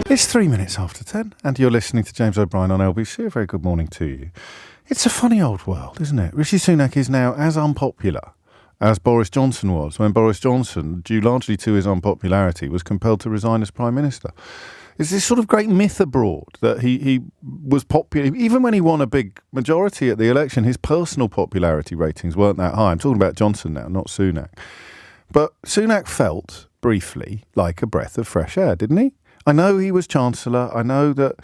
It's 3 minutes after 10, and you're listening to James O'Brien on LBC. A very good morning to you. It's a funny old world, isn't it? Rishi Sunak is now as unpopular as Boris Johnson was when Boris Johnson, due largely to his unpopularity, was compelled to resign as Prime Minister. It's this sort of great myth abroad that he was popular. Even when he won a big majority at the election, his personal popularity ratings weren't that high. I'm talking about Johnson now, not Sunak. But Sunak felt, briefly, like a breath of fresh air, didn't he? I know he was Chancellor. I know that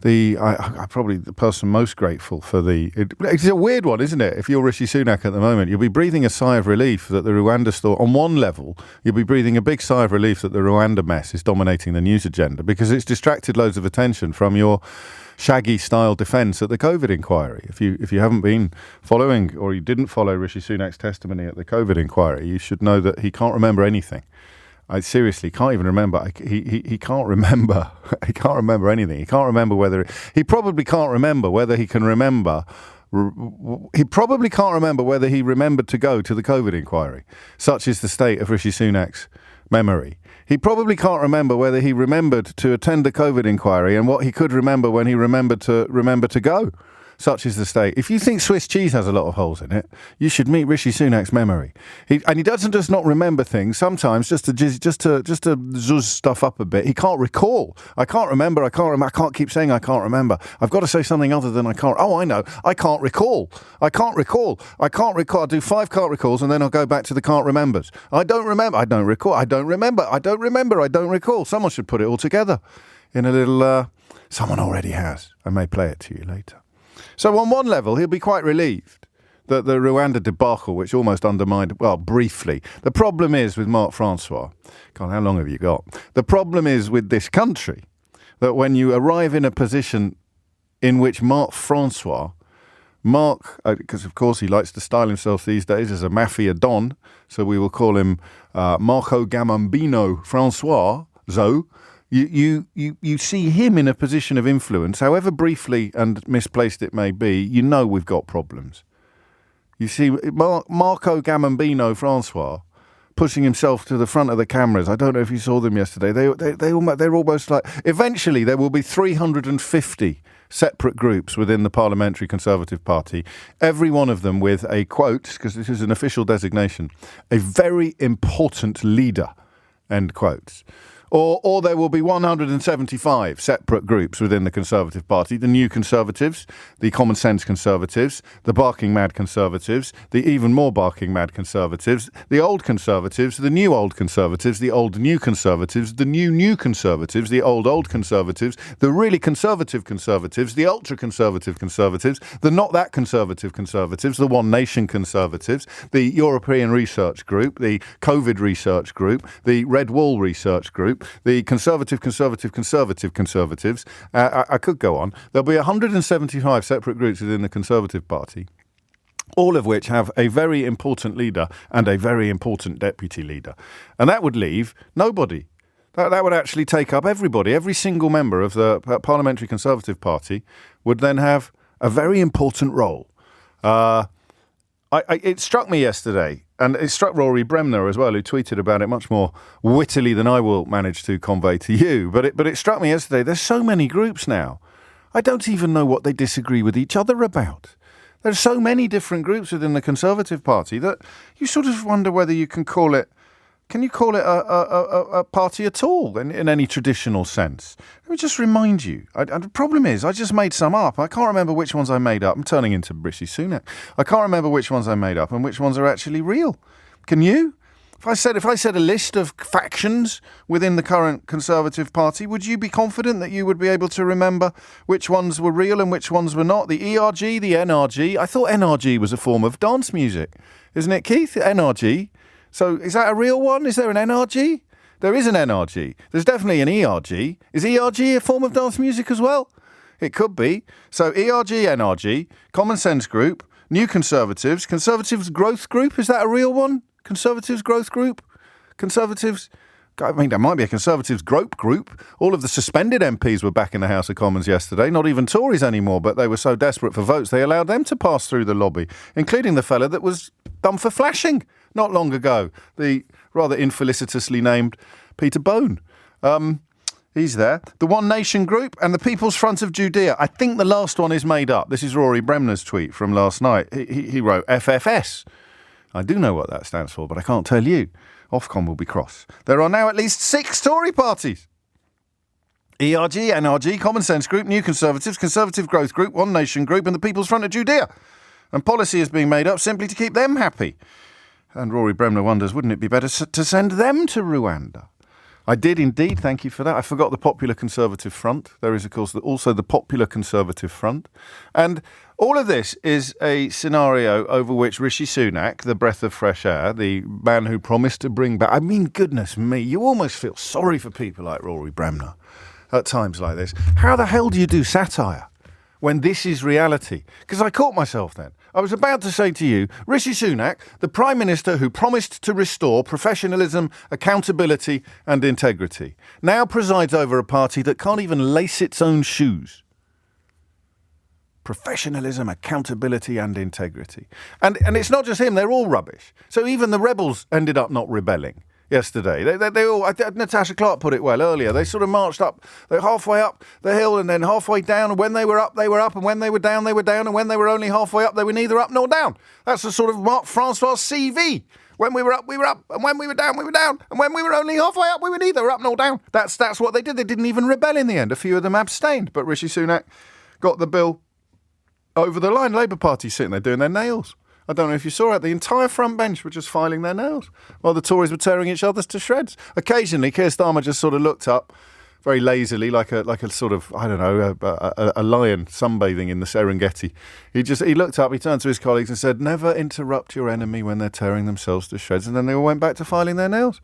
I'm probably the person most grateful for it's a weird one, isn't it? If you're Rishi Sunak at the moment, you'll be breathing a sigh of relief that the Rwanda story, on one level, you'll be breathing a big sigh of relief that the Rwanda mess is dominating the news agenda because it's distracted loads of attention from your Shaggy-style defence at the COVID inquiry. If you haven't been following or you didn't follow Rishi Sunak's testimony at the COVID inquiry, you should know that he can't remember anything. I seriously can't even remember. He can't remember. He can't remember anything. He can't remember he probably can't remember whether he can remember. He probably can't remember whether he remembered to go to the COVID inquiry. Such is the state of Rishi Sunak's memory. He probably can't remember whether he remembered to attend the COVID inquiry and what he could remember when he remembered to go. Such is the state. If you think Swiss cheese has a lot of holes in it, you should meet Rishi Sunak's memory. He doesn't just not remember things. Sometimes just to zuzz stuff up a bit. He can't recall. I can't remember. I can't keep saying I can't remember. I've got to say something other than I can't. Oh, I know. I can't recall. I can't recall. I'll do 5 can't recalls and then I'll go back to the can't remembers. I don't remember. I don't recall. I don't remember. I don't remember. I don't recall. Someone should put it all together in a little. Someone already has. I may play it to you later. So on one level, he'll be quite relieved that the Rwanda debacle, which almost undermined, well, briefly. The problem is with Marc Francois, God, how long have you got? The problem is with this country, that when you arrive in a position in which Marc, because of course he likes to style himself these days as a mafia don, so we will call him Marco Gambino Francois, You see him in a position of influence, however briefly and misplaced it may be, you know we've got problems. You see Marco Gambino Francois pushing himself to the front of the cameras. I don't know if you saw them yesterday. They're almost like... Eventually there will be 350 separate groups within the Parliamentary Conservative Party, every one of them with a quote, because this is an official designation, a very important leader, end quotes. Or there will be 175 separate groups within the Conservative Party, the New Conservatives, the Common Sense Conservatives, the Barking Mad Conservatives, the even more Barking Mad Conservatives, the Old Conservatives, the New Old Conservatives, the Old New Conservatives, the New Conservatives, the Old Conservatives, the really conservative Conservatives, the ultra-conservative Conservatives, the not that conservative Conservatives, the One Nation Conservatives, the European Research Group, the COVID Research Group, the Red Wall Research Group, the Conservatives. I could go on. There'll be 175 separate groups within the Conservative Party, all of which have a very important leader and a very important deputy leader. And that would leave nobody. That would actually take up everybody. Every single member of the Parliamentary Conservative Party would then have a very important role. It struck me yesterday, and it struck Rory Bremner as well, who tweeted about it much more wittily than I will manage to convey to you. But it struck me yesterday, there's so many groups now. I don't even know what they disagree with each other about. There's so many different groups within the Conservative Party that you sort of wonder whether you can call it... Can you call it a party at all in any traditional sense? Let me just remind you. The problem is, I just made some up. I can't remember which ones I made up. I'm turning into Rishi Sunak. I can't remember which ones I made up and which ones are actually real. Can you? If I said a list of factions within the current Conservative Party, would you be confident that you would be able to remember which ones were real and which ones were not? The ERG, the NRG. I thought NRG was a form of dance music. Isn't it, Keith? NRG. So is that a real one? Is there an NRG? There is an NRG. There's definitely an ERG. Is ERG a form of dance music as well? It could be. So ERG, NRG, Common Sense Group, New Conservatives, Conservatives Growth Group. Is that a real one? Conservatives Growth Group? Conservatives... I mean, there might be a Conservatives Grope Group. All of the suspended MPs were back in the House of Commons yesterday. Not even Tories anymore, but they were so desperate for votes they allowed them to pass through the lobby, including the fella that was done for flashing not long ago, the rather infelicitously named Peter Bone. He's there. The One Nation Group and the People's Front of Judea. I think the last one is made up. This is Rory Bremner's tweet from last night. He wrote FFS. I do know what that stands for, but I can't tell you. Ofcom will be cross. There are now at least 6 Tory parties. ERG, NRG, Common Sense Group, New Conservatives, Conservative Growth Group, One Nation Group and the People's Front of Judea. And policy is being made up simply to keep them happy. And Rory Bremner wonders, wouldn't it be better to send them to Rwanda? I did indeed, thank you for that. I forgot the Popular Conservative Front. There is, of course, also the Popular Conservative Front. And all of this is a scenario over which Rishi Sunak, the breath of fresh air, the man who promised to bring back... I mean, goodness me, you almost feel sorry for people like Rory Bremner at times like this. How the hell do you do satire when this is reality? Because I caught myself then. I was about to say to you, Rishi Sunak, the Prime Minister who promised to restore professionalism, accountability and integrity, now presides over a party that can't even lace its own shoes. Professionalism, accountability and integrity. And it's not just him, they're all rubbish. So even the rebels ended up not rebelling yesterday. They all, Natasha Clark put it well earlier, they sort of marched up, they're halfway up the hill and then halfway down, and when they were up, they were up, and when they were down, they were down, and when they were only halfway up, they were neither up nor down. That's the sort of Mark Francois CV. When we were up, and when we were down, and when we were only halfway up, we were neither up nor down. That's what they did. They didn't even rebel in the end. A few of them abstained, but Rishi Sunak got the bill over the line. Labour Party sitting there doing their nails. I don't know if you saw it. The entire front bench were just filing their nails while the Tories were tearing each other to shreds. Occasionally, Keir Starmer just sort of looked up very lazily, like a sort of, I don't know, a lion sunbathing in the Serengeti. He looked up, he turned to his colleagues and said, "Never interrupt your enemy when they're tearing themselves to shreds." And then they all went back to filing their nails.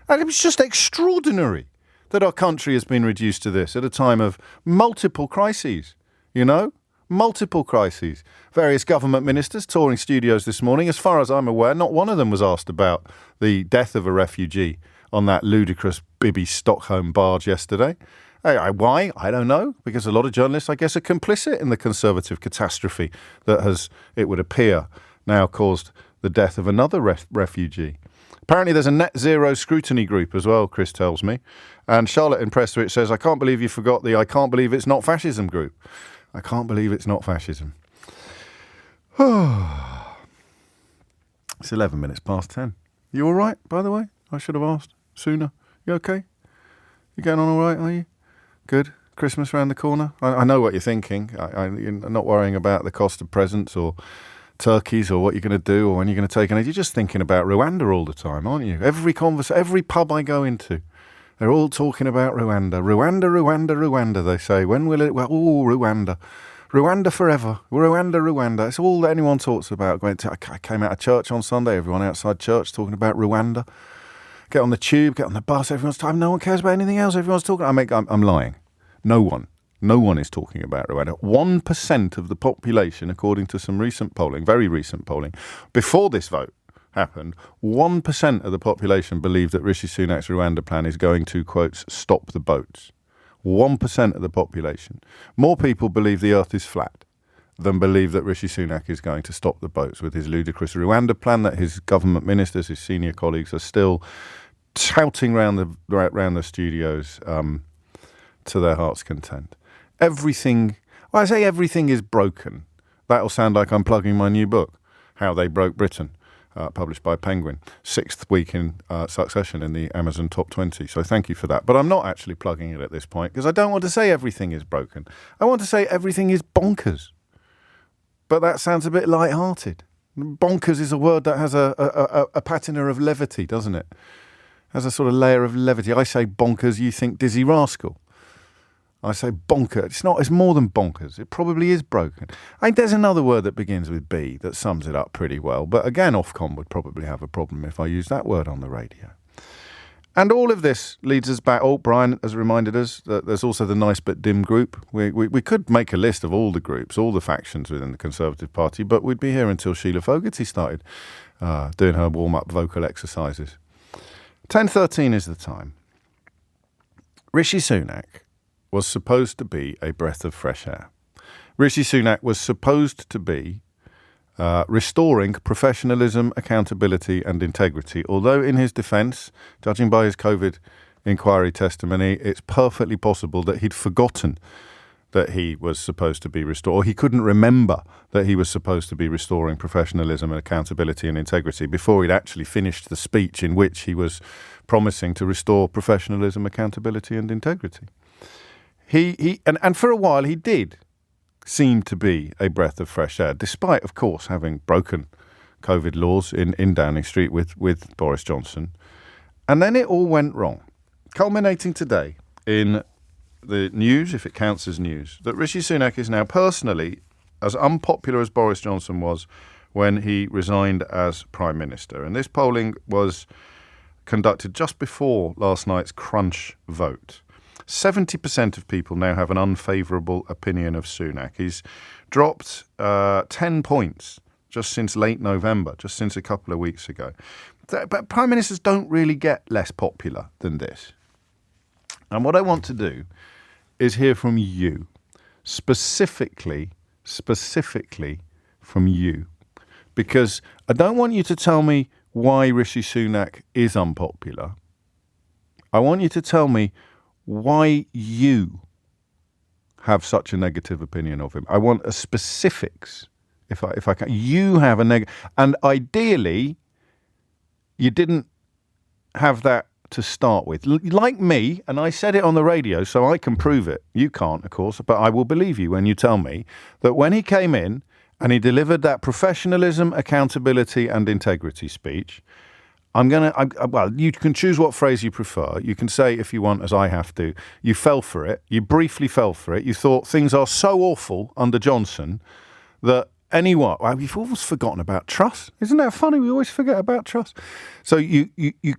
And it was just extraordinary that our country has been reduced to this at a time of multiple crises, you know? Multiple crises. Various government ministers touring studios this morning. As far as I'm aware, not one of them was asked about the death of a refugee on that ludicrous Bibby Stockholm barge yesterday. Why? I don't know. Because a lot of journalists, I guess, are complicit in the Conservative catastrophe that has, it would appear, now caused the death of another refugee. Apparently there's a net zero scrutiny group as well, Chris tells me. And Charlotte in Prestwich says, "I can't believe you forgot the I can't believe it's not fascism group." I can't believe it's not fascism. It's 11 minutes past 10. You all right, by the way? I should have asked sooner. You okay? You going on all right, are you? Good. Christmas around the corner? I know what you're thinking. You're not worrying about the cost of presents or turkeys or what you're going to do or when you're going to take an... You're just thinking about Rwanda all the time, aren't you? Every pub I go into, they're all talking about Rwanda. Rwanda, Rwanda, Rwanda, they say. When will it... Well, Rwanda. Rwanda forever. Rwanda, Rwanda. It's all that anyone talks about. I came out of church on Sunday. Everyone outside church talking about Rwanda. Get on the tube, get on the bus. Everyone's talking. No one cares about anything else. Everyone's talking. I'm lying. No one is talking about Rwanda. 1% of the population, according to some recent polling, very recent polling, before this vote happened, 1% of the population believe that Rishi Sunak's Rwanda plan is going to, quotes, stop the boats. 1% of the population. More people believe the earth is flat than believe that Rishi Sunak is going to stop the boats with his ludicrous Rwanda plan that his government ministers, his senior colleagues are still touting round the studios to their heart's content. Everything is broken. That'll sound like I'm plugging my new book, How They Broke Britain. Published by Penguin, 6th week in succession in the Amazon Top 20. So thank you for that. But I'm not actually plugging it at this point because I don't want to say everything is broken. I want to say everything is bonkers. But that sounds a bit light-hearted. Bonkers is a word that has a patina of levity, doesn't it? Has a sort of layer of levity. I say bonkers, you think dizzy rascal. I say bonker. It's more than bonkers. It probably is broken. I think there's another word that begins with B that sums it up pretty well. But again, Ofcom would probably have a problem if I used that word on the radio. And all of this leads us back. Oh, Brian has reminded us that there's also the nice but dim group. We could make a list of all the groups, all the factions within the Conservative Party, but we'd be here until Sheila Fogarty started doing her warm-up vocal exercises. 10:13 is the time. Rishi Sunak was supposed to be a breath of fresh air. Rishi Sunak was supposed to be restoring professionalism, accountability and integrity, although in his defence, judging by his COVID inquiry testimony, it's perfectly possible that he'd forgotten that he was supposed to be or he couldn't remember that he was supposed to be restoring professionalism and accountability and integrity before he'd actually finished the speech in which he was promising to restore professionalism, accountability and integrity. And for a while he did seem to be a breath of fresh air, despite, of course, having broken COVID laws in Downing Street with Boris Johnson. And then it all went wrong, culminating today in the news, if it counts as news, that Rishi Sunak is now personally as unpopular as Boris Johnson was when he resigned as Prime Minister. And this polling was conducted just before last night's crunch vote. 70% of people now have an unfavourable opinion of Sunak. He's dropped 10 points just since late November, just since a couple of weeks ago. But Prime Ministers don't really get less popular than this. And what I want to do is hear from you, specifically from you, because I don't want you to tell me why Rishi Sunak is unpopular. I want you to tell me why you have such a negative opinion of him. I want a specifics, if I can. You have a negative, and ideally, you didn't have that to start with. Like me, and I said it on the radio, so I can prove it. You can't, of course, but I will believe you when you tell me that when he came in and he delivered that professionalism, accountability and integrity speech, well, you can choose what phrase you prefer. You can say, if you want, as I have to, you fell for it. You briefly fell for it. You thought things are so awful under Johnson that we've always forgotten about trust. Isn't that funny? We always forget about trust. So you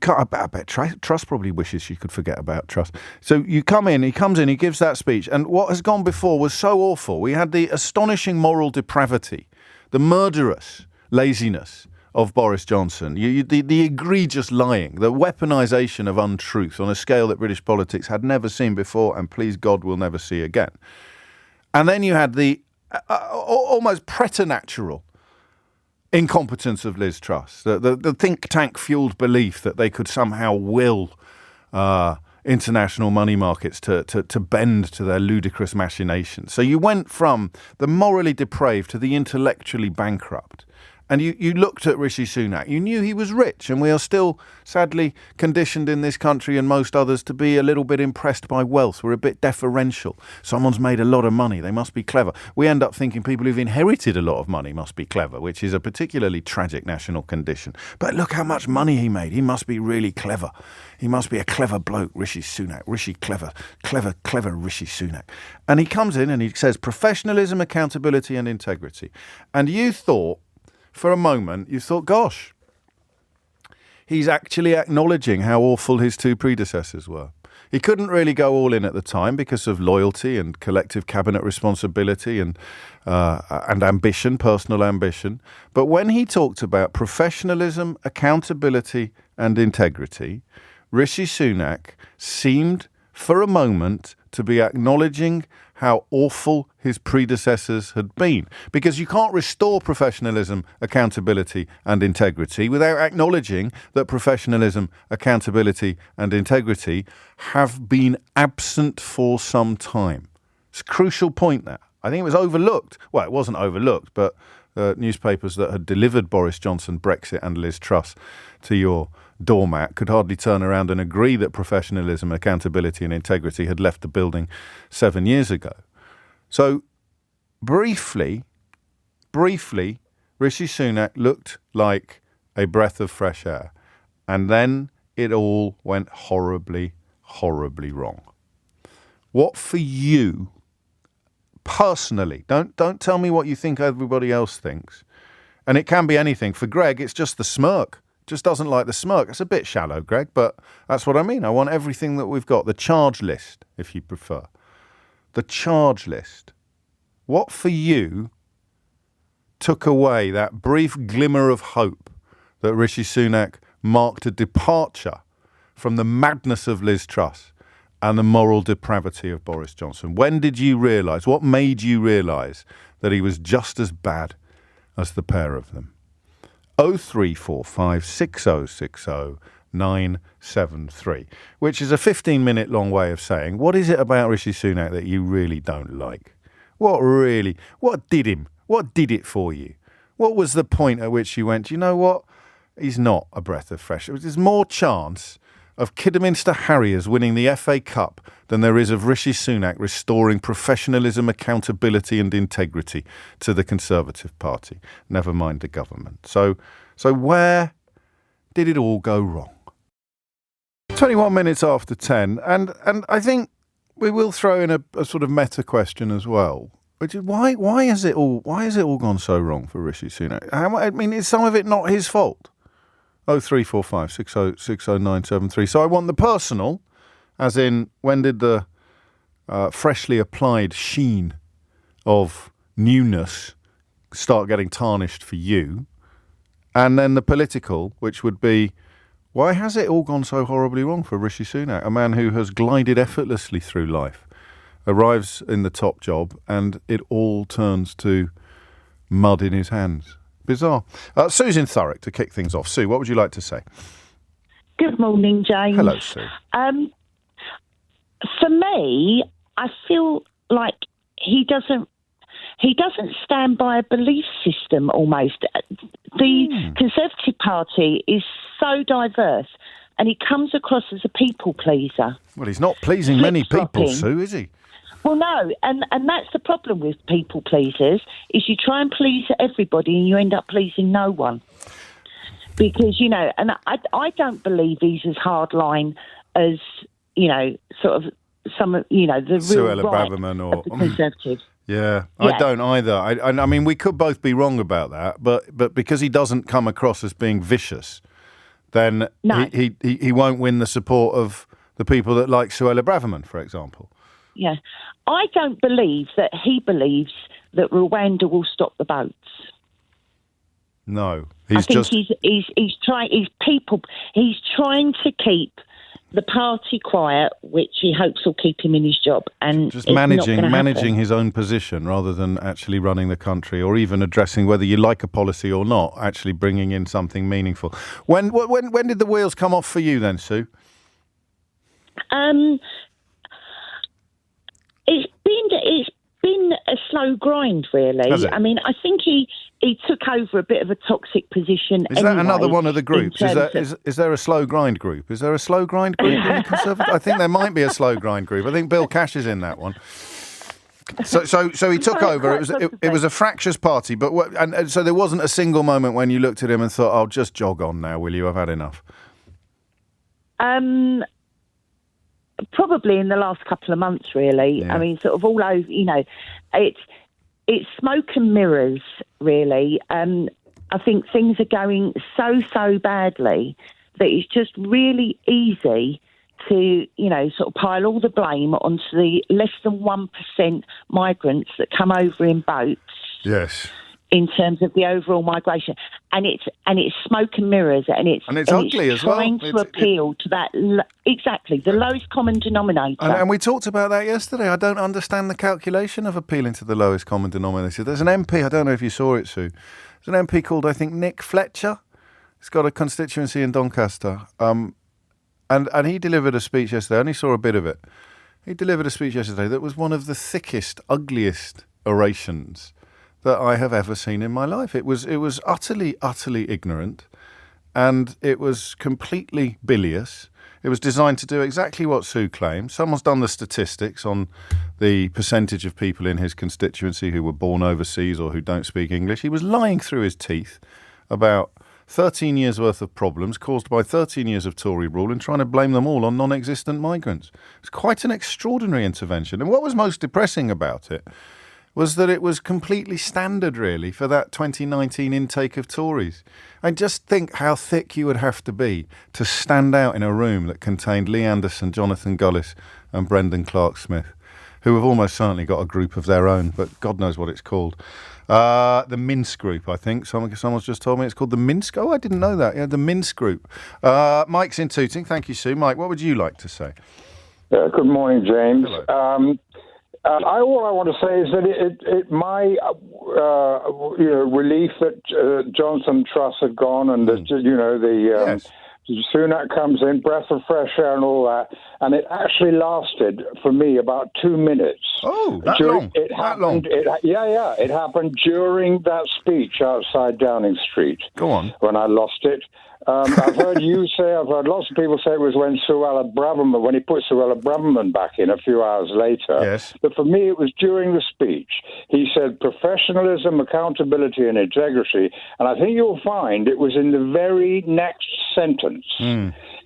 can't, I bet trust probably wishes you could forget about trust. So he comes in, he gives that speech. And what has gone before was so awful. We had the astonishing moral depravity, the murderous laziness of Boris Johnson, the egregious lying, the weaponization of untruth on a scale that British politics had never seen before and please God will never see again. And then you had the almost preternatural incompetence of Liz Truss, the think tank fueled belief that they could somehow will international money markets to bend to their ludicrous machinations. So you went from the morally depraved to the intellectually bankrupt. And you looked at Rishi Sunak, you knew he was rich, and we are still sadly conditioned in this country and most others to be a little bit impressed by wealth. We're a bit deferential. Someone's made a lot of money, they must be clever. We end up thinking people who've inherited a lot of money must be clever, which is a particularly tragic national condition. But look how much money he made. He must be really clever. He must be a clever bloke, Rishi Sunak. Clever Rishi Sunak. And he comes in and he says professionalism, accountability and integrity. And you thought, for a moment, you thought, gosh, he's actually acknowledging how awful his two predecessors were. He couldn't really go all in at the time because of loyalty and collective cabinet responsibility and ambition, personal ambition. But when he talked about professionalism, accountability and integrity, Rishi Sunak seemed for a moment to be acknowledging how awful his predecessors had been. Because you can't restore professionalism, accountability and integrity without acknowledging that professionalism, accountability and integrity have been absent for some time. It's a crucial point there. I think it was overlooked. Well, it wasn't overlooked, but newspapers that had delivered Boris Johnson, Brexit and Liz Truss to your doormat could hardly turn around and agree that professionalism, accountability and integrity had left the building 7 years ago. So briefly, Rishi Sunak looked like a breath of fresh air. And then it all went horribly, horribly wrong. What for you, personally, don't tell me what you think everybody else thinks. And it can be anything. For Greg, it's just the smirk. Just doesn't like the smirk. It's a bit shallow, Greg, but that's what I mean. I want everything that we've got. The charge list, if you prefer. The charge list. What for you took away that brief glimmer of hope that Rishi Sunak marked a departure from the madness of Liz Truss and the moral depravity of Boris Johnson? When did you realise, what made you realise that he was just as bad as the pair of them? 0345 6060 973, which is a 15-minute long way of saying, what is it about Rishi Sunak that you really don't like? What did it for you? What was the point at which you went, you know what? He's not a breath of fresh air. There's more chance of Kidderminster Harriers winning the FA Cup than there is of Rishi Sunak restoring professionalism, accountability and integrity to the Conservative Party, never mind the government. So where did it all go wrong? 21 minutes after 10, and I think we will throw in a sort of meta question as well, which is why has it all gone so wrong for Rishi Sunak? I mean, is some of it not his fault? 0345 60973. So I want the personal, as in when did the freshly applied sheen of newness start getting tarnished for you? And then the political, which would be, why has it all gone so horribly wrong for Rishi Sunak, a man who has glided effortlessly through life, arrives in the top job, and it all turns to mud in his hands? Bizarre. Sue's in Thurrock to kick things off. Sue, what would you like to say? Good morning, James. Hello, Sue. For me, I feel like he doesn't stand by a belief system almost. The Conservative Party is so diverse and he comes across as a people pleaser. Well, he's not pleasing many people, Sue, is he? Well, no, and that's the problem with people pleasers, is you try and please everybody and you end up pleasing no one. Because, and I don't believe he's as hardline as, sort of some of, the real right Braverman of the Conservatives. Yeah, I don't either. I mean, we could both be wrong about that, but because he doesn't come across as being vicious, then he won't win the support of the people that like Suella Braverman, for example. Yeah. I don't believe that he believes that Rwanda will stop the boats. No, he's trying to keep the party quiet, which he hopes will keep him in his job, and just managing his own position rather than actually running the country, or even addressing whether you like a policy or not. Actually, bringing in something meaningful. When did the wheels come off for you then, Sue? It's been a slow grind, really. I mean, I think he took over a bit of a toxic position. Is that another one of the groups? Is there a slow grind group? Is there a slow grind group in the Conservative? I think there might be a slow grind group. I think Bill Cash is in that one. So he took over. It was a fractious party, but so there wasn't a single moment when you looked at him and thought, "Oh, just jog on now, will you? I've had enough." Probably in the last couple of months, really. Yeah. I mean, sort of all over, it's smoke and mirrors, really. I think things are going so badly that it's just really easy to, sort of pile all the blame onto the less than 1% migrants that come over in boats. Yes. In terms of the overall migration, and it's smoke and mirrors, and it's ugly as well. Trying to appeal to that the lowest common denominator. And we talked about that yesterday. I don't understand the calculation of appealing to the lowest common denominator. There's an MP. I don't know if you saw it, Sue. There's an MP called, I think, Nick Fletcher. He's got a constituency in Doncaster, and he delivered a speech yesterday. I only saw a bit of it. He delivered a speech yesterday that was one of the thickest, ugliest orations that I have ever seen in my life. It was utterly ignorant, and it was completely bilious. It was designed to do exactly what Sue claims. Someone's done the statistics on the percentage of people in his constituency who were born overseas or who don't speak English. He was lying through his teeth about 13 years' worth of problems caused by 13 years of Tory rule and trying to blame them all on non-existent migrants. It's quite an extraordinary intervention. And what was most depressing about it was that it was completely standard, really, for that 2019 intake of Tories. I just think how thick you would have to be to stand out in a room that contained Lee Anderson, Jonathan Gullis and Brendan Clark-Smith, who have almost certainly got a group of their own, but God knows what it's called. The Minsk Group, I think. Someone's just told me it's called the Minsk. Oh, I didn't know that. Yeah, the Minsk Group. Mike's in Tooting. Thank you, Sue. Mike, what would you like to say? Good morning, James. Hello. All I want to say is that my relief that Johnson Truss had gone and that Sunak comes in, breath of fresh air and all that, and it actually lasted for me about 2 minutes. Oh, that long? It happened. It happened during that speech outside Downing Street. Go on. When I lost it. I've heard lots of people say it was when he put Suella Braverman back in a few hours later. Yes. But for me, it was during the speech. He said professionalism, accountability, and integrity. And I think you'll find it was in the very next sentence.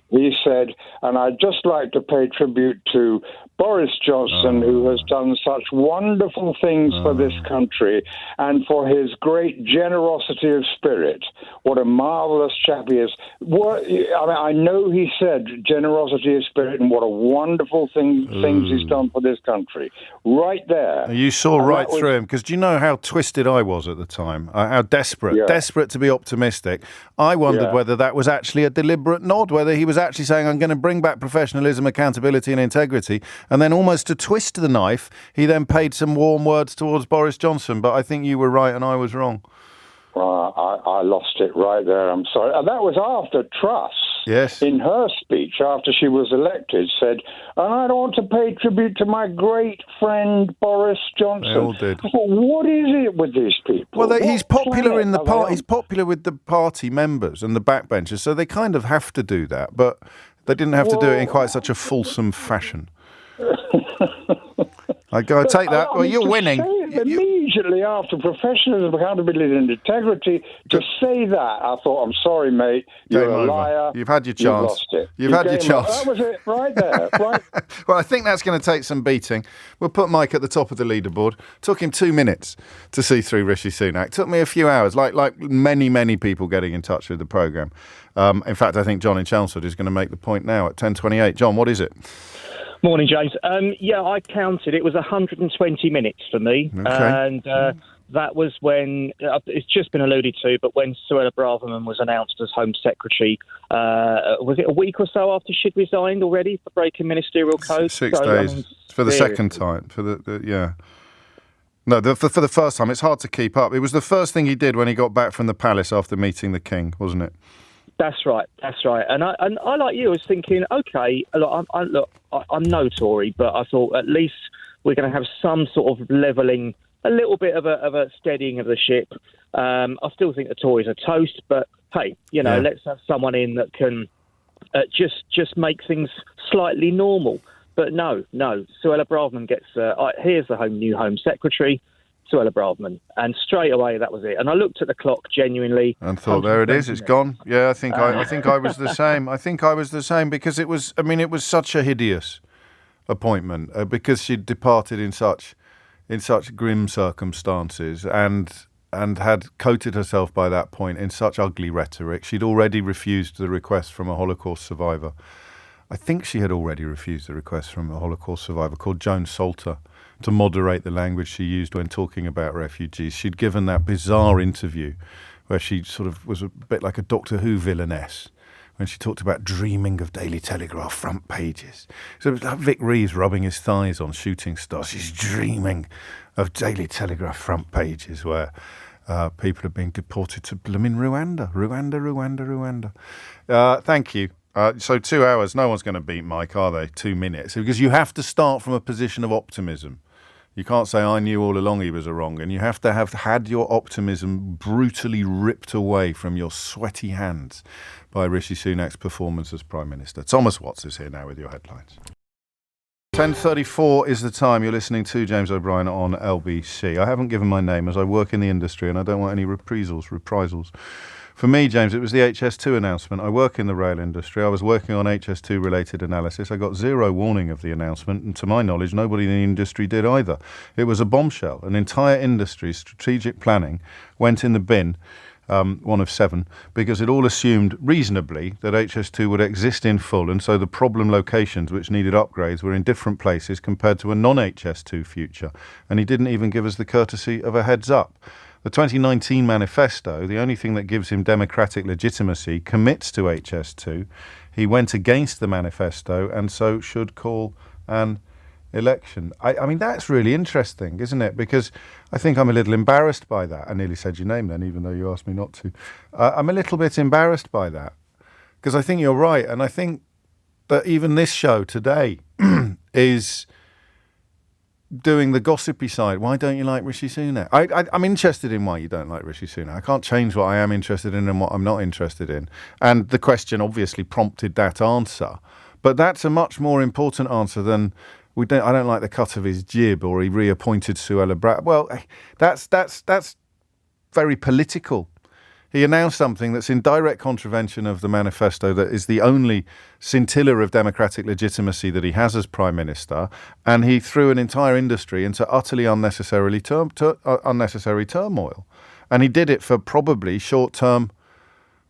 He said, and I'd just like to pay tribute to Boris Johnson, who has done such wonderful things for this country and for his great generosity of spirit. What a marvellous chap he is. I know he said generosity of spirit and what a wonderful things he's done for this country. Right there. You saw right through him, because do you know how twisted I was at the time? How desperate to be optimistic. I wondered whether that was actually a deliberate nod, whether he was actually saying, I'm going to bring back professionalism, accountability and integrity. And then almost to twist the knife, he then paid some warm words towards Boris Johnson. But I think you were right and I was wrong. I lost it right there. I'm sorry. And that was after Truss, in her speech, after she was elected, said, and I don't want to pay tribute to my great friend Boris Johnson. They all did. I thought, what is it with these people? Well, he's popular in the party. He's popular with the party members and the backbenchers, so they kind of have to do that. But they didn't have to do it in quite such a fulsome fashion. I take that. Well, you're winning. Immediately after professionalism, accountability and integrity, to say that, I thought, I'm sorry, mate, you're a liar. You've had your chance. You've lost it. You've had your chance. That was it, right there. Right. Well, I think that's going to take some beating. We'll put Mike at the top of the leaderboard. Took him 2 minutes to see through Rishi Sunak. Took me a few hours, like many people getting in touch with the programme. In fact, I think John in Chelmsford is going to make the point now at 10:28. John, what is it? Morning, James. I counted. It was 120 minutes for me. Okay. And that was when, it's just been alluded to, but when Suella Braverman was announced as Home Secretary, was it a week or so after she'd resigned already for breaking ministerial code? 6 days. For the second time. For the first time. It's hard to keep up. It was the first thing he did when he got back from the palace after meeting the king, wasn't it? That's right. And I like you, was thinking, okay, I'm no Tory, but I thought at least we're going to have some sort of levelling, a little bit of a steadying of the ship. I still think the Tories are toast, but hey, let's have someone in that can just make things slightly normal. But no, Suella Braverman gets, here's the new Home Secretary, Suella Braverman, and straight away that was it. And I looked at the clock genuinely and thought, there it is, it's gone. Yeah, I think I was the same. I think I was the same because it was such a hideous appointment because she'd departed in such grim circumstances and had coated herself by that point in such ugly rhetoric. She'd already refused the request from a Holocaust survivor. I think she had already refused the request from a Holocaust survivor called Joan Salter to moderate the language she used when talking about refugees. She'd given that bizarre interview where she sort of was a bit like a Doctor Who villainess when she talked about dreaming of Daily Telegraph front pages. So it was like Vic Reeves rubbing his thighs on Shooting Stars. She's dreaming of Daily Telegraph front pages where people are being deported to blooming Rwanda. Rwanda. Thank you. So 2 hours, no one's going to beat Mike, are they? 2 minutes. Because you have to start from a position of optimism. You can't say, I knew all along he was wrong. And you have to have had your optimism brutally ripped away from your sweaty hands by Rishi Sunak's performance as Prime Minister. Thomas Watts is here now with your headlines. 10:34 is the time. You're listening to James O'Brien on LBC. I haven't given my name as I work in the industry and I don't want any reprisals. For me, James, it was the HS2 announcement. I work in the rail industry. I was working on HS2-related analysis. I got zero warning of the announcement, and to my knowledge, nobody in the industry did either. It was a bombshell. An entire industry's strategic planning went in the bin, one of 7, because it all assumed reasonably that HS2 would exist in full, and so the problem locations which needed upgrades were in different places compared to a non-HS2 future. And he didn't even give us the courtesy of a heads up. The 2019 manifesto, the only thing that gives him democratic legitimacy, commits to HS2. He went against the manifesto and so should call an election. I mean, that's really interesting, isn't it? Because I think I'm a little embarrassed by that. I nearly said your name then, even though you asked me not to. I'm a little bit embarrassed by that. because I think you're right. And I think that even this show today is doing the gossipy side. Why don't you like Rishi Sunak? I'm interested in why you don't like Rishi Sunak. I can't change what I am interested in and what I'm not interested in. And the question obviously prompted that answer. But that's a much more important answer than I don't like the cut of his jib, or he reappointed Suella Braverman. Well, that's very political. He announced something that's in direct contravention of the manifesto that is the only scintilla of democratic legitimacy that he has as Prime Minister, and he threw an entire industry into utterly unnecessary turmoil. And he did it for probably short-term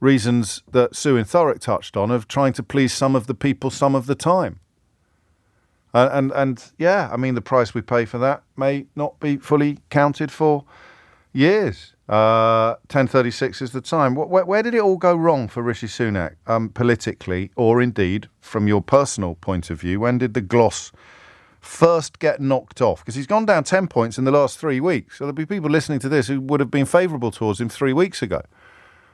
reasons that Sue and Thurrock touched on, of trying to please some of the people some of the time. And yeah, I mean, the price we pay for that may not be fully counted for years. 10:36 is the time. Where did it all go wrong for Rishi Sunak, politically, or indeed from your personal point of view? When did the gloss first get knocked off? Because he's gone down 10 points in the last 3 weeks. So there'll be people listening to this who would have been favourable towards him 3 weeks ago.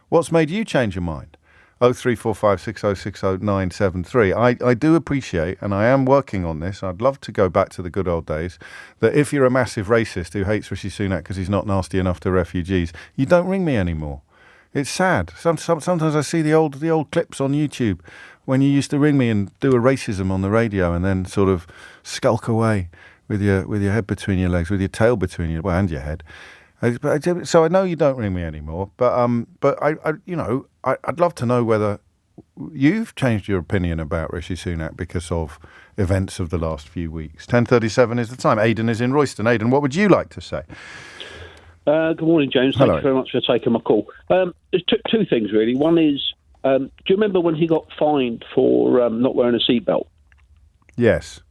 What's made you change your mind? 03456060973. I do appreciate, and I am working on this, I'd love to go back to the good old days, that if you're a massive racist who hates Rishi Sunak because he's not nasty enough to refugees, you don't ring me anymore. It's sad. Sometimes I see the old clips on YouTube when you used to ring me and do a racism on the radio and then sort of skulk away with your head between your legs, with your tail between your, well, and your head. So I know you don't ring me anymore, but I'd love to know whether you've changed your opinion about Rishi Sunak because of events of the last few weeks. 10:37 is the time. Aidan is in Royston. Aidan, what would you like to say? Good morning, James. Hello. Thank you very much for taking my call. There's two things, really. One is, do you remember when he got fined for not wearing a seatbelt? Yes.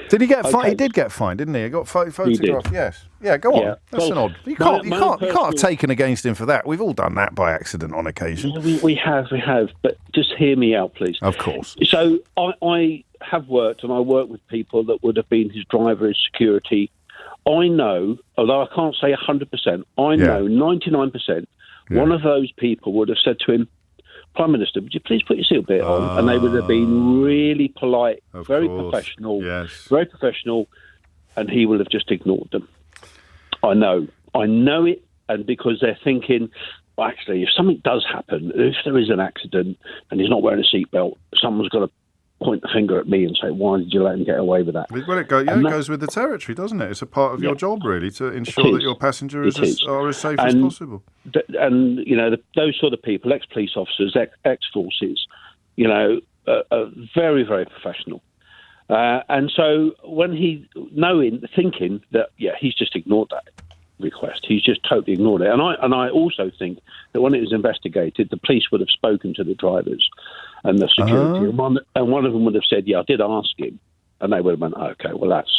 Did he get fined? Okay. He did get fined, didn't he? He got photographed. Yes. Yeah, go on. Yeah. That's an odd. You can't have taken against him for that. We've all done that by accident on occasion. Yeah, we have. But just hear me out, please. Of course. So I have worked, and I work with people that would have been his driver, his security. I know, although I can't say 100%, I know 99%, one of those people would have said to him, Prime Minister, would you please put your seatbelt on? And they would have been really polite, very professional, very professional, and he will have just ignored them. I know it, and because they're thinking, well, actually, if something does happen, if there is an accident and he's not wearing a seatbelt, someone's got to point the finger at me and say, why did you let him get away with that? Well, it goes with the territory, doesn't it? It's a part of your job, really, to ensure that your passengers are as safe as possible. And, those sort of people, ex-police officers, ex-forces, are very, very professional. And so when thinking that, he's just ignored that request. He's just totally ignored it. And I also think that when it was investigated, the police would have spoken to the drivers and the security, and one of them would have said, I did ask him, and they would have went, okay, well, that's.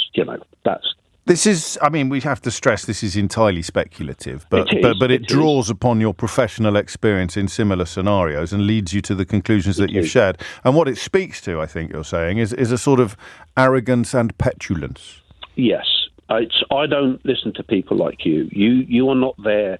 This is, we have to stress this is entirely speculative, but it draws upon your professional experience in similar scenarios and leads you to the conclusions that you've shared. And what it speaks to, I think you're saying, is a sort of arrogance and petulance. Yes. I don't listen to people like you. You are not there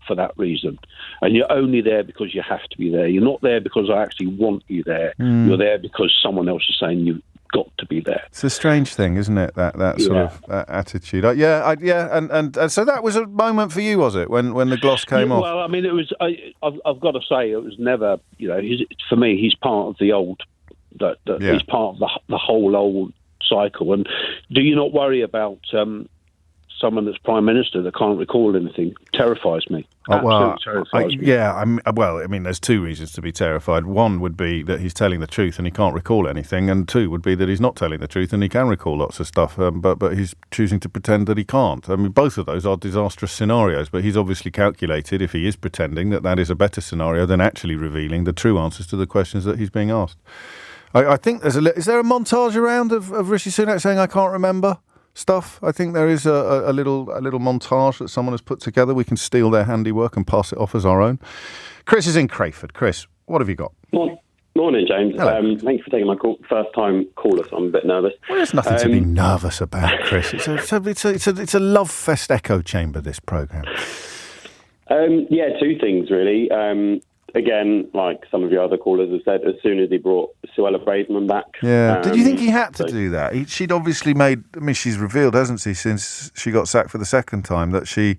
for that reason. And you're only there because you have to be there. You're not there because I actually want you there. You're there because someone else is saying you've got to be there. It's a strange thing, isn't it, that sort of attitude? And so that was a moment for you, was it, when the gloss came off? Well, it was, I've got to say, it was never, for me, he's part of the old, he's part of the whole old cycle. And do you not worry about someone that's Prime Minister that can't recall anything? Terrifies me. Terrifies me. There's two reasons to be terrified. One would be that he's telling the truth and he can't recall anything, and two would be that he's not telling the truth and he can recall lots of stuff, but he's choosing to pretend that he can't. Both of those are disastrous scenarios, but he's obviously calculated, if he is pretending, that is a better scenario than actually revealing the true answers to the questions that he's being asked. I think is there a montage around of Rishi Sunak saying, I can't remember stuff? I think there is a little montage that someone has put together. We can steal their handiwork and pass it off as our own. Chris is in Crayford. Chris, what have you got? Morning, James. Hello. Thanks for taking my call. First time caller, so I'm a bit nervous. Well, there's nothing to be nervous about, Chris. It's a love fest echo chamber, this programme. Two things, really. again, like some of your other callers have said, as soon as he brought Suella Braverman back. Yeah. Did you think he had to do that? She'd obviously she's revealed, hasn't she, since she got sacked for the second time, that she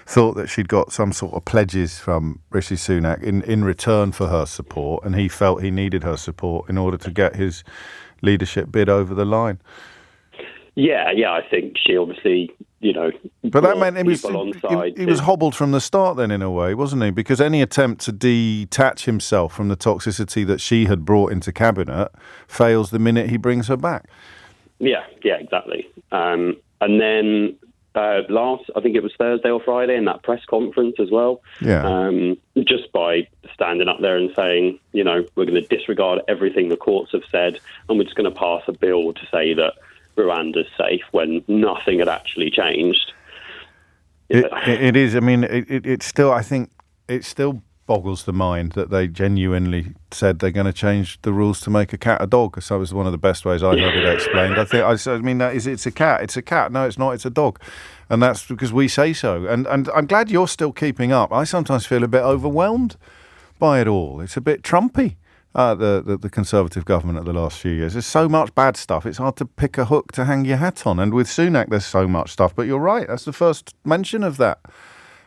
thought that she'd got some sort of pledges from Rishi Sunak in return for her support, and he felt he needed her support in order to get his leadership bid over the line. Yeah, I think she obviously, but that meant he was hobbled from the start then, in a way, wasn't he? Because any attempt to detach himself from the toxicity that she had brought into cabinet fails the minute he brings her back. Yeah, exactly. And then I think it was Thursday or Friday, in that press conference as well. Yeah. Just by standing up there and saying, we're going to disregard everything the courts have said, and we're just going to pass a bill to say that Rwanda's safe, when nothing had actually changed. It is. I mean, it's still. I think it still boggles the mind that they genuinely said they're going to change the rules to make a cat a dog. Because that was one of the best ways I heard it explained. It's a cat. It's a cat. No, it's not. It's a dog, and that's because we say so. And I'm glad you're still keeping up. I sometimes feel a bit overwhelmed by it all. It's a bit Trumpy. The Conservative government of the last few years. There's so much bad stuff. It's hard to pick a hook to hang your hat on. And with Sunak, there's so much stuff. But you're right. That's the first mention of that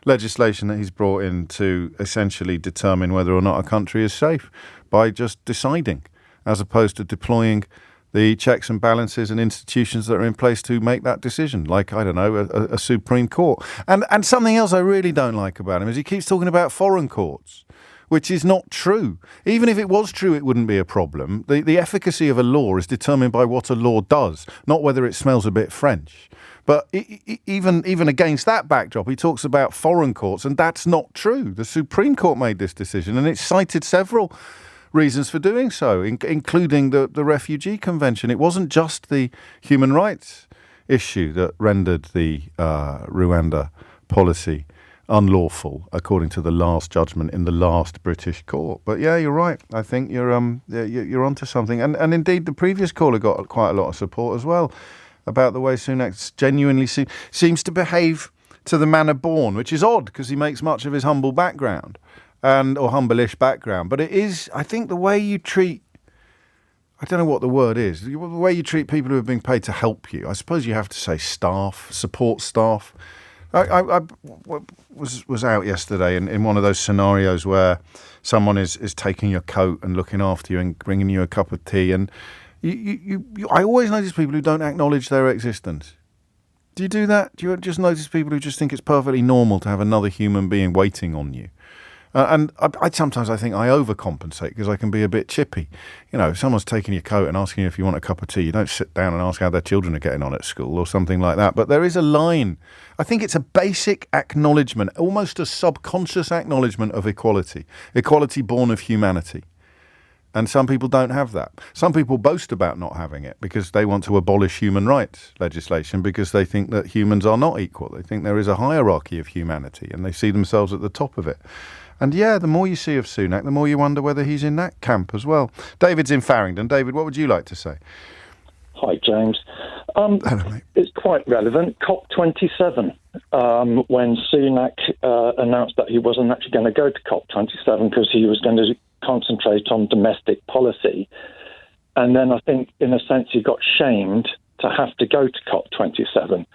legislation that he's brought in to essentially determine whether or not a country is safe by just deciding, as opposed to deploying the checks and balances and institutions that are in place to make that decision, like, I don't know, a Supreme Court. And something else I really don't like about him is he keeps talking about foreign courts, which is not true. Even if it was true, it wouldn't be a problem. The efficacy of a law is determined by what a law does, not whether it smells a bit French. But even against that backdrop, he talks about foreign courts, and that's not true. The Supreme Court made this decision, and it cited several reasons for doing so, including the Refugee Convention. It wasn't just the human rights issue that rendered the Rwanda policy unlawful, according to the last judgment in the last British court. But yeah, you're right. I think you're onto something. And indeed, the previous caller got quite a lot of support as well about the way Sunak genuinely seems to behave to the manner born, which is odd because he makes much of his humble background or humble-ish background. But it is, I think, the way you treat, I don't know what the word is, the way you treat people who are being paid to help you. I suppose you have to say staff, support staff. I was out yesterday in one of those scenarios where someone is taking your coat and looking after you and bringing you a cup of tea, and I always notice people who don't acknowledge their existence. Do you do that? Do you just notice people who just think it's perfectly normal to have another human being waiting on you? And I sometimes think I overcompensate because I can be a bit chippy. If someone's taking your coat and asking you if you want a cup of tea, you don't sit down and ask how their children are getting on at school or something like that. But there is a line. I think it's a basic acknowledgement, almost a subconscious acknowledgement of equality born of humanity. And some people don't have that. Some people boast about not having it because they want to abolish human rights legislation because they think that humans are not equal. They think there is a hierarchy of humanity and they see themselves at the top of it. And yeah, the more you see of Sunak, the more you wonder whether he's in that camp as well. David's in Farringdon. David, what would you like to say? Hi, James. Hello, mate. It's quite relevant. COP27, when Sunak announced that he wasn't actually going to go to COP27 because he was going to concentrate on domestic policy. And then I think, in a sense, he got shamed to have to go to COP27,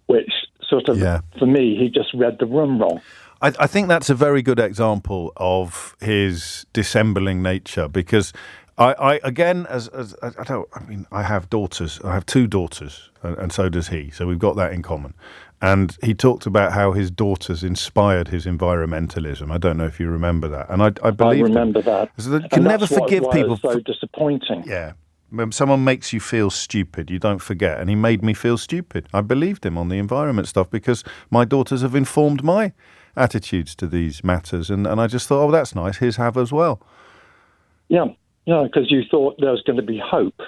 which sort of, for me, he just read the room wrong. I think that's a very good example of his dissembling nature because I have daughters. I have two daughters, and so does he. So we've got that in common. And he talked about how his daughters inspired his environmentalism. I don't know if you remember that. And I believe I remember that. You can never forgive people. It's so disappointing. Yeah. When someone makes you feel stupid, you don't forget. And he made me feel stupid. I believed him on the environment stuff because my daughters have informed my attitudes to these matters. And I just thought, that's nice. His have as well. Yeah, because you thought there was going to be hope.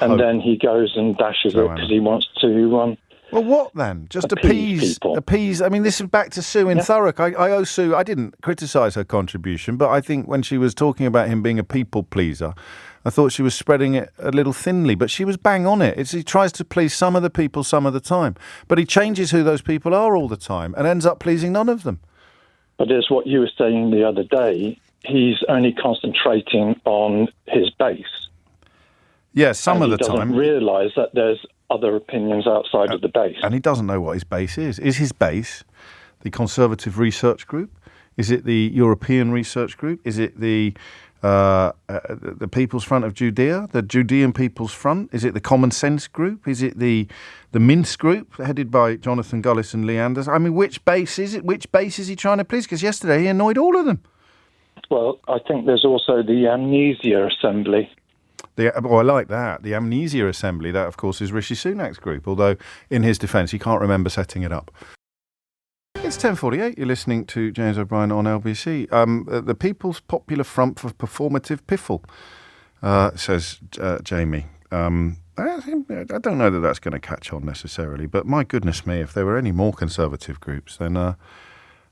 And then he goes and dashes it because he wants to... well, what then? Just appease. I mean, this is back to Sue in Thurrock. I owe Sue, I didn't criticise her contribution, but I think when she was talking about him being a people pleaser, I thought she was spreading it a little thinly, but she was bang on it. He tries to please some of the people some of the time, but he changes who those people are all the time and ends up pleasing none of them. But it's what you were saying the other day. he's only concentrating on his base. Yes, some of the time. He doesn't realise that there's other opinions outside of the base. And he doesn't know what his base is. Is his base the Conservative Research Group? Is it the European Research Group? Is it the People's Front of Judea, the Judean People's Front? Is it the Common Sense Group? Is it the Minsk Group, headed by Jonathan Gullis and Leanders? I mean, which base is it? Which base is he trying to please? Because yesterday he annoyed all of them. Well, I think there's also the Amnesia Assembly. I like that. The Amnesia Assembly, that, of course, is Rishi Sunak's group, although, in his defence, he can't remember setting it up. It's 10:48. You're listening to James O'Brien on LBC. The People's Popular Front for Performative Piffle, says Jamie. I don't know that that's going to catch on necessarily, but my goodness me, if there were any more Conservative groups, then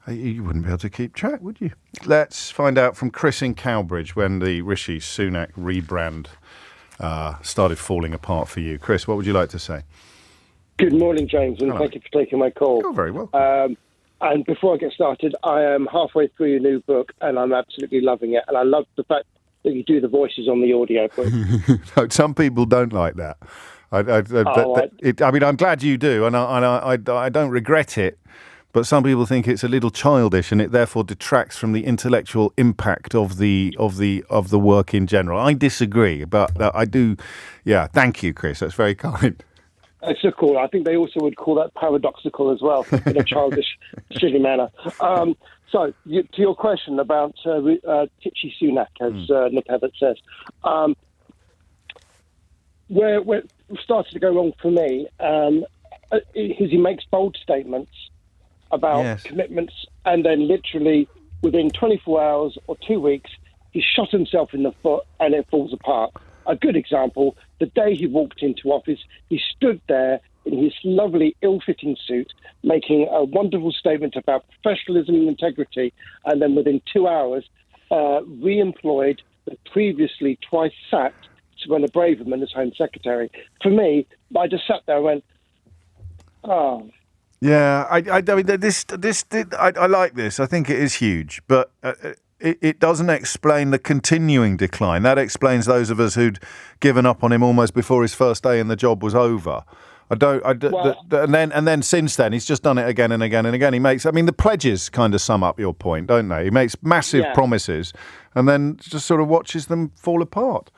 you wouldn't be able to keep track, would you? Let's find out from Chris in Cowbridge when the Rishi Sunak rebrand started falling apart for you. Chris, what would you like to say? Good morning, James, and Hello. Thank you for taking my call. You're very welcome. And before I get started, I am halfway through your new book, and I'm absolutely loving it. And I love the fact that you do the voices on the audio book. No, some people don't like that. I mean, I'm glad you do, and I don't regret it. But some people think it's a little childish, and it therefore detracts from the intellectual impact of the work in general. I disagree, but I do. Yeah, thank you, Chris. That's very kind. It's so cool. I think they also would call that paradoxical as well, in a childish, silly manner. So, to your question about Rishi Sunak, as Nick Abbot says, where it started to go wrong for me is he makes bold statements about commitments, and then literally within 24 hours or 2 weeks, he shot himself in the foot and it falls apart. A good example, the day he walked into office, he stood there in his lovely ill-fitting suit, making a wonderful statement about professionalism and integrity, and then within 2 hours, re-employed the previously twice sacked Unpopular Braverman as Home Secretary. For me, I just sat there and went, oh... Yeah, I mean, I like this. I think it is huge, but it doesn't explain the continuing decline. That explains those of us who'd given up on him almost before his first day and the job was over. And then since then, he's just done it again and again and again. The pledges kind of sum up your point, don't they? He makes massive promises and then just sort of watches them fall apart.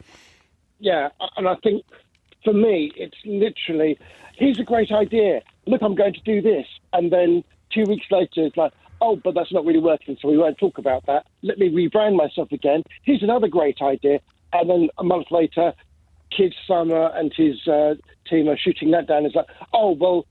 Yeah, and I think for me, it's literally, here's a great idea. Look, I'm going to do this. And then 2 weeks later, it's like, oh, but that's not really working, so we won't talk about that. Let me rebrand myself again. Here's another great idea. And then a month later, Keir Starmer and his team are shooting that down. It's like, oh, well,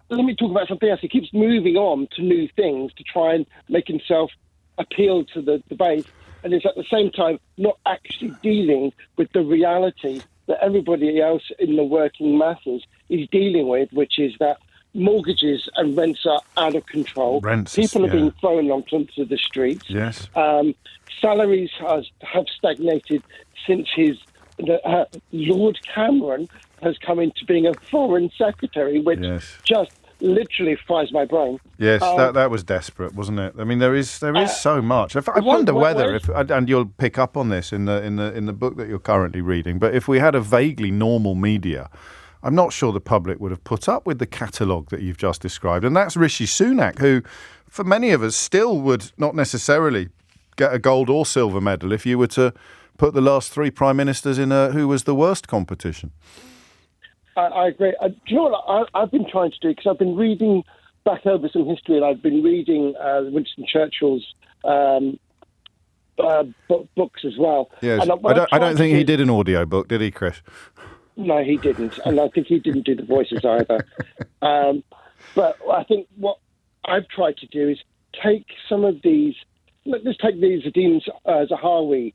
let me talk about something else. He keeps moving on to new things to try and make himself appeal to the base. And it's at the same time not actually dealing with the reality that everybody else in the working masses is dealing with, which is that mortgages and rents are out of control. People are being thrown onto the streets. Yes. Salaries have stagnated since Lord Cameron has come into being a foreign secretary, which just literally fries my brain. Yes, that was desperate, wasn't it? I mean, there is so much. I wonder whether, and you'll pick up on this in the book that you're currently reading, but if we had a vaguely normal media, I'm not sure the public would have put up with the catalogue that you've just described. And that's Rishi Sunak, who, for many of us, still would not necessarily get a gold or silver medal if you were to put the last three prime ministers in who was the worst competition. I agree. Do you know what I've been trying to do? Because I've been reading back over some history, and I've been reading Winston Churchill's books as well. Yes. And I don't think he did an audio book, did he, Chris? No, he didn't. And I think he didn't do the voices either. But I think what I've tried to do is take some of these, let's take the Zadim Zahawi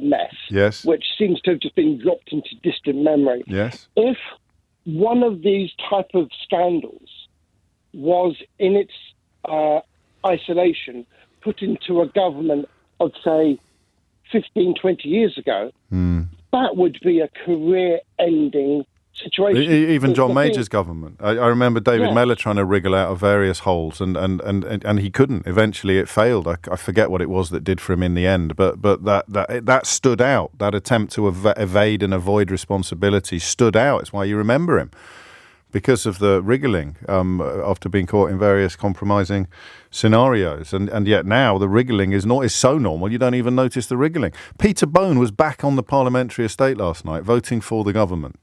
mess, which seems to have just been dropped into distant memory. Yes. If one of these type of scandals was in its isolation put into a government of, say, 15, 20 years ago, that would be a career-ending situation. Even John Major's government. I remember David Mellor trying to wriggle out of various holes, and he couldn't. Eventually, it failed. I forget what it was that did for him in the end, but that stood out. That attempt to evade and avoid responsibility stood out. It's why you remember him, because of the wriggling after being caught in various compromising scenarios. And yet now the wriggling is so normal you don't even notice the wriggling. Peter Bone was back on the parliamentary estate last night voting for the government.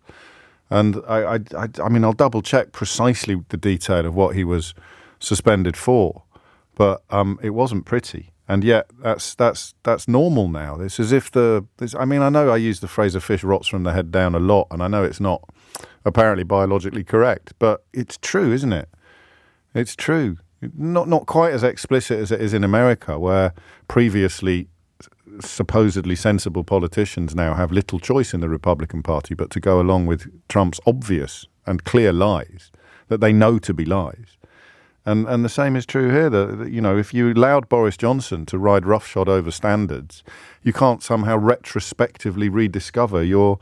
And I mean, I'll double check precisely the detail of what he was suspended for, but it wasn't pretty. And yet that's normal now. It's as if I know I use the phrase "a fish rots from the head down" a lot, and I know it's not apparently biologically correct, but it's true, isn't it? It's true. Not quite as explicit as it is in America, where previously supposedly sensible politicians now have little choice in the Republican Party but to go along with Trump's obvious and clear lies that they know to be lies. And the same is true here. That, you know, if you allowed Boris Johnson to ride roughshod over standards, you can't somehow retrospectively rediscover your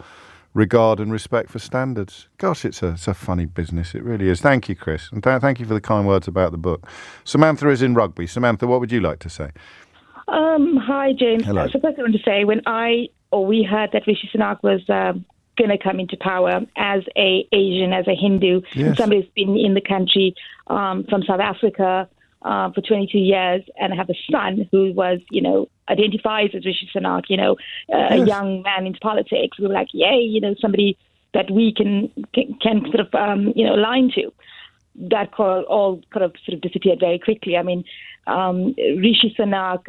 regard and respect for standards. Gosh, it's a funny business. It really is. Thank you, Chris. And thank you for the kind words about the book. Samantha is in Rugby. Samantha, what would you like to say? Hi, James. Hello. So first I want to say, when we heard that Rishi Sunak was going to come into power as a Asian, as a Hindu, and somebody who's been in the country from South Africa for 22 years and have a son who was, identifies as Rishi Sunak, a young man into politics. We were like, yay, somebody that we can sort of, align to. That all kind of sort of disappeared very quickly. I mean, Rishi Sunak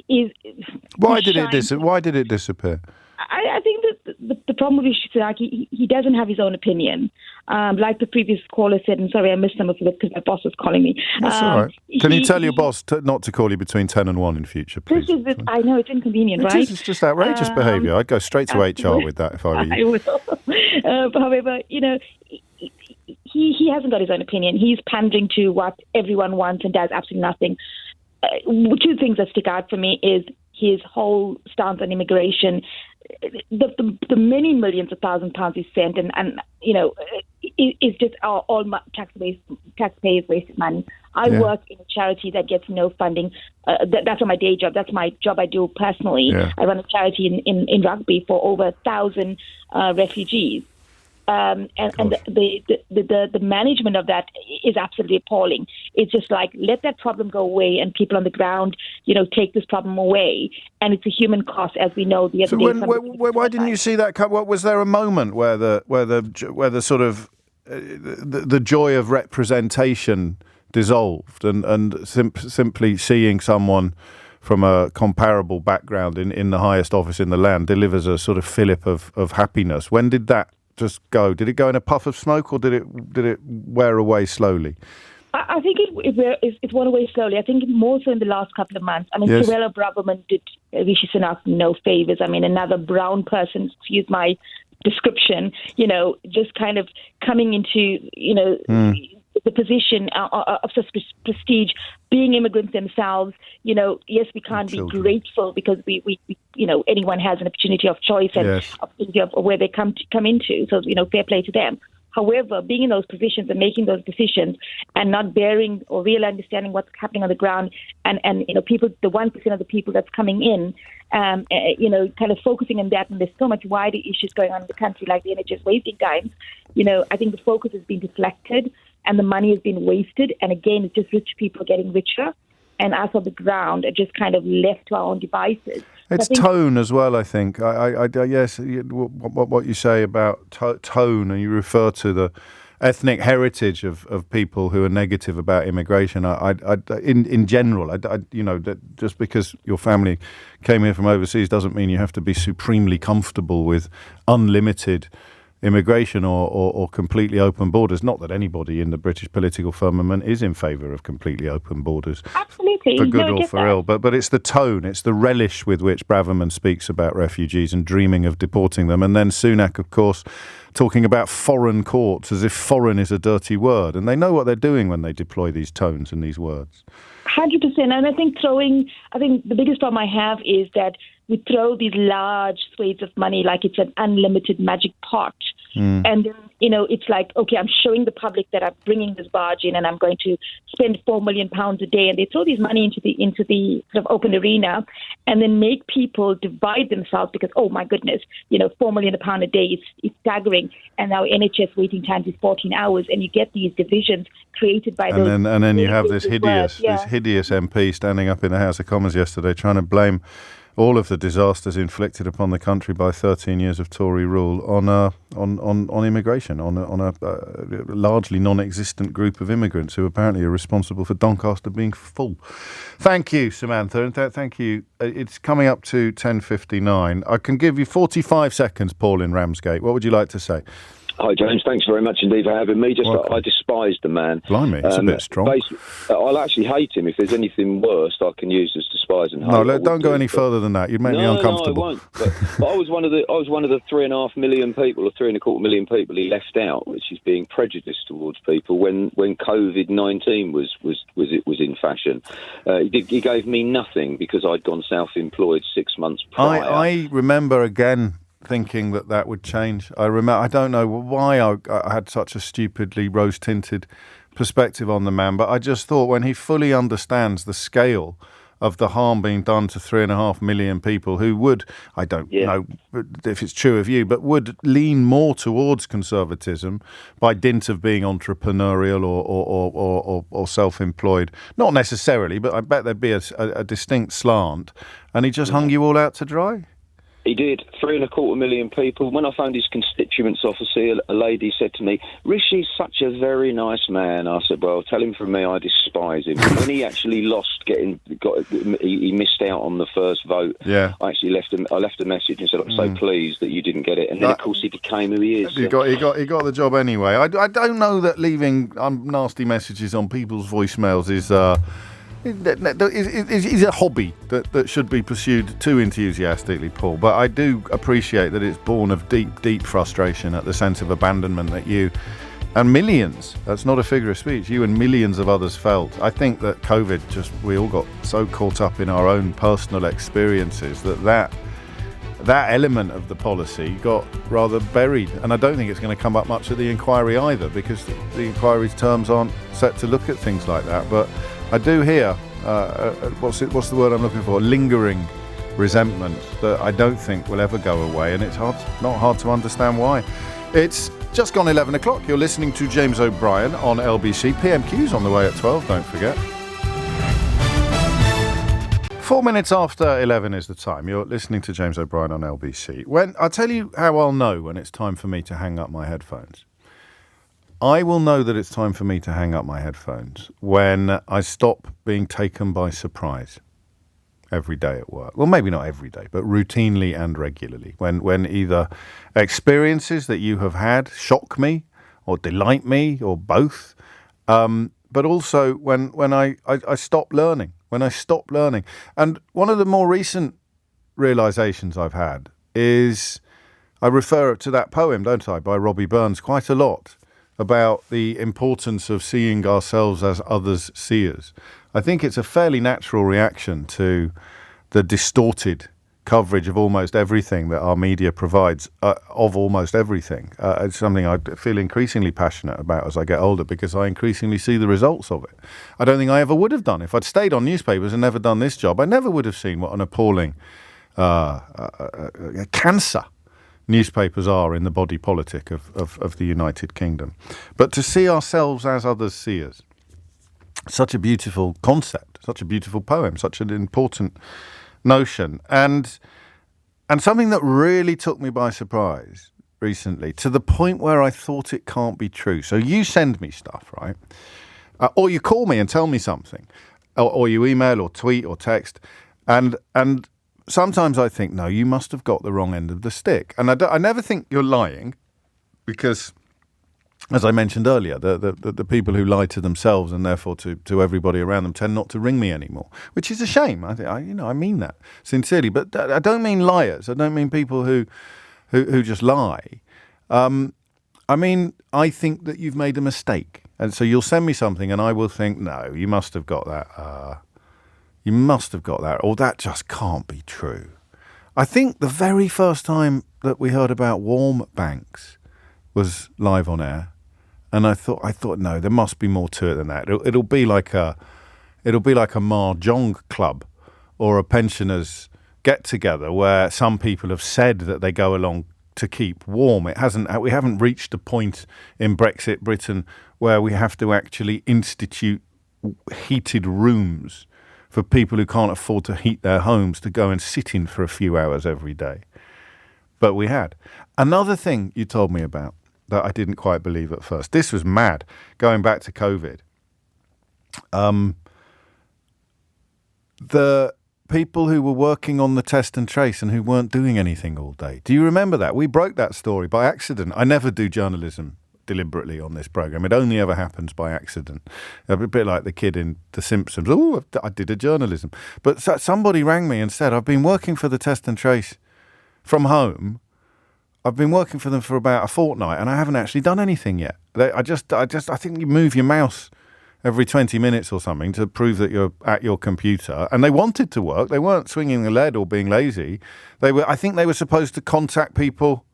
is... Why did it disappear? I think that the problem with Rishi Sunak, he doesn't have his own opinion. Like the previous caller said, and sorry, I missed some of it because my boss was calling me. That's all right. Can you tell your boss not to call you between 10 and 1 in future, please? I know, it's inconvenient, right? It's just outrageous behaviour. I'd go straight to HR with that if I were you. I will. However, he hasn't got his own opinion. He's pandering to what everyone wants and does absolutely nothing. Two things that stick out for me is his whole stance on immigration. The many millions of thousands of pounds he sent, and is just all taxpayers' wasted money. I work in a charity that gets no funding. That's my day job. That's my job I do personally. Yeah. I run a charity in Rugby for over 1,000 refugees. And the management of that is absolutely appalling. It's just like, let that problem go away and people on the ground, take this problem away. And it's a human cost, as we know. The other day, why didn't you see that? Was there a moment where the sort of the joy of representation dissolved and simply seeing someone from a comparable background in the highest office in the land delivers a sort of fillip of happiness? When did that just go? Did it go in a puff of smoke, or did it wear away slowly? I think it went away slowly. I think more so in the last couple of months. I mean, Suella Braverman did Rishi Sunak no favors. I mean, another brown person, excuse my description, just kind of coming into, the position of such prestige, being immigrants themselves. Yes, we can't be grateful because we anyone has an opportunity of choice and opportunity of where they come into. So, fair play to them. However, being in those positions and making those decisions and not bearing or really understanding what's happening on the ground and people, the 1% of the people that's coming in, kind of focusing on that. And there's so much wider issues going on in the country, like the NHS waiting times. I think the focus has been deflected and the money has been wasted. And again, it's just rich people getting richer. And us on the ground are just kind of left to our own devices. It's tone as well, I think. Yes, what you say about tone, and you refer to the ethnic heritage of people who are negative about immigration. In general, that just because your family came here from overseas doesn't mean you have to be supremely comfortable with unlimited immigration or completely open borders. Not that anybody in the British political firmament is in favour of completely open borders. Absolutely. For good or for ill. But it's the tone, it's the relish with which Braverman speaks about refugees and dreaming of deporting them. And then Sunak, of course, talking about foreign courts as if foreign is a dirty word. And they know what they're doing when they deploy these tones and these words. 100%. And I think the biggest problem I have is that we throw these large swathes of money like it's an unlimited magic pot And then, it's like, okay, I'm showing the public that I'm bringing this barge in and I'm going to spend £4 million a day. And they throw this money into the sort of open arena and then make people divide themselves because, oh my goodness, £4 million a day, it's staggering. And now NHS waiting times is 14 hours. And you get these divisions created by those. And then you have this hideous MP standing up in the House of Commons yesterday trying to blame all of the disasters inflicted upon the country by 13 years of Tory rule on immigration, on a largely non-existent group of immigrants who apparently are responsible for Doncaster being full. Thank you, Samantha, and thank you. It's coming up to 10:59. I can give you 45 seconds, Paul in Ramsgate. What would you like to say? Hi, James. Thanks very much indeed for having me. I despise the man. Blimey, it's a bit strong. I'll actually hate him. If there's anything worse I can use as despise and hate. No, don't go any further than that. You'd make me uncomfortable. No, I won't. But I was one of the 3.5 million people, or 3.25 million people he left out, which is being prejudiced towards people when COVID-19 was in fashion. He gave me nothing because I'd gone self-employed 6 months prior. I remember again thinking that would change. I don't know why I had such a stupidly rose-tinted perspective on the man, but I just thought when he fully understands the scale of the harm being done to 3.5 million people who would, I don't know if it's true of you, but would lean more towards conservatism by dint of being entrepreneurial or self-employed. Not necessarily, but I bet there'd be a distinct slant. And he just hung you all out to dry. He did. 3.25 million people. When I phoned his constituents officer, a lady said to me, "Rishi's such a very nice man." I said, "Well, tell him from me I despise him." When he actually he missed out on the first vote. Yeah. I left a message and said, "I'm so pleased that you didn't get it." And then, of course, he became who he is. He got the job anyway. I don't know that leaving nasty messages on people's voicemails is a hobby that should be pursued too enthusiastically, Paul. But I do appreciate that it's born of deep, deep frustration at the sense of abandonment that you and millions, that's not a figure of speech, you and millions of others felt. I think that COVID we all got so caught up in our own personal experiences that element of the policy got rather buried. And I don't think it's going to come up much at the inquiry either, because the inquiry's terms aren't set to look at things like that. But I do hear, what's the word I'm looking for? Lingering resentment that I don't think will ever go away, and it's not hard to understand why. It's just gone 11 o'clock. You're listening to James O'Brien on LBC. PMQs on the way at 12, don't forget. 4 minutes after 11 is the time. You're listening to James O'Brien on LBC. I'll tell you how I'll know when it's time for me to hang up my headphones. I will know that it's time for me to hang up my headphones when I stop being taken by surprise every day at work. Well, maybe not every day, but routinely and regularly. When either experiences that you have had shock me or delight me or both, but also when I stop learning. When I stop learning. And one of the more recent realizations I've had is, I refer to that poem, don't I, by Robbie Burns quite a lot, about the importance of seeing ourselves as others see us. I think it's a fairly natural reaction to the distorted coverage of almost everything that our media provides, of almost everything. It's something I feel increasingly passionate about as I get older, because I increasingly see the results of it. I don't think I ever would have done. If I'd stayed on newspapers and never done this job, I never would have seen what an appalling cancer newspapers are in the body politic of the United Kingdom. But to see ourselves as others see us, such a beautiful concept, such a beautiful poem, such an important notion, and something that really took me by surprise recently, to the point where I thought it can't be true. So you send me stuff, right? Or you call me and tell me something, or you email or tweet or text, and sometimes I think, no, you must have got the wrong end of the stick. And I never think you're lying, because, as I mentioned earlier, the people who lie to themselves and therefore to everybody around them tend not to ring me anymore, which is a shame. I mean that sincerely, but I don't mean liars. I don't mean people who just lie. I mean, I think that you've made a mistake, and so you'll send me something, and I will think, no, you must have got that. You must have got that, or that just can't be true. I think the very first time that we heard about warm banks was live on air, and I thought, no, there must be more to it than that. It'll be like a mahjong club or a pensioners get together where some people have said that they go along to keep warm. We haven't reached a point in Brexit Britain where we have to actually institute heated rooms for people who can't afford to heat their homes to go and sit in for a few hours every day. But we had. Another thing you told me about that I didn't quite believe at first. This was mad, going back to COVID. The people who were working on the test and trace and who weren't doing anything all day. Do you remember that? We broke that story by accident. I never do journalism deliberately on this programme. It only ever happens by accident. A bit like the kid in The Simpsons. Oh, I did a journalism. But somebody rang me and said, I've been working for the test and trace from home. I've been working for them for about a fortnight and I haven't actually done anything yet. I think you move your mouse every 20 minutes or something to prove that you're at your computer. And they wanted to work. They weren't swinging the lead or being lazy. I think they were supposed to contact people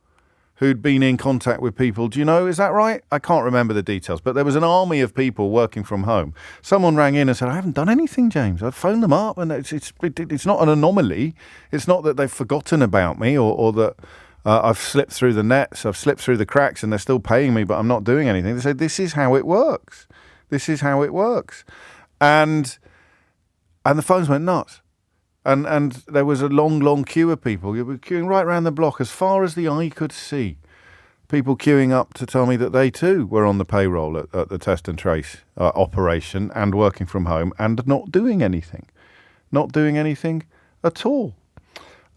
who'd been in contact with people. Do you know, is that right? I can't remember the details, but there was an army of people working from home. Someone rang in and said, I haven't done anything, James. I've phoned them up and it's not an anomaly. It's not that they've forgotten about me or that I've slipped through the nets, I've slipped through the cracks and they're still paying me, but I'm not doing anything. They said, this is how it works. This is how it works. And the phones went nuts. And there was a long queue of people. You were queuing right around the block as far as the eye could see. People queuing up to tell me that they too were on the payroll at the test and trace operation and working from home and not doing anything. Not doing anything at all.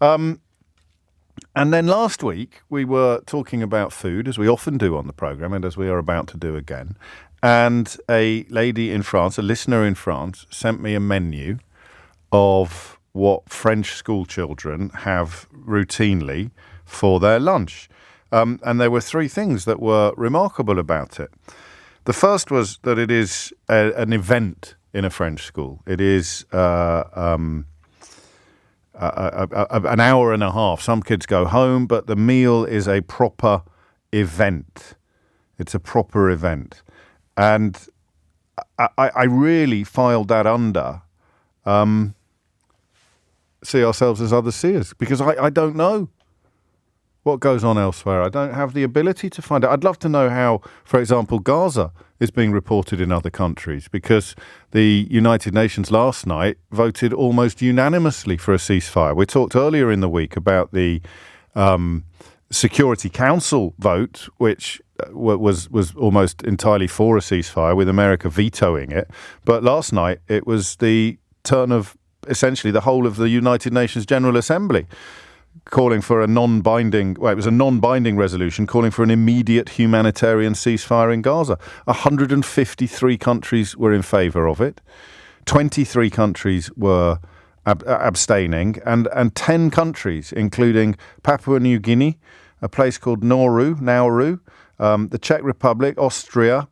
And then last week we were talking about food, as we often do on the programme and as we are about to do again. And a lady in France, a listener in France, sent me a menu of what French school children have routinely for their lunch. And there were three things that were remarkable about it. The first was that it is an event in a French school. It is an hour and a half. Some kids go home, but the meal is a proper event. It's a proper event. And I really filed that under see ourselves as other seers, because I don't know what goes on elsewhere. I don't have the ability to find out. I'd love to know how, for example, Gaza is being reported in other countries, because the United Nations last night voted almost unanimously for a ceasefire. We talked earlier in the week about the Security Council vote, which was almost entirely for a ceasefire, with America vetoing it. But last night it was the turn of essentially the whole of the United Nations General Assembly calling for a non-binding resolution calling for an immediate humanitarian ceasefire in Gaza. 153 countries were in favour of it. 23 countries were abstaining, and 10 countries, including Papua New Guinea, a place called Nauru, the Czech Republic, Austria,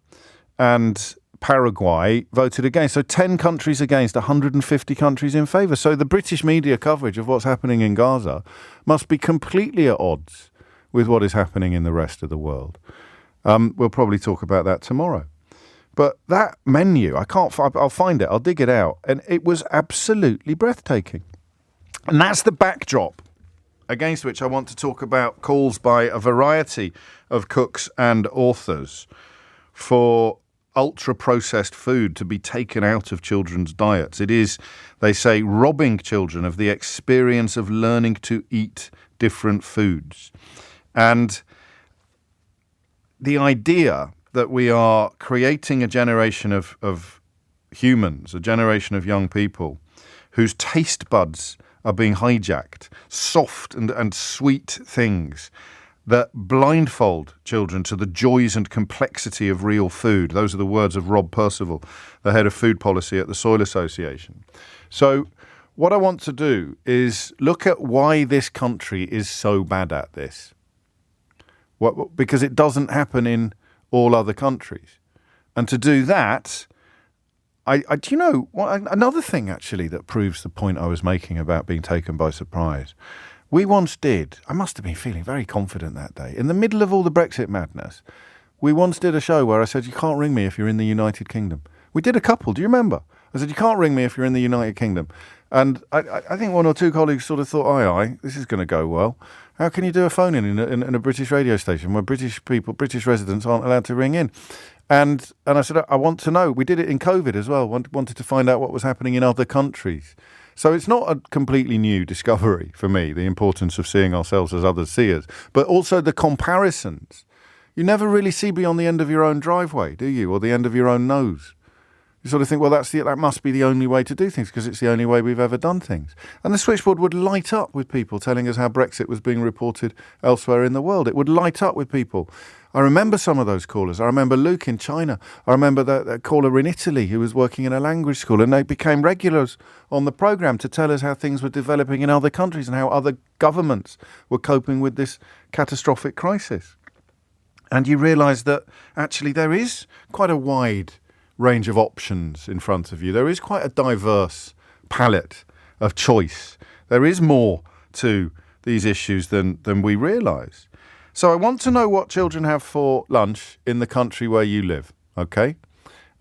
and Paraguay voted against. So 10 countries against, 150 countries in favour. So the British media coverage of what's happening in Gaza must be completely at odds with what is happening in the rest of the world. We'll probably talk about that tomorrow. But that menu, I'll find it, I'll dig it out. And it was absolutely breathtaking. And that's the backdrop against which I want to talk about calls by a variety of cooks and authors for ultra-processed food to be taken out of children's diets. It is, they say, robbing children of the experience of learning to eat different foods. And the idea that we are creating a generation of humans, a generation of young people, whose taste buds are being hijacked, soft and sweet things that blindfold children to the joys and complexity of real food. Those are the words of Rob Percival, the head of food policy at the Soil Association. So what I want to do is look at why this country is so bad at this. Because it doesn't happen in all other countries. And to do that, do you know, another thing actually that proves the point I was making about being taken by surprise We once did. I must have been feeling very confident that day. In the middle of all the Brexit madness, we once did a show where I said, you can't ring me if you're in the United Kingdom. We did a couple. Do you remember? I said, you can't ring me if you're in the United Kingdom. And I think one or two colleagues sort of thought, aye, this is going to go well. How can you do a phone-in in a British radio station where British residents aren't allowed to ring in? And I said, I want to know. We did it in COVID as well. Wanted to find out what was happening in other countries. So it's not a completely new discovery for me, the importance of seeing ourselves as others see us, but also the comparisons. You never really see beyond the end of your own driveway, do you? Or the end of your own nose. You sort of think, well, that must be the only way to do things because it's the only way we've ever done things. And the switchboard would light up with people telling us how Brexit was being reported elsewhere in the world. It would light up with people. I remember some of those callers. I remember Luke in China. I remember that caller in Italy who was working in a language school, and they became regulars on the programme to tell us how things were developing in other countries and how other governments were coping with this catastrophic crisis. And you realise that actually there is quite a wide range of options in front of you. There is quite a diverse palette of choice. There is more to these issues than we realise. So I want to know what children have for lunch in the country where you live, okay?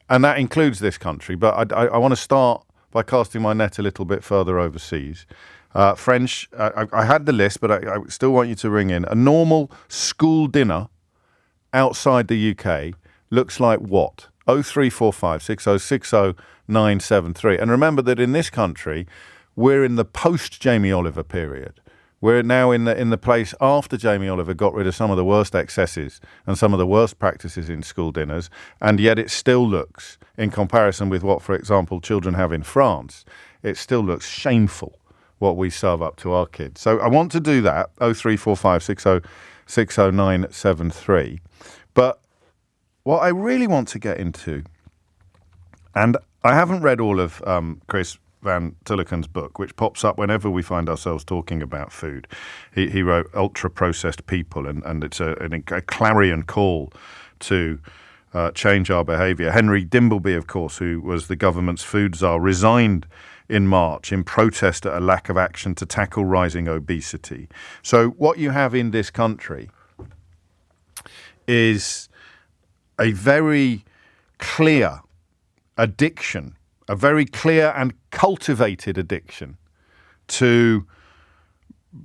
And that includes this country, but I want to start by casting my net a little bit further overseas. French, I had the list, but I still want you to ring in. A normal school dinner outside the UK looks like what? 0345 6060 973. And remember that in this country, we're in the post-Jamie Oliver period. We're now in the place after Jamie Oliver got rid of some of the worst excesses and some of the worst practices in school dinners, and yet it still looks, in comparison with what, for example, children have in France, it still looks shameful what we serve up to our kids. So I want to do that, 0345 6060 973. But what I really want to get into, and I haven't read all of Chris Van Tulleken's book, which pops up whenever we find ourselves talking about food. He wrote Ultra-Processed People, and it's a clarion call to change our behaviour. Henry Dimbleby, of course, who was the government's food czar, resigned in March in protest at a lack of action to tackle rising obesity. So what you have in this country is a very clear addiction, a very clear and cultivated addiction to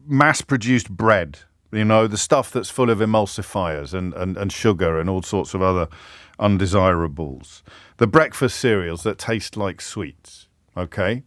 mass-produced bread, you know, the stuff that's full of emulsifiers and sugar and all sorts of other undesirables. The breakfast cereals that taste like sweets, okay?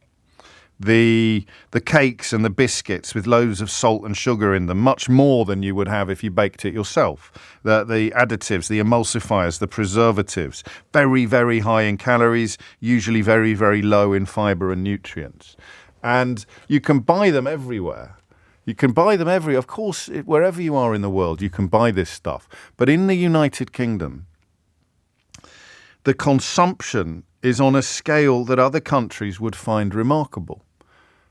The cakes and the biscuits with loads of salt and sugar in them, much more than you would have if you baked it yourself. The additives, the emulsifiers, the preservatives, very, very high in calories, usually very, very low in fibre and nutrients. And you can buy them everywhere. You can buy them of course, wherever you are in the world, you can buy this stuff. But in the United Kingdom, the consumption is on a scale that other countries would find remarkable,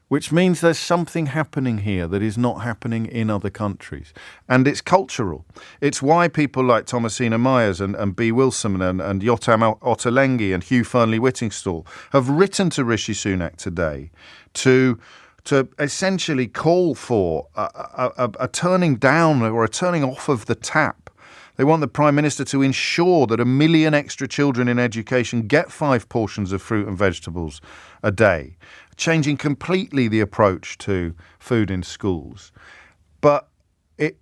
which means there's something happening here that is not happening in other countries. And it's cultural. It's why people like Thomasina Myers and B. Wilson and Yotam Ottolenghi and Hugh Fearnley-Whittingstall have written to Rishi Sunak today to essentially call for a turning down or a turning off of the tap. They want the Prime Minister to ensure that 1 million extra children in education get 5 portions of fruit and vegetables a day, changing completely the approach to food in schools. But it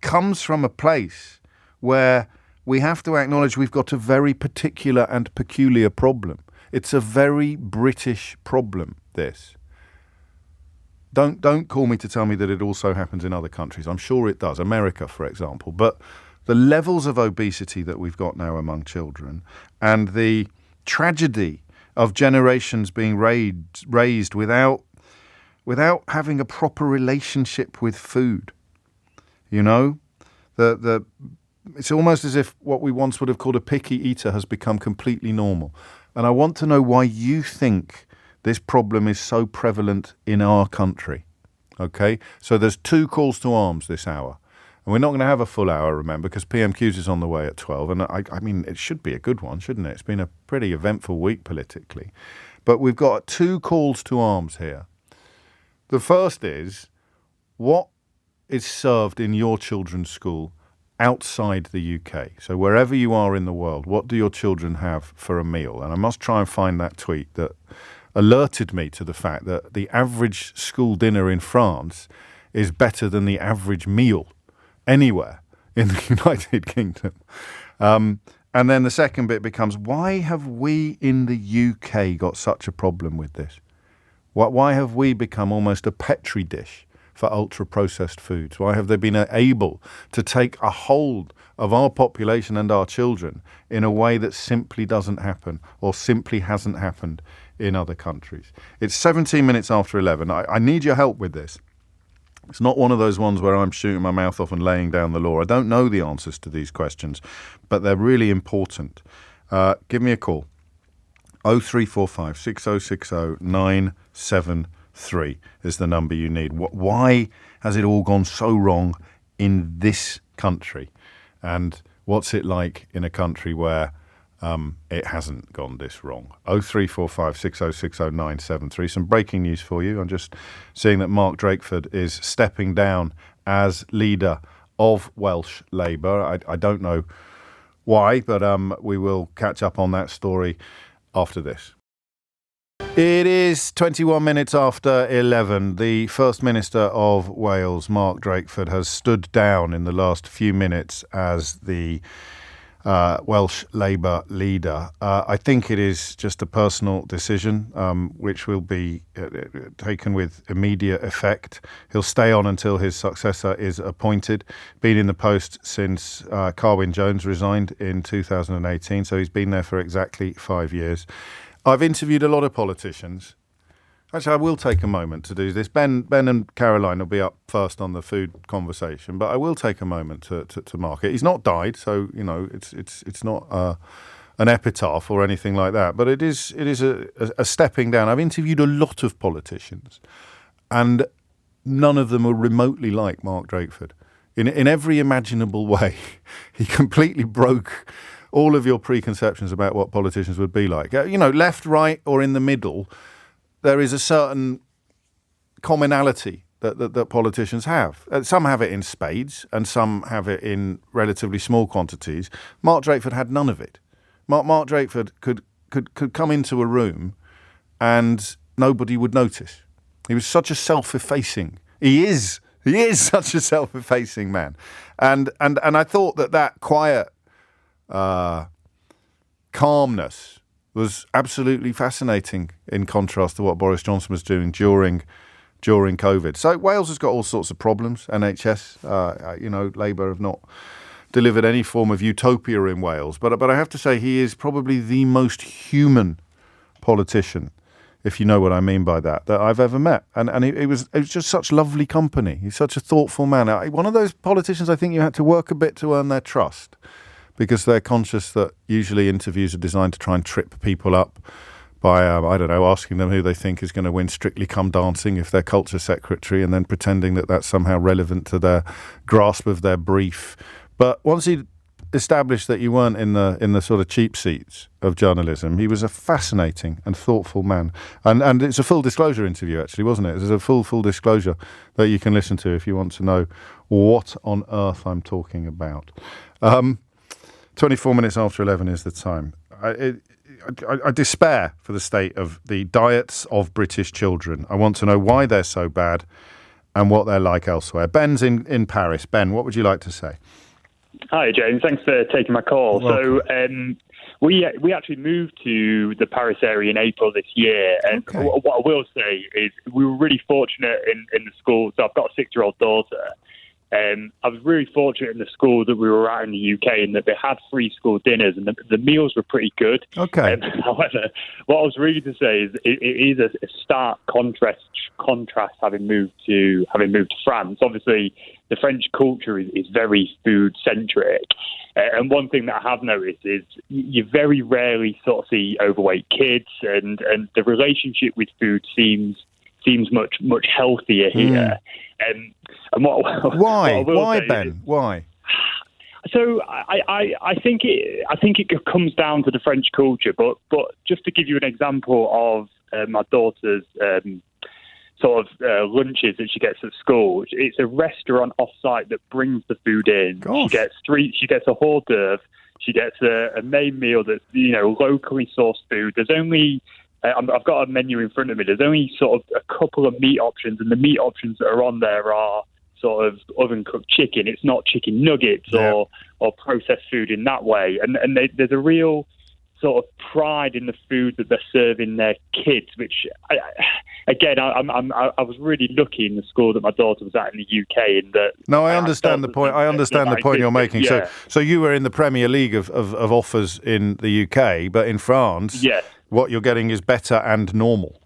comes from a place where we have to acknowledge we've got a very particular and peculiar problem. It's a very British problem, this. Don't call me to tell me that it also happens in other countries. I'm sure it does. America, for example. But the levels of obesity that we've got now among children and the tragedy of generations being raised without having a proper relationship with food. You know, it's almost as if what we once would have called a picky eater has become completely normal. And I want to know why you think this problem is so prevalent in our country. Okay, so there's 2 calls to arms this hour. And we're not going to have a full hour, remember, because PMQs is on the way at 12. And I mean, it should be a good one, shouldn't it? It's been a pretty eventful week politically. But we've got 2 calls to arms here. The first is, what is served in your children's school outside the UK? So wherever you are in the world, what do your children have for a meal? And I must try and find that tweet that alerted me to the fact that the average school dinner in France is better than the average meal anywhere in the United Kingdom. And then the second bit becomes, why have we in the UK got such a problem with this? Why have we become almost a petri dish for ultra-processed foods? Why have they been able to take a hold of our population and our children in a way that simply doesn't happen or simply hasn't happened in other countries? It's 17 minutes after 11. I need your help with this. It's not one of those ones where I'm shooting my mouth off and laying down the law. I don't know the answers to these questions, but they're really important. Give me a call. 0345 6060 973 is the number you need. Why has it all gone so wrong in this country? And what's it like in a country where it hasn't gone this wrong? 0345 6060 973. Some breaking news for you. I'm just seeing that Mark Drakeford is stepping down as leader of Welsh Labour. I don't know why, but we will catch up on that story after this. It is 21 minutes after 11. The First Minister of Wales, Mark Drakeford, has stood down in the last few minutes as the Welsh Labour leader. I think it is just a personal decision, which will be taken with immediate effect. He'll stay on until his successor is appointed. Been in the post since Carwyn Jones resigned in 2018, so he's been there for exactly 5 years. I've interviewed a lot of politicians. Actually, I will take a moment to do this. Ben and Caroline will be up first on the food conversation, but I will take a moment to mark it. He's not died, so it's not an epitaph or anything like that. But it is a stepping down. I've interviewed a lot of politicians, and none of them are remotely like Mark Drakeford. In every imaginable way, he completely broke all of your preconceptions about what politicians would be like. Left, right, or in the middle. There is a certain commonality that politicians have. Some have it in spades and some have it in relatively small quantities. Mark Drakeford had none of it. Mark Drakeford could come into a room and nobody would notice. He was such a self-effacing. He is such a self-effacing man. And I thought that quiet calmness was absolutely fascinating in contrast to what Boris Johnson was doing during COVID. So Wales has got all sorts of problems. NHS, Labour have not delivered any form of utopia in Wales. But I have to say he is probably the most human politician, if you know what I mean by that I've ever met. And it was just such lovely company. He's such a thoughtful man. One of those politicians I think you had to work a bit to earn their trust, because they're conscious that usually interviews are designed to try and trip people up by, asking them who they think is going to win Strictly Come Dancing if they're culture secretary, and then pretending that that's somehow relevant to their grasp of their brief. But once he established that you weren't in the sort of cheap seats of journalism, he was a fascinating and thoughtful man. And it's a full disclosure interview, actually, wasn't it? There's a full disclosure that you can listen to if you want to know what on earth I'm talking about. 24 minutes after 11 is the time. I despair for the state of the diets of British children. I want to know why they're so bad and what they're like elsewhere. Ben's in Paris. Ben, what would you like to say? Hi, James. Thanks for taking my call. Welcome. So we actually moved to the Paris area in April this year. And okay. What I will say is we were really fortunate in the school. So I've got a 6-year-old daughter. I was really fortunate in the school that we were at in the UK, in that they had free school dinners and the meals were pretty good. Okay. However, what I was really to say is it is a stark contrast having moved to France. Obviously, the French culture is very food centric, and one thing that I have noticed is you very rarely sort of see overweight kids, and the relationship with food seems much healthier here. And why, Ben? Why? So I think it comes down to the French culture. But just to give you an example of my daughter's sort of lunches that she gets at school. It's a restaurant off-site that brings the food in. Gosh. She gets a hors d'oeuvre. She gets a main meal that's, locally sourced food. There's only, I've got a menu in front of me. There's only sort of a couple of meat options, and the meat options that are on there are sort of oven-cooked chicken. It's not chicken nuggets or processed food in that way. And there's a real sort of pride in the food that they're serving their kids, which, I was really lucky in the school that my daughter was at in the UK. In that, no, I understand the point. I understand the point you're making. Yeah. So you were in the Premier League of offers in the UK, but in France, what you're getting is better and normal.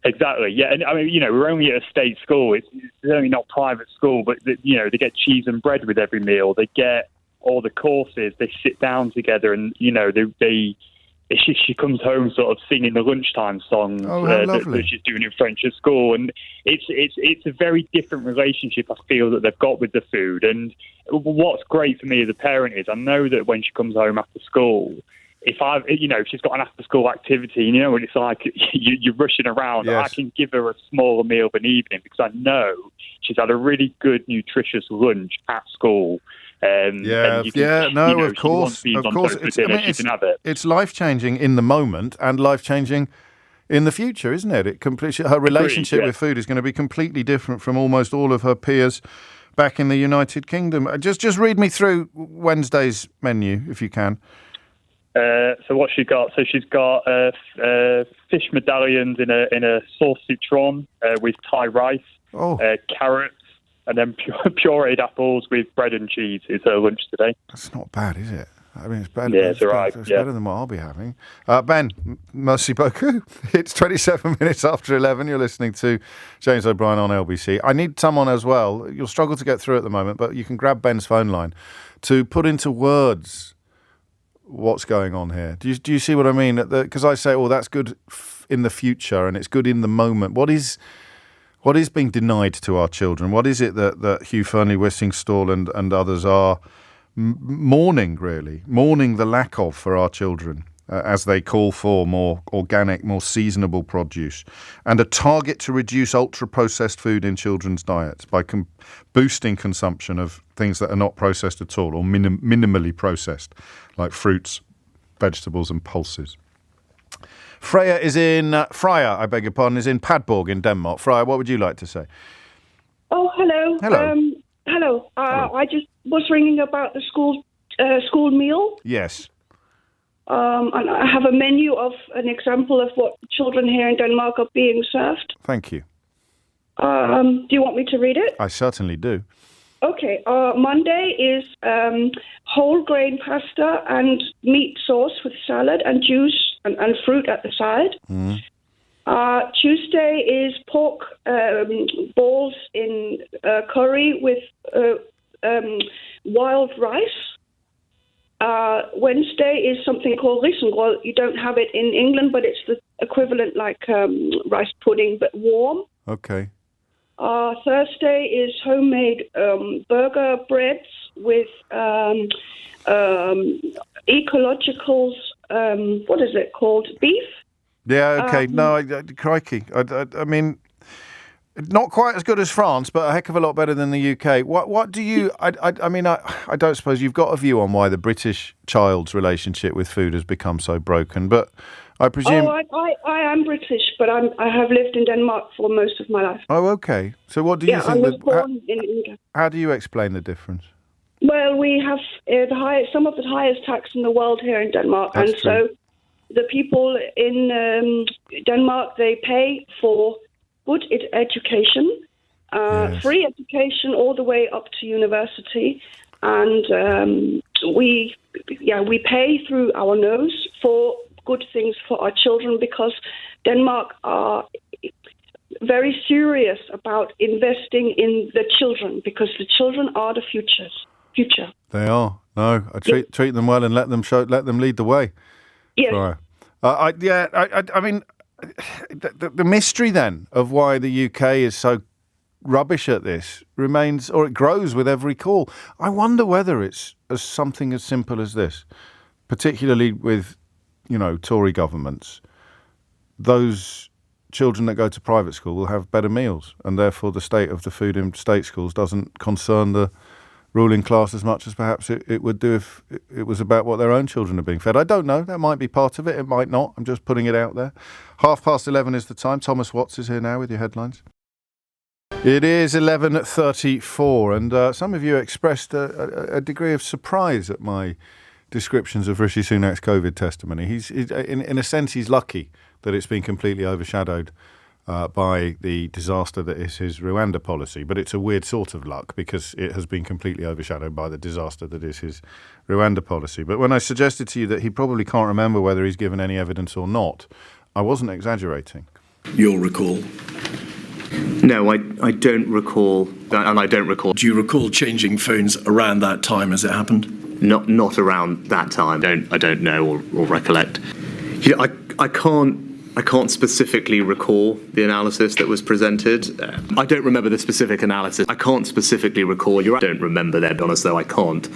Exactly, yeah. And I mean, we're only at a state school. It's only not private school, but they get cheese and bread with every meal. They get all the courses. They sit down together, and she comes home sort of singing the lunchtime songs that she's doing in French at school, and it's a very different relationship I feel that they've got with the food. And what's great for me as a parent is I know that when she comes home after school, if she's got an after-school activity, and what it's like, you're rushing around, yes, I can give her a smaller meal of an evening because I know she's had a really good, nutritious lunch at school. Of course. It's life-changing in the moment and life-changing in the future, isn't it? Her relationship with food is going to be completely different from almost all of her peers back in the United Kingdom. Just read me through Wednesday's menu, if you can. So what she got? So she's got fish medallions in a sauce citron with Thai rice, carrots, and then pureed apples with bread and cheese is her lunch today. That's not bad, is it? I mean, it's better. Yeah, it's all right. It's better than what I'll be having. Ben, merci beaucoup. It's 27 minutes after 11. You're listening to James O'Brien on LBC. I need someone as well. You'll struggle to get through at the moment, but you can grab Ben's phone line to put into words what's going on here. Do you see what I mean? Because I say, that's good in the future and it's good in the moment. What is being denied to our children? What is it that Hugh Fearnley-Whittingstall and others are mourning the lack of for our children as they call for more organic, more seasonable produce and a target to reduce ultra-processed food in children's diets by boosting consumption of things that are not processed at all or minimally processed, like fruits, vegetables and pulses. Freya is in Padborg in Denmark. Freya, what would you like to say? Oh, hello. Hello. Hello. I just was ringing about the school meal. Yes. And I have a menu of an example of what children here in Denmark are being served. Thank you. Do you want me to read it? I certainly do. Okay. Monday is whole grain pasta and meat sauce with salad and juice and fruit at the side. Mm. Tuesday is pork balls in curry with wild rice. Wednesday is something called risengrød. You don't have it in England, but it's the equivalent like rice pudding, but warm. Okay. Thursday is homemade burger breads with ecologicals. What is it called? Beef. Yeah. Okay. Crikey. I mean, not quite as good as France, but a heck of a lot better than the UK. What do you? I mean, I don't suppose you've got a view on why the British child's relationship with food has become so broken, but I presume. Oh, I am British, but I have lived in Denmark for most of my life. Oh, okay. So what do you think? I was born in England. How do you explain the difference? Well, we have some of the highest tax in the world here in Denmark, That's and true. so the people in Denmark, they pay for good education, Yes. free education all the way up to university, and we pay through our nose for good things for our children because Denmark are very serious about investing in the children because the children are the future. They are. No, I treat them well and let them lead the way. Yes. Right. I mean, the mystery then of why the UK is so rubbish at this remains, or it grows with every call. I wonder whether it's something as simple as this, particularly with, Tory governments. Those children that go to private school will have better meals, and therefore the state of the food in state schools doesn't concern the ruling class as much as perhaps it would do if it was about what their own children are being fed. I don't know. That might be part of it. It might not. I'm just putting it out there. 11:30 is the time. Thomas Watts is here now with your headlines. It is 11:34, and some of you expressed a degree of surprise at my descriptions of Rishi Sunak's COVID testimony. He's in a sense, he's lucky that it's been completely overshadowed by the disaster that is his Rwanda policy. But it's a weird sort of luck because it has been completely overshadowed by the disaster that is his Rwanda policy. But when I suggested to you that he probably can't remember whether he's given any evidence or not, I wasn't exaggerating. You'll recall. No, I don't recall, and I don't recall. Do you recall changing phones around that time as it happened? Not around that time. I don't know or recollect. I can't specifically recall the analysis that was presented. I don't remember the specific analysis. I can't specifically recall. I don't remember that, honest though. I can't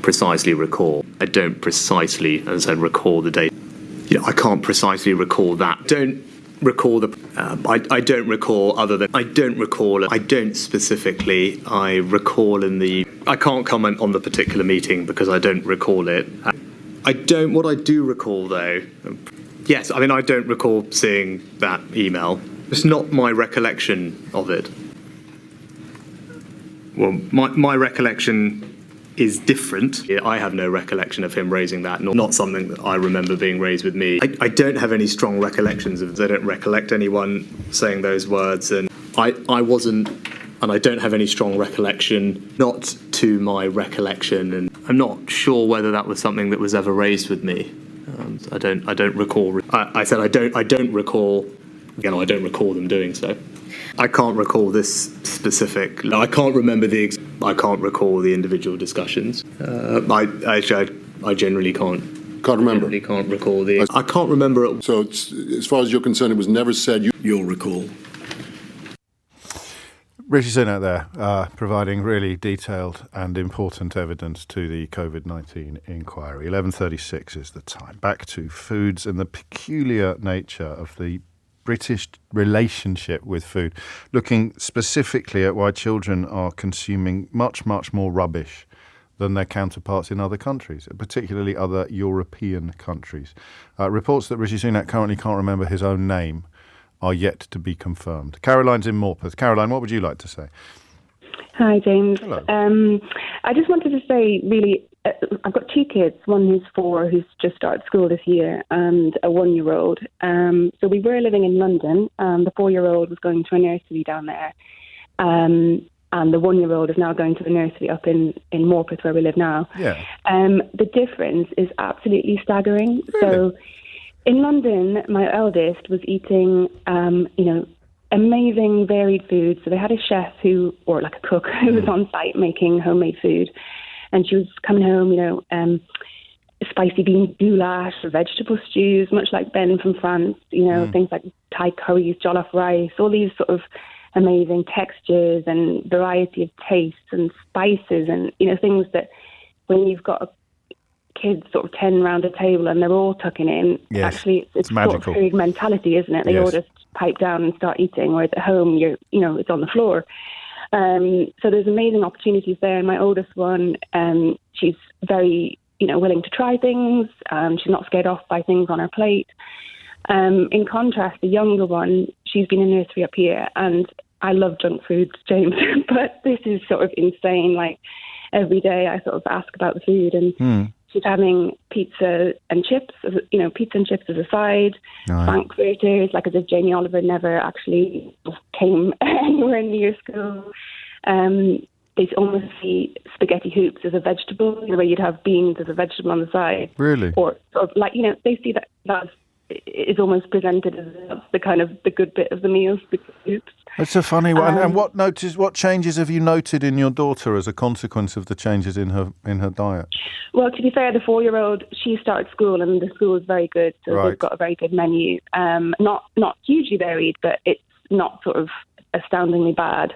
precisely recall. I don't precisely, as I said, recall the date. I can't precisely recall that. Don't recall the. I don't recall other than I don't recall. I don't specifically. I recall in the. I can't comment on the particular meeting because I don't recall it. I don't. What I do recall though. Yes, I mean, I don't recall seeing that email. It's not my recollection of it. Well, my recollection is different. I have no recollection of him raising that, not something that I remember being raised with me. I don't have any strong recollections of it. I don't recollect anyone saying those words, and I wasn't, and I don't have any strong recollection, not to my recollection, and I'm not sure whether that was something that was ever raised with me. I don't recall. I said I don't recall. Again, I don't recall them doing so. I can't recall this specific. I can't remember I can't recall the individual discussions. I generally can't. Can't remember. I can't recall the. I can't remember it. So, as far as you're concerned, it was never said. You'll recall. Rishi Sunak there, providing really detailed and important evidence to the COVID-19 inquiry. 11:36 is the time. Back to foods and the peculiar nature of the British relationship with food, looking specifically at why children are consuming much, much more rubbish than their counterparts in other countries, particularly other European countries. Reports that Rishi Sunak currently can't remember his own name are yet to be confirmed. Caroline's in Morpeth. Caroline, what would you like to say? Hi, James. Hello. I just wanted to say, really, I've got two kids, one who's 4, who's just started school this year, and a 1-year-old. So we were living in London. The 4-year-old was going to a nursery down there. And the 1-year-old is now going to the nursery up in Morpeth, where we live now. Yeah. The difference is absolutely staggering. Really? So in London, my eldest was eating, amazing varied food. So they had a chef or like a cook who was on site making homemade food. And she was coming home, spicy bean goulash, vegetable stews, much like Ben from France, things like Thai curries, jollof rice, all these sort of amazing textures and variety of tastes and spices and, things that when you've got kids sort of 10 round a table and they're all tucking in, yes, actually it's magical. Sort of food mentality, isn't it? They all just pipe down and start eating, whereas at home, it's on the floor. So there's amazing opportunities there. And my oldest one, she's very, willing to try things. She's not scared off by things on her plate. In contrast, the younger one, she's been in nursery up here, and I love junk foods, James, but this is sort of insane. Like every day I sort of ask about the food, and she's having pizza and chips as a side, frankfurters, like as if Jamie Oliver never actually came anywhere near school. They almost see spaghetti hoops as a vegetable, where you'd have beans as a vegetable on the side. Really? Or sort of like, they see that is almost presented as the kind of the good bit of the meal, spaghetti hoops. It's a funny one. And what changes have you noted in your daughter as a consequence of the changes in her diet? Well, to be fair, the 4-year-old, she started school, and the school is very good, so they've got a very good menu. Not hugely varied, but it's not sort of astoundingly bad.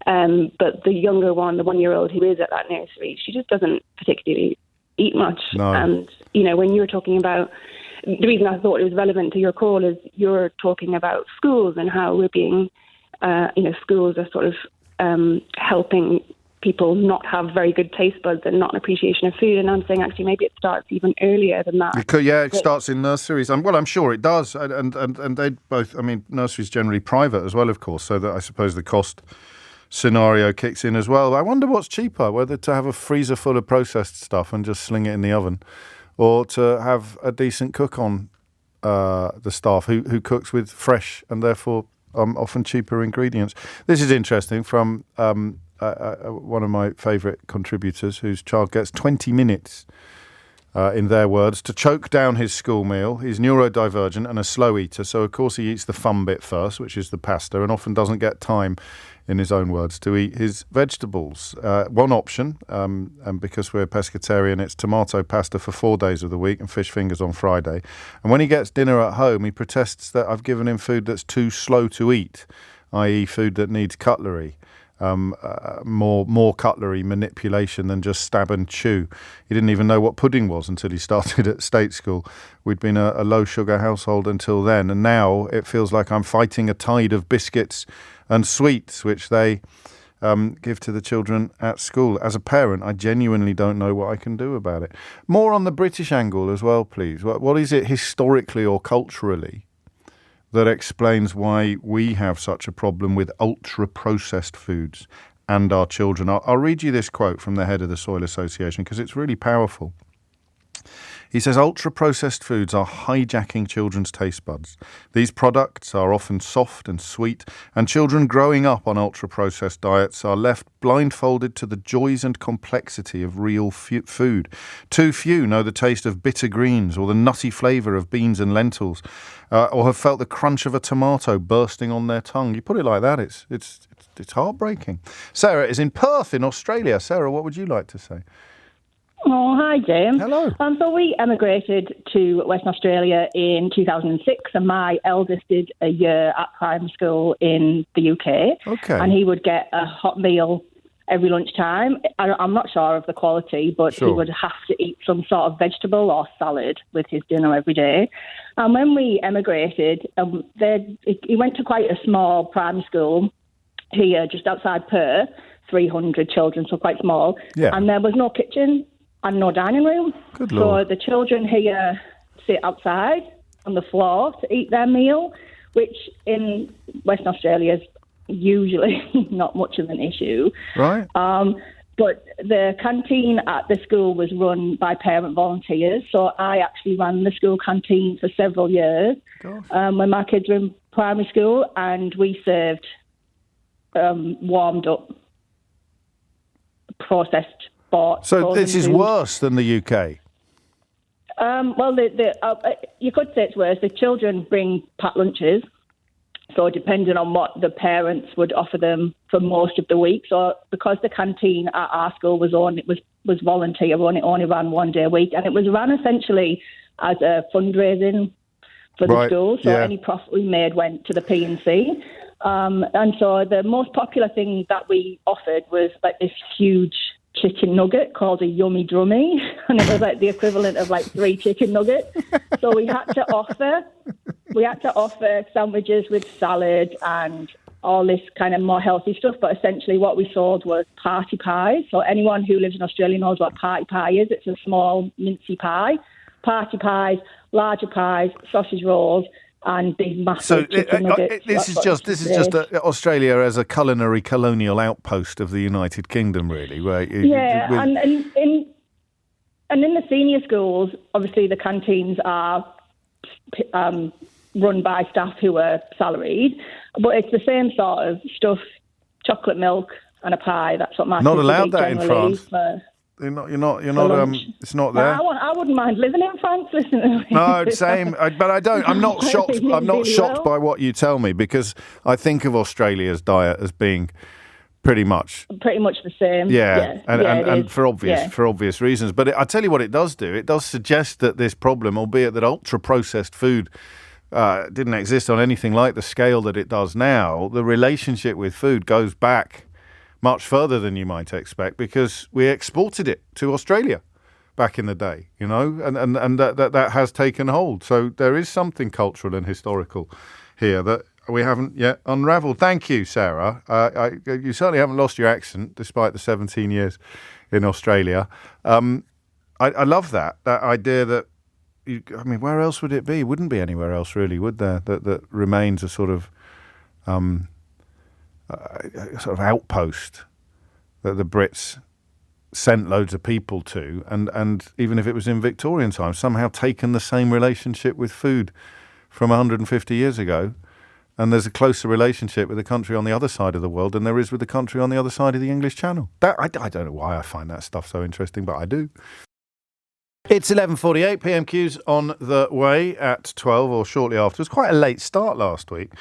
But the younger one, the 1-year-old who is at that nursery, she just doesn't particularly eat much. No. And when you were talking about the reason I thought it was relevant to your call is you're talking about schools and how we're being, schools are sort of helping people not have very good taste buds and not an appreciation of food. And I'm saying actually maybe it starts even earlier than that. It starts in nurseries. I'm sure it does. And they both, nurseries generally private as well, of course, so that I suppose the cost scenario kicks in as well. I wonder what's cheaper, whether to have a freezer full of processed stuff and just sling it in the oven, or to have a decent cook on the staff who cooks with fresh and therefore often cheaper ingredients. This is interesting from one of my favourite contributors whose child gets 20 minutes, in their words, to choke down his school meal. He's neurodivergent and a slow eater, so of course he eats the fun bit first, which is the pasta, and often doesn't get time, in his own words, to eat his vegetables. One option, and because we're pescatarian, it's tomato pasta for 4 days of the week and fish fingers on Friday. And when he gets dinner at home, he protests that I've given him food that's too slow to eat, i.e. food that needs cutlery. More cutlery manipulation than just stab and chew. He didn't even know what pudding was until he started at state school. We'd been a low-sugar household until then, and now it feels like I'm fighting a tide of biscuits and sweets, which they give to the children at school. As a parent, I genuinely don't know what I can do about it. More on the British angle as well, please. What is it historically or culturally that explains why we have such a problem with ultra-processed foods and our children? I'll read you this quote from the head of the Soil Association because it's really powerful. He says, ultra-processed foods are hijacking children's taste buds. These products are often soft and sweet, and children growing up on ultra-processed diets are left blindfolded to the joys and complexity of real food. Too few know the taste of bitter greens or the nutty flavour of beans and lentils, or have felt the crunch of a tomato bursting on their tongue. You put it like that, it's heartbreaking. Sarah is in Perth in Australia. Sarah, what would you like to say? Oh, hi, James. Hello. So we emigrated to Western Australia in 2006, and my eldest did a year at primary school in the UK. Okay. And he would get a hot meal every lunchtime. I'm not sure of the quality, but he would have to eat some sort of vegetable or salad with his dinner every day. And when we emigrated, he went to quite a small primary school here, just outside Perth, 300 children, so quite small. Yeah. And there was no kitchen and no dining room. Good Lord. So the children here sit outside on the floor to eat their meal, which in Western Australia is usually not much of an issue. Right. But the canteen at the school was run by parent volunteers, so I actually ran the school canteen for several years when my kids were in primary school, and we served warmed up processed. So this is worse than the UK? Well, you could say it's worse. The children bring packed lunches, so depending on what the parents would offer them for most of the week. So because the canteen at our school was volunteer, we only ran 1 day a week, and it was run essentially as a fundraising for the school. So any profit we made went to the P&C. And so the most popular thing that we offered was like this huge chicken nugget called a yummy drummy, and it was like the equivalent of like 3 chicken nuggets. So we had to offer sandwiches with salad and all this kind of more healthy stuff, but essentially what we sold was party pies. So anyone who lives in Australia knows what party pie is. It's a small mincy pie. Party pies, larger pies, sausage rolls, and these massive chicken nuggets. This is just Australia as a culinary colonial outpost of the United Kingdom, really. And in the senior schools, obviously the canteens are run by staff who are salaried, but it's the same sort of stuff: chocolate milk and a pie. That's what my not kids allowed eat that in France. You're not. It's not there. I wouldn't mind living in France. Listen. No, same. But I don't. I'm not shocked. I'm not shocked by what you tell me, because I think of Australia's diet as being pretty much the same. And for obvious reasons. But I tell you what, it does do. It does suggest that this problem, albeit that ultra processed food didn't exist on anything like the scale that it does now, the relationship with food goes back much further than you might expect, because we exported it to Australia back in the day, you know, and that has taken hold. So there is something cultural and historical here that we haven't yet unravelled. Thank you, Sarah. You certainly haven't lost your accent despite the 17 years in Australia. I love that idea that, where else would it be? Wouldn't be anywhere else, really, would there? That remains a sort of outpost that the Brits sent loads of people to, and even if it was in Victorian times, somehow taken the same relationship with food from 150 years ago, and there's a closer relationship with the country on the other side of the world than there is with the country on the other side of the English Channel. I don't know why I find that stuff so interesting, but I do. It's 11:48, PMQs on the way at 12 or shortly after. It was quite a late start last week.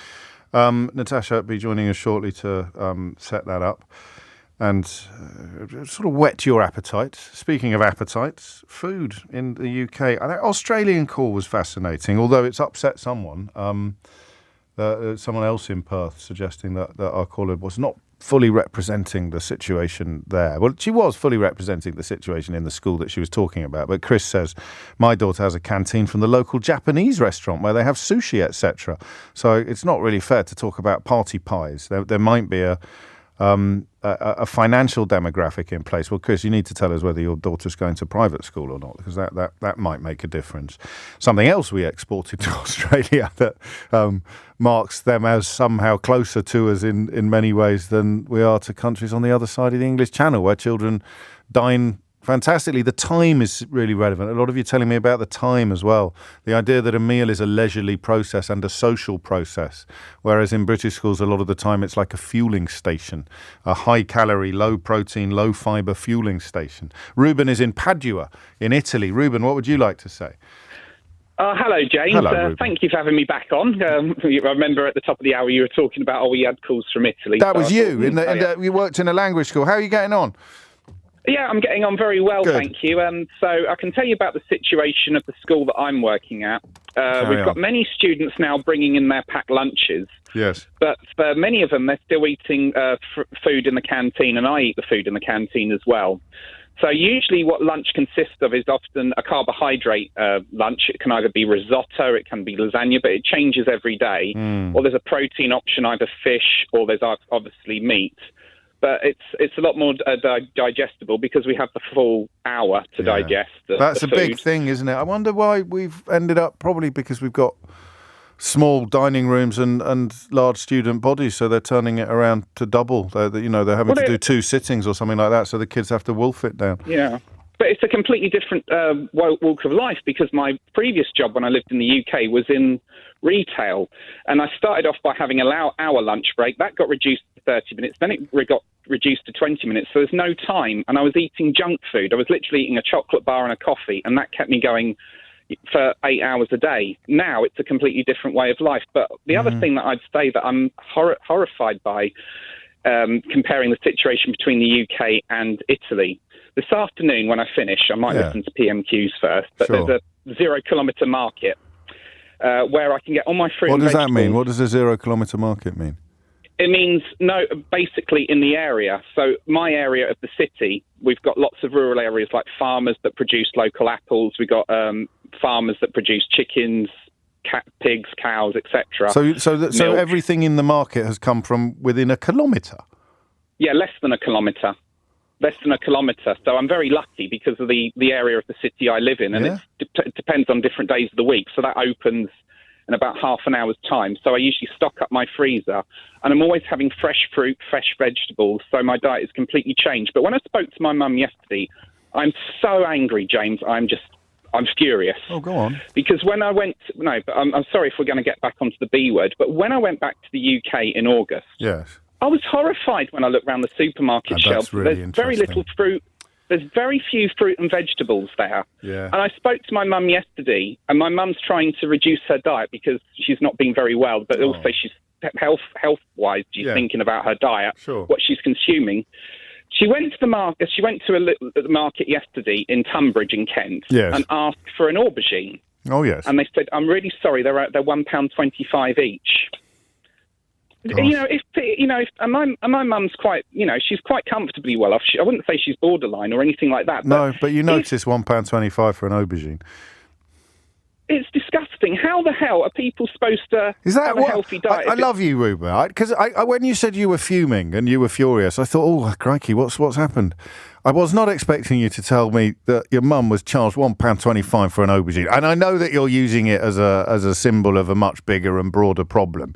Natasha will be joining us shortly to set that up and sort of whet your appetite. Speaking of appetites, food in the UK. That Australian call was fascinating, although it's upset someone. Someone else in Perth suggesting that our caller was not fully representing the situation there. Well, she was fully representing the situation in the school that she was talking about. But Chris says, my daughter has a canteen from the local Japanese restaurant where they have sushi, etc. So it's not really fair to talk about party pies. There might be a financial demographic in place. Well, Chris, you need to tell us whether your daughter's going to private school or not, because that might make a difference. Something else we exported to Australia that marks them as somehow closer to us in many ways than we are to countries on the other side of the English Channel, where children dine fantastically. The time is really relevant. A lot of you telling me about the time as well. The idea that a meal is a leisurely process and a social process, whereas in British schools a lot of the time it's like a fueling station, a high-calorie, low-protein, low-fibre fueling station. Ruben is in Padua in Italy. Ruben, what would you like to say? Hello, James. Hello, thank you for having me back on. I remember at the top of the hour you were talking about, we had calls from Italy. That was you. You worked in a language school. How are you getting on? Yeah, I'm getting on very well, Good. Thank you. So I can tell you about the situation of the school that I'm working at. We've got many students now bringing in their packed lunches. Yes. But for many of them, they're still eating food in the canteen, and I eat the food in the canteen as well. So usually what lunch consists of is often a carbohydrate lunch. It can either be risotto, it can be lasagna, but it changes every day. Or there's a protein option, either fish or there's obviously meat. But it's a lot more digestible because we have the full hour to digest That's the a big thing, isn't it? I wonder why we've ended up, probably because we've got small dining rooms and large student bodies, so they're turning it around to double. They're having to do 2 sittings or something like that, so the kids have to wolf it down. Yeah. But it's a completely different walk of life, because my previous job when I lived in the UK was in retail. And I started off by having an hour lunch break. That got reduced to 30 minutes. Then it got reduced to 20 minutes. So there's no time. And I was eating junk food. I was literally eating a chocolate bar and a coffee. And that kept me going for 8 hours a day. Now it's a completely different way of life. But the other thing that I'd say that I'm horrified by, comparing the situation between the UK and Italy. This afternoon when I finish, I might listen to PMQs first, but there's a 0 kilometre market where I can get all my fruit and vegetables. What does that mean? What does a 0 kilometre market mean? It means, basically in the area. So my area of the city, we've got lots of rural areas like farmers that produce local apples. We've got farmers that produce chickens, pigs, cows, etc. So everything in the market has come from within a kilometre? Yeah, less than a kilometre. So I'm very lucky because of the area of the city I live in, and it depends on different days of the week. So that opens in about half an hour's time. So I usually stock up my freezer, and I'm always having fresh fruit, fresh vegetables. So my diet is completely changed. But when I spoke to my mum yesterday, I'm so angry, James. I'm furious. Oh, go on. Because when I went, I'm sorry if we're going to get back onto the B word, but when I went back to the UK in August, yes, I was horrified when I looked around the supermarket shelves. Really There's very little fruit. There's very few fruit and vegetables there. Yeah. And I spoke to my mum yesterday, and my mum's trying to reduce her diet because she's not being very well, but also she's health-wise, she's thinking about her diet, what she's consuming. She went to the market. She went to the market yesterday in Tunbridge in Kent and asked for an aubergine. Oh yes. And they said, "I'm really sorry, they're £1.25 each." My mum's quite, she's quite comfortably well off. I wouldn't say she's borderline or anything like that. No, but you notice £1.25 for an aubergine. It's disgusting. How the hell are people supposed to have a healthy diet? I love you, Ruben, because when you said you were fuming and you were furious, I thought, oh, crikey, what's happened? I was not expecting you to tell me that your mum was charged £1.25 for an aubergine. And I know that you're using it as a symbol of a much bigger and broader problem.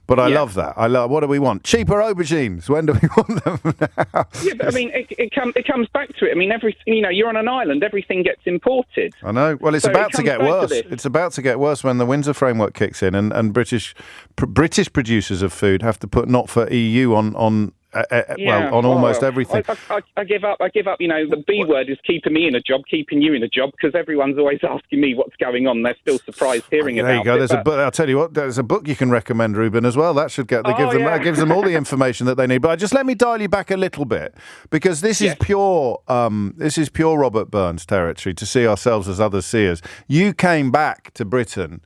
But I love that. What do we want? Cheaper aubergines. When do we want them now? Yeah, but I mean, it comes back to it. I mean, you're on an island. Everything gets imported. I know. Well, it's about to get worse. It's about to get worse when the Windsor Framework kicks in, and British producers of food have to put not for EU on almost everything. I give up. The B word is keeping me in a job, keeping you in a job, because everyone's always asking me what's going on. They're still surprised hearing about it. There you go. I'll tell you what, there's a book you can recommend, Ruben, as well. That should that gives them all the information that they need. But just let me dial you back a little bit, because this is pure Robert Burns territory, to see ourselves as others see us. You came back to Britain.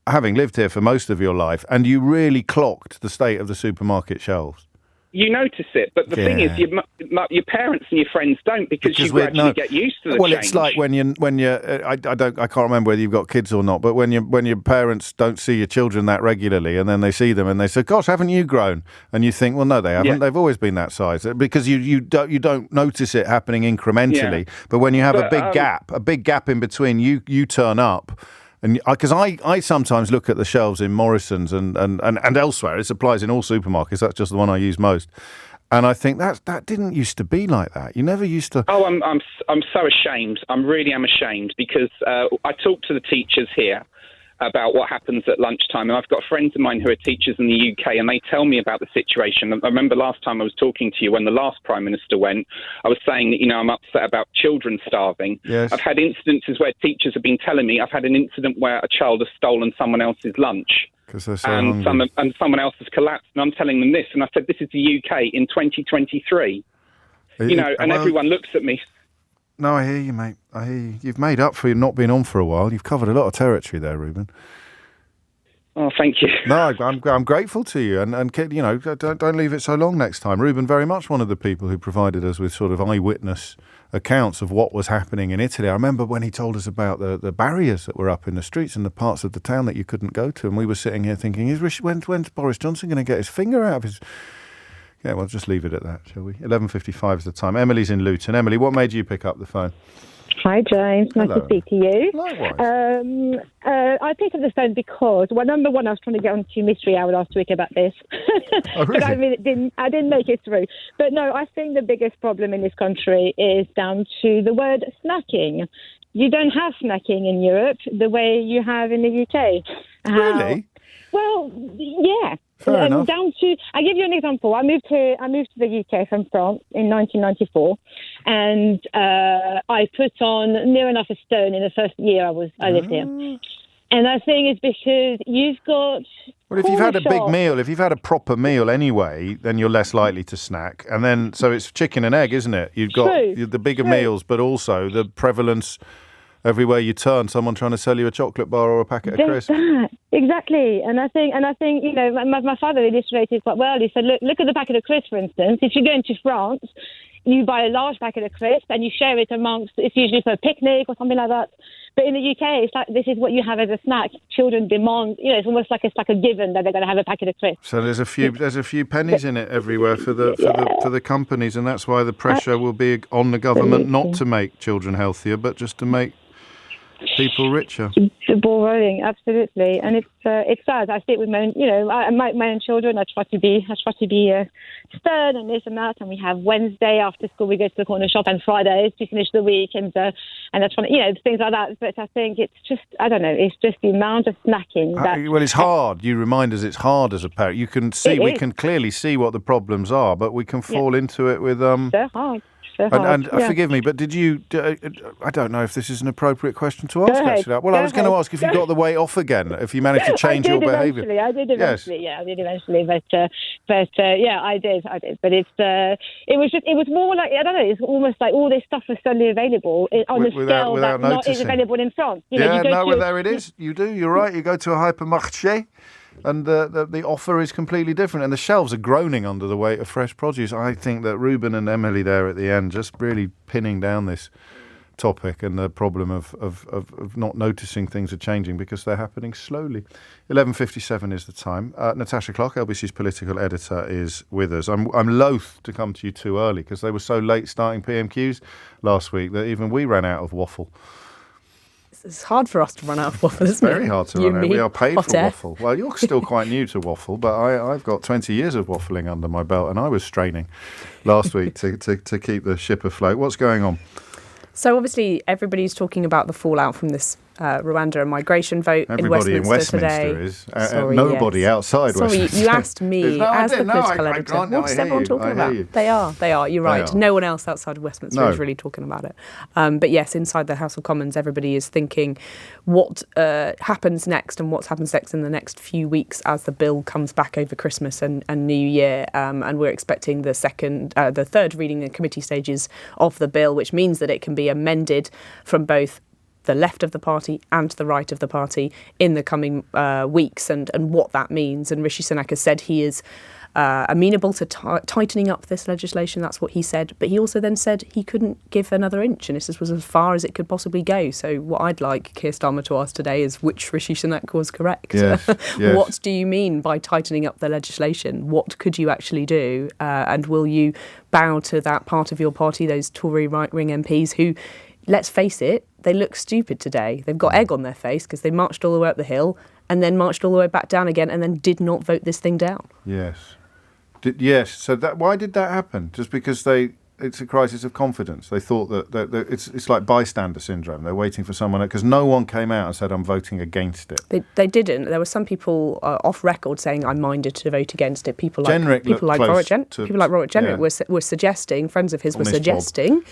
Having lived here for most of your life, and you really clocked the state of the supermarket shelves. You notice it, but the thing is, your parents and your friends don't, because you gradually get used to the change. Well, it's like when you I can't remember whether you've got kids or not, but when your parents don't see your children that regularly, and then they see them and they say, "Gosh, haven't you grown?" And you think, "Well, no, they haven't. They've always been that size," because you don't notice it happening incrementally. But when you have a big gap in between, you turn up. And because I sometimes look at the shelves in Morrison's and elsewhere, it applies in all supermarkets. That's just the one I use most, and I think that didn't used to be like that. You never used to. Oh, I'm so ashamed. I really am ashamed, because I talk to the teachers here about what happens at lunchtime, and I've got friends of mine who are teachers in the UK, and they tell me about the situation. I remember last time I was talking to you, when the last Prime Minister went, I was saying that, I'm upset about children starving. Yes. I've had instances where teachers have been telling me, I've had an incident where a child has stolen someone else's lunch. They're so and someone else has collapsed, and I'm telling them this, and I said, this is the UK in 2023. Everyone looks at me. No, I hear you, mate. I hear you. You've made up for not being on for a while. You've covered a lot of territory there, Ruben. Oh, thank you. No, I'm grateful to you, and don't leave it so long next time. Ruben, very much one of the people who provided us with sort of eyewitness accounts of what was happening in Italy. I remember when he told us about the barriers that were up in the streets and the parts of the town that you couldn't go to, and we were sitting here thinking, when's Boris Johnson going to get his finger out of his... Yeah, well, just leave it at that, shall we? 11:55 is the time. Emily's in Luton. Emily, what made you pick up the phone? Hi, James. Nice to speak to you. Likewise. I picked up the phone because, number one, I was trying to get on to Mystery Hour last week about this. Oh, really? But I didn't make it through. But no, I think the biggest problem in this country is down to the word snacking. You don't have snacking in Europe the way you have in the UK. Really? Well, yeah. Fair enough. I'll give you an example. I moved to the UK from France in 1994, and I put on near enough a stone in the first year I lived here. And I think it's because you've got... Well, if you've had a big meal, if you've had a proper meal anyway, then you're less likely to snack. And then, so it's chicken and egg, isn't it? You've got the bigger meals, but also the prevalence... Everywhere you turn, someone trying to sell you a chocolate bar or a packet of crisps. Exactly, and I think my father illustrated quite well. He said, look at the packet of crisps, for instance. If you go into France, you buy a large packet of crisps and you share it amongst. It's usually for a picnic or something like that. But in the UK, it's like this is what you have as a snack. Children demand. It's almost like it's like a given that they're going to have a packet of crisps. So there's a few pennies in it everywhere for the companies, and that's why the pressure will be on the government not to make children healthier, but just to make people richer. The ball rolling, absolutely, and it's sad. I see it with my own, my own children. I try to be stern and this and that. And we have Wednesday after school, we go to the corner shop, and Fridays to finish the week, and that's fun, things like that. But I think it's just, I don't know, it's just the amount of snacking. Well, it's hard. You remind us it's hard as a parent. You can see, we can clearly see what the problems are, but we can fall into it with so hard. And forgive me, but did you... I don't know if this is an appropriate question to ask, actually. Well, I was going to ask if you got the weight off again, if you managed to change your behaviour. I did eventually, but I did. But it was more like, I don't know, it's almost like all this stuff was suddenly available on a scale that is available in France. There it is. You do, you're right. You go to a hypermarché And the offer is completely different, and the shelves are groaning under the weight of fresh produce. I think that Ruben and Emily there at the end just really pinning down this topic and the problem of not noticing things are changing because they're happening slowly. 11:57 is the time. Natasha Clark, LBC's political editor, is with us. I'm loath to come to you too early because they were so late starting PMQs last week that even we ran out of waffle. It's hard for us to run out of waffle, isn't it? It's very hard to run out. We are paid for waffle. Well, you're still quite new to waffle, but I've got 20 years of waffling under my belt, and I was straining last week to keep the ship afloat. What's going on? So obviously everybody's talking about the fallout from this Rwanda and migration vote in Westminster today. Is. Nobody outside Westminster. You asked me as the political editor. What is everyone talking about? They are. You're right. No one else outside of Westminster is really talking about it. But yes, inside the House of Commons, everybody is thinking what happens next and what happens next in the next few weeks as the bill comes back over Christmas and New Year. And we're expecting the third reading in committee stages of the bill, which means that it can be amended from both the left of the party and the right of the party in the coming weeks and what that means. And Rishi Sunak has said he is amenable to tightening up this legislation. That's what he said. But he also then said he couldn't give another inch, and this was as far as it could possibly go. So what I'd like Keir Starmer to ask today is which Rishi Sunak was correct. Yes. What do you mean by tightening up the legislation? What could you actually do? And will you bow to that part of your party, those Tory right-wing MPs who, let's face it, they look stupid today. They've got egg on their face because they marched all the way up the hill and then marched all the way back down again and then did not vote this thing down. Yes. So why did that happen? Just because it's a crisis of confidence. They thought that it's like bystander syndrome. They're waiting for someone, because no one came out and said, I'm voting against it. They didn't. There were some people off record saying, I'm minded to vote against it. People like Robert Jenrick were suggesting, friends of his were suggesting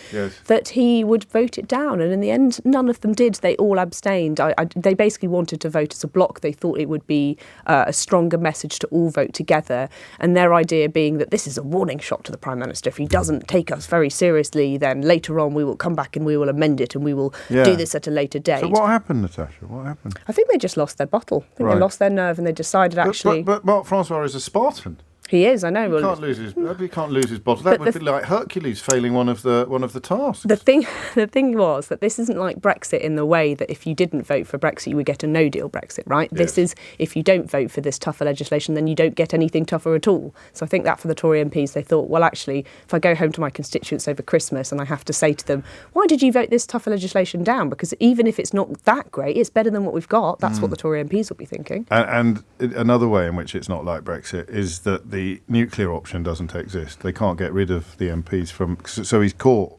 that he would vote it down. And in the end, none of them did. They all abstained. They basically wanted to vote as a bloc. They thought it would be a stronger message to all vote together. And their idea being that this is a warning shot to the Prime Minister. If he doesn't take us very seriously, then later on we will come back and we will amend it and we will do this at a later date. So what happened, Natasha? What happened? I think they just lost their bottle. I think they lost their nerve and they decided But Mark Francois is a Spartan. He is, I know. He can't lose his bottle. That would be like Hercules failing one of the tasks. The thing was that this isn't like Brexit in the way that if you didn't vote for Brexit, you would get a no-deal Brexit, right? Yes. This is, if you don't vote for this tougher legislation, then you don't get anything tougher at all. So I think that for the Tory MPs, they thought, well, actually, if I go home to my constituents over Christmas and I have to say to them, why did you vote this tougher legislation down? Because even if it's not that great, it's better than what we've got. That's what the Tory MPs will be thinking. And another way in which it's not like Brexit is that the nuclear option doesn't exist. They can't get rid of the MPs so he's caught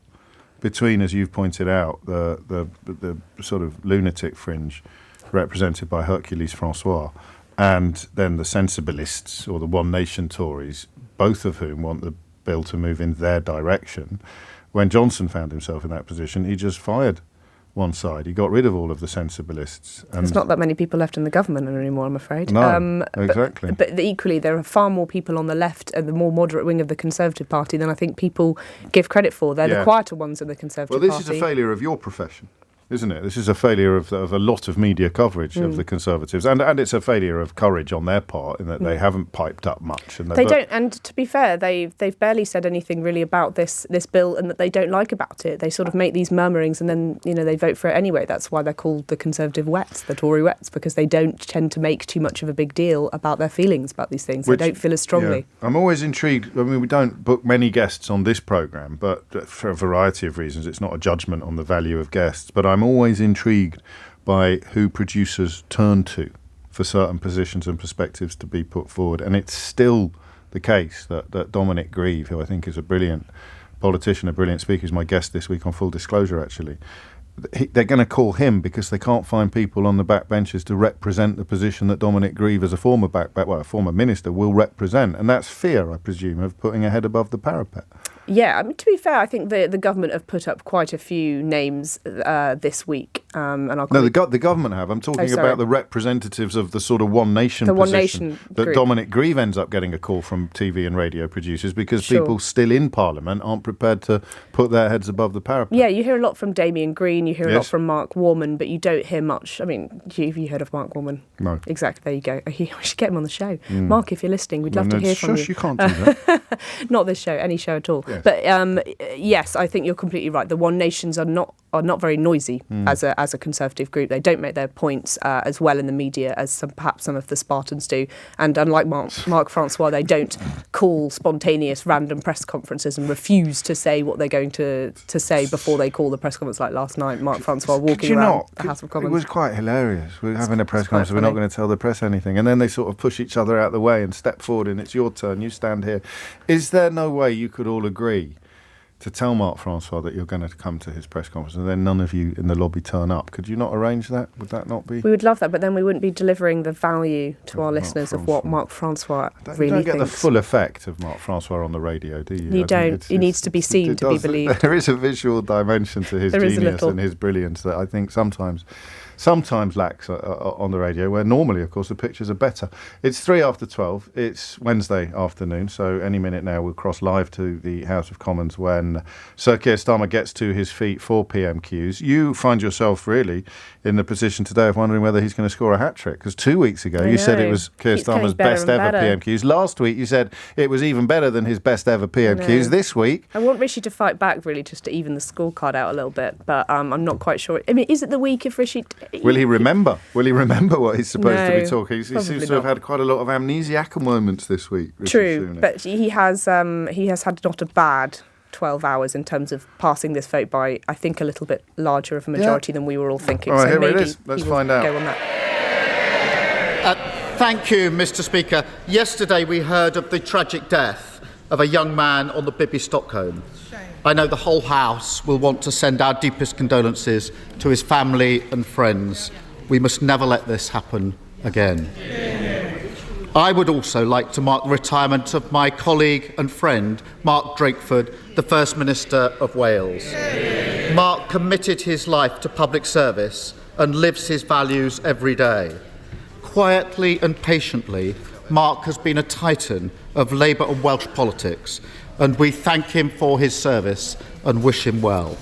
between, as you've pointed out, the sort of lunatic fringe represented by Hercules Francois and then the sensibilists or the One Nation Tories, both of whom want the bill to move in their direction. When Johnson found himself in that position, he just fired one side. He got rid of all of the sensibilists. And there's not that many people left in the government anymore, I'm afraid. No, exactly. But equally, there are far more people on the left and the more moderate wing of the Conservative Party than I think people give credit for. They're the quieter ones in the Conservative Party. Well, this is a failure of your profession, isn't it? This is a failure of a lot of media coverage of the Conservatives, and it's a failure of courage on their part in that they haven't piped up much. And they don't. And to be fair, they've barely said anything really about this bill and that they don't like about it. They sort of make these murmurings and then they vote for it anyway. That's why they're called the Conservative Wets, the Tory Wets, because they don't tend to make too much of a big deal about their feelings about these things. They don't feel as strongly. Yeah. I'm always intrigued. I mean, we don't book many guests on this programme, but for a variety of reasons, it's not a judgment on the value of guests. But I'm always intrigued by who producers turn to for certain positions and perspectives to be put forward. And it's still the case that Dominic Grieve, who I think is a brilliant politician, a brilliant speaker, is my guest this week on Full Disclosure, actually. They're going to call him because they can't find people on the backbenches to represent the position that Dominic Grieve, as a former a former minister, will represent. And that's fear, I presume, of putting a head above the parapet. Yeah, I mean, to be fair, I think the government have put up quite a few names this week. The government have. I'm talking about the representatives of the sort of One Nation position that group. Dominic Grieve ends up getting a call from TV and radio producers because people still in Parliament aren't prepared to put their heads above the parapet. Yeah, you hear a lot from Damien Green, you hear a lot from Mark Warman, but you don't hear much. I mean, have you heard of Mark Warman? No. Exactly, there you go. We should get him on the show. Mark, if you're listening, we'd love to hear from you. You can't do that. Not this show, any show at all. Yes. But yes, I think you're completely right. The One Nations are not very noisy as a Conservative group. They don't make their points as well in the media as perhaps some of the Spartans do. And unlike Marc Francois, they don't call spontaneous random press conferences and refuse to say what they're going to say before they call the press conference, like last night, Marc Francois walking around the House of Commons. It was quite hilarious. We're having a press conference, we're not going to tell the press anything. And then they sort of push each other out the way and step forward and it's your turn, you stand here. Is there no way you could all agree to tell Marc Francois that you're going to come to his press conference and then none of you in the lobby turn up? Could you not arrange that? Would that not be? We would love that, but then we wouldn't be delivering the value to our listeners of what Marc Francois really thinks. You don't get the full effect of Marc Francois on the radio, do you? You don't. He needs to be seen to be believed. There is a visual dimension to his genius and his brilliance that I think sometimes lacks on the radio, where normally, of course, the pictures are better. It's 12:03. It's Wednesday afternoon, so any minute now we'll cross live to the House of Commons when Sir Keir Starmer gets to his feet for PMQs. You find yourself really in the position today of wondering whether he's going to score a hat-trick, because 2 weeks ago you said it was Keir Starmer's best ever PMQs. Last week you said it was even better than his best ever PMQs. This week... I want Rishi to fight back, really, just to even the scorecard out a little bit, but I'm not quite sure. I mean, is it the week if Rishi... Will he remember? Will he remember what he's supposed to be talking? He seems to have had quite a lot of amnesiacal moments this week. True, but he has had not a bad 12 hours in terms of passing this vote by, I think, a little bit larger of a majority than we were all thinking. All right, so here maybe it is. Let's find out. Go on that. Thank you, Mr. Speaker. Yesterday we heard of the tragic death of a young man on the Bibby Stockholm. I know the whole House will want to send our deepest condolences to his family and friends. We must never let this happen again. I would also like to mark the retirement of my colleague and friend, Mark Drakeford, the First Minister of Wales. Mark committed his life to public service and lives his values every day. Quietly and patiently, Mark has been a titan of Labour and Welsh politics, and we thank him for his service and wish him well.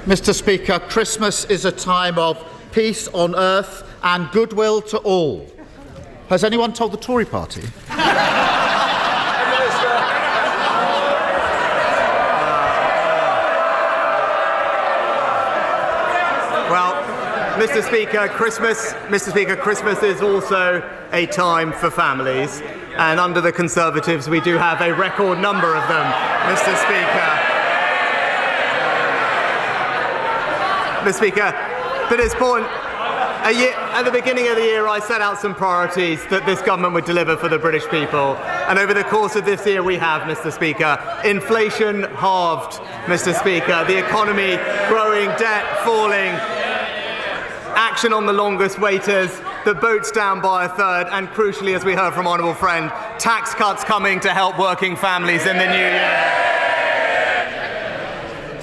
Mr. Speaker, Christmas is a time of peace on earth and goodwill to all. Has anyone told the Tory party? Well, Mr. Speaker, Christmas is also a time for families, and under the Conservatives we do have a record number of them, Mr. Speaker, to this point, at the beginning of the year I set out some priorities that this government would deliver for the British people, and over the course of this year we have, Mr. Speaker. Inflation halved, Mr. Speaker, the economy growing, debt falling, action on the longest waiters, the boats down by a third, and crucially, as we heard from Honourable Friend, tax cuts coming to help working families in the new year.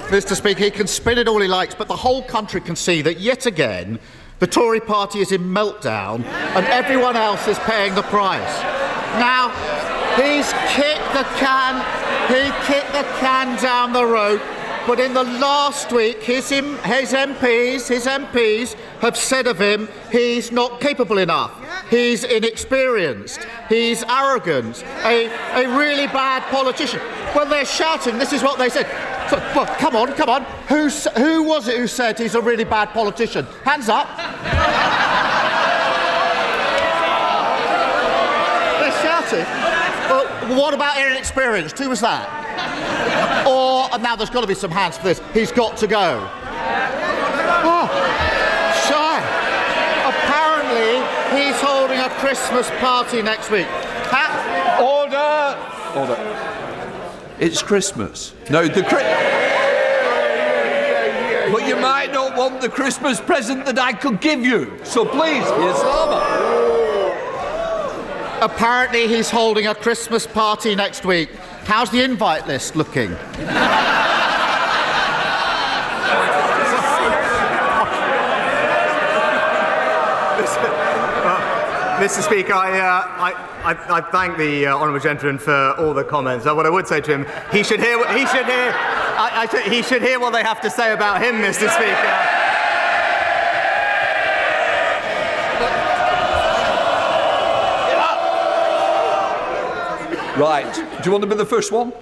Mr. Speaker, he can spin it all he likes, but the whole country can see that yet again the Tory party is in meltdown and everyone else is paying the price. Now, he's kicked the can down the road, but in the last week his MPs have said of him he's not capable enough, he's inexperienced, he's arrogant, a really bad politician. Well, they're shouting, this is what they said. So, well, come on. Who was it who said he's a really bad politician? Hands up. They're shouting. Well, what about inexperienced? Who was that? Or, and now there's got to be some hands for this, he's got to go. Oh, shy. Apparently, he's holding a Christmas party next week. Order. It's Christmas. No, but you might not want the Christmas present that I could give you. So please, Keir Starmer. Apparently he's holding a Christmas party next week, How's the invite list looking? Mr. Speaker, I thank the honourable gentleman for all the comments. What I would say to him, he should hear what they have to say about him, Mr. Speaker. Right. Do you want to be the first one?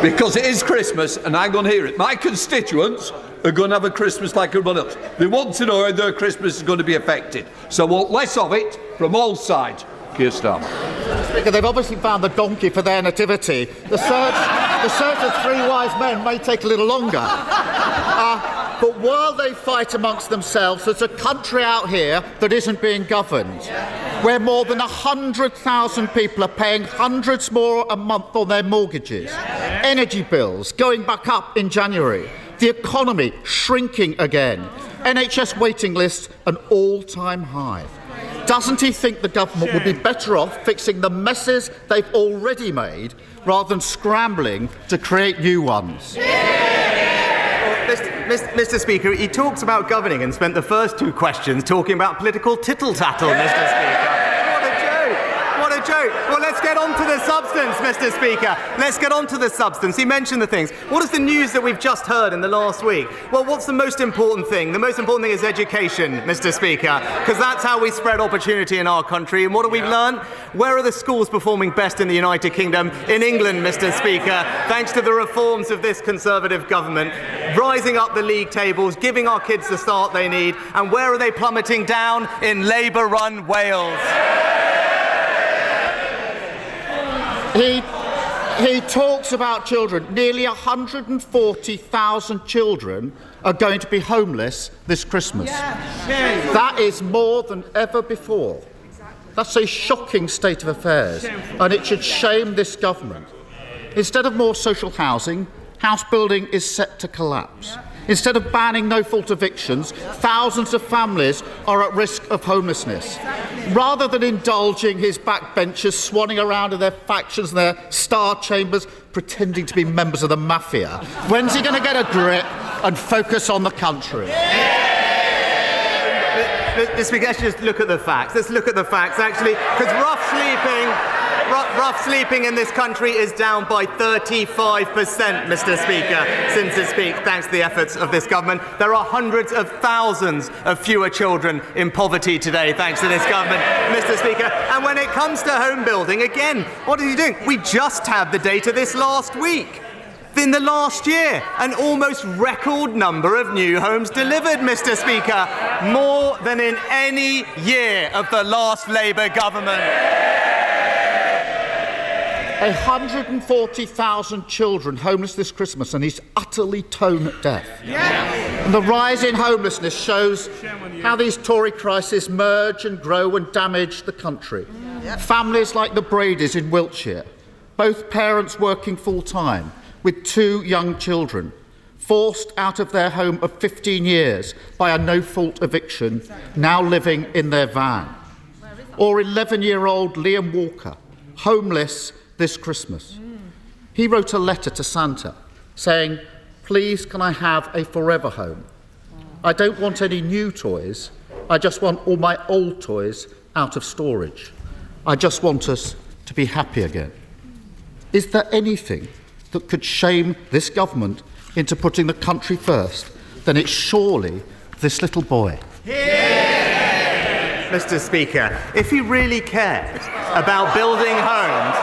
Because it is Christmas and I'm going to hear it. My constituents are going to have a Christmas like everyone else. They want to know how their Christmas is going to be affected. So I want less of it from all sides. Keir Starmer. Speaker, they've obviously found the donkey for their nativity. The search of three wise men may take a little longer. But while they fight amongst themselves, there's a country out here that isn't being governed, where more than 100,000 people are paying hundreds more a month on their mortgages, energy bills going back up in January, the economy shrinking again, NHS waiting lists an all-time high. Doesn't he think the government would be better off fixing the messes they've already made rather than scrambling to create new ones? Mr. Speaker, he talks about governing and spent the first two questions talking about political tittle-tattle, Mr. Speaker. What a joke. Well, let's get on to the substance, Mr. Speaker. Let's get on to the substance. He mentioned the things. What is the news that we've just heard in the last week? Well, what's the most important thing? The most important thing is education, Mr. Speaker, because that's how we spread opportunity in our country. And what have we learned? Where are the schools performing best in the United Kingdom? In England, Mr. Speaker, thanks to the reforms of this Conservative government, rising up the league tables, giving our kids the start they need. And where are they plummeting down? In Labour-run Wales. He talks about children. Nearly 140,000 children are going to be homeless this Christmas. That is more than ever before. That's a shocking state of affairs, and it should shame this government. Instead of more social housing, house building is set to collapse. Instead of banning no-fault evictions, thousands of families are at risk of homelessness. Rather than indulging his backbenchers swanning around in their factions and their star chambers, pretending to be members of the mafia, when's he going to get a grip and focus on the country? Let's just look at the facts. Let's look at the facts, actually, because rough sleeping in this country is down by 35%, Mr. Speaker, since its peak, thanks to the efforts of this government. There are hundreds of thousands of fewer children in poverty today, thanks to this government, Mr. Speaker. And when it comes to home building, again, what is he doing? We just had the data this last week. In the last year, an almost record number of new homes delivered, Mr. Speaker, more than in any year of the last Labour government. 140,000 children homeless this Christmas, and he's utterly tone deaf. And the rise in homelessness shows how these Tory crises merge and grow and damage the country. Families like the Bradys in Wiltshire, both parents working full-time, with two young children, forced out of their home of 15 years by a no-fault eviction, now living in their van. Or 11-year-old Liam Walker, homeless this Christmas. He wrote a letter to Santa saying, "Please, can I have a forever home? I don't want any new toys. I just want all my old toys out of storage. I just want us to be happy again." Is there anything that could shame this government into putting the country first? Then it's surely this little boy. Mr. Speaker, if he really cared about building homes...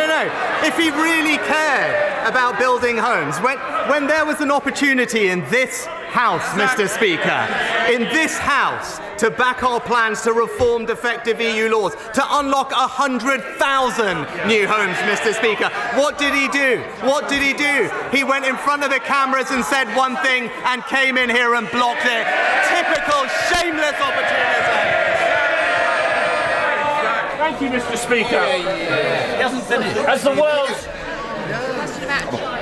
No. If he really cared about building homes, when there was an opportunity in this House, Mr. Speaker, in this House, to back our plans to reform defective EU laws, to unlock 100,000 new homes, Mr. Speaker, what did he do? What did he do? He went in front of the cameras and said one thing and came in here and blocked it. Typical shameless opportunism. Thank you, Mr. Speaker. He hasn't finished. As the world's...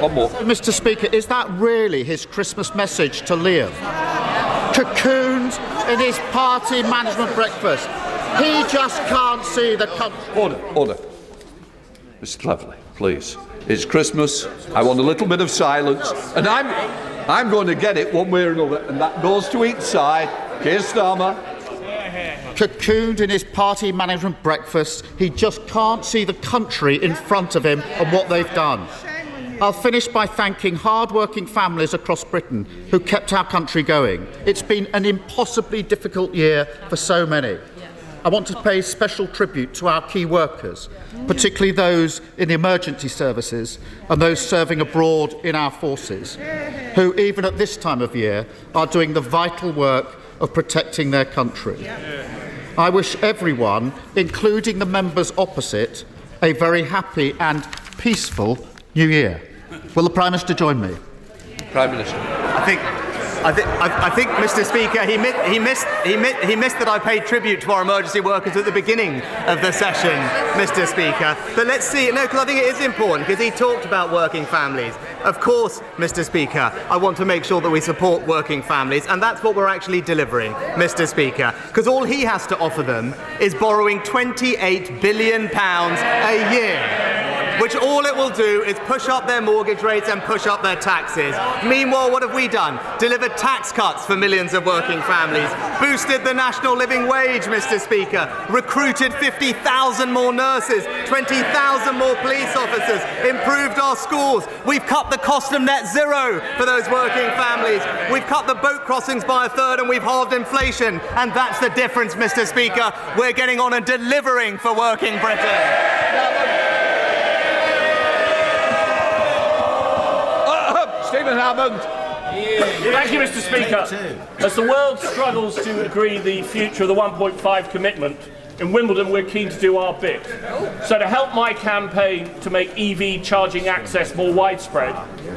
One more. Mr. Speaker, is that really his Christmas message to Liam? Cocooned in his party management breakfast. He just can't see the country. Order. Mr. Cleverly, please. It's Christmas. I want a little bit of silence, and I'm going to get it one way or another, and that goes to each side. Keir Starmer. Cocooned in his party management breakfast, he just can't see the country in front of him and what they've done. I'll finish by thanking hard-working families across Britain who kept our country going. It's been an impossibly difficult year for so many. I want to pay special tribute to our key workers, particularly those in the emergency services and those serving abroad in our forces, who, even at this time of year, are doing the vital work of protecting their country. I wish everyone, including the members opposite, a very happy and peaceful New Year. Will the Prime Minister join me? Prime Minister. I think, Mr. Speaker, he missed that I paid tribute to our emergency workers at the beginning of the session, Mr. Speaker. But let's see, because I think it is important, because he talked about working families. Of course, Mr. Speaker, I want to make sure that we support working families, and that's what we're actually delivering, Mr. Speaker, because all he has to offer them is borrowing £28 billion a year. Which all it will do is push up their mortgage rates and push up their taxes. Meanwhile, what have we done? Delivered tax cuts for millions of working families, boosted the national living wage, Mr. Speaker, recruited 50,000 more nurses, 20,000 more police officers, improved our schools. We've cut the cost of net zero for those working families. We've cut the boat crossings by a third and we've halved inflation. And that's the difference, Mr. Speaker. We're getting on and delivering for working Britain. Stephen Hammond. Thank you, Mr. Speaker. As the world struggles to agree the future of the 1.5 commitment, in Wimbledon we're keen to do our bit. So to help my campaign to make EV charging access more widespread,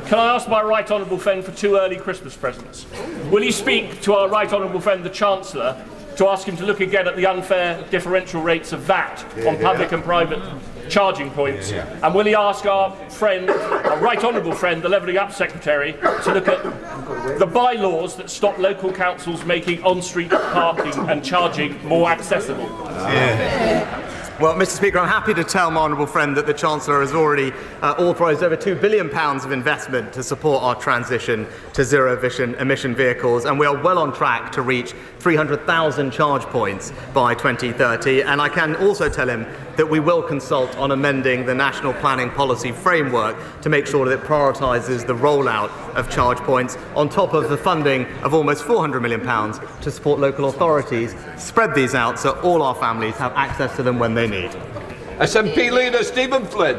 can I ask my Right Honourable friend for 2 early Christmas presents? Will you speak to our Right Honourable friend the Chancellor to ask him to look again at the unfair differential rates of VAT on public and private charging points? And will he ask our friend, our Right Honourable friend, the Levelling Up Secretary, to look at the bylaws that stop local councils making on-street parking and charging more accessible? Well, Mr. Speaker, I'm happy to tell my honourable friend that the Chancellor has already authorised over £2 billion of investment to support our transition to zero-emission vehicles, and we are well on track to reach 300,000 charge points by 2030. And I can also tell him that we will consult on amending the National Planning Policy Framework to make sure that it prioritises the rollout of charge points, on top of the funding of almost £400 million to support local authorities, spread these out so all our families have access to them when they need. SNP leader Stephen Flynn.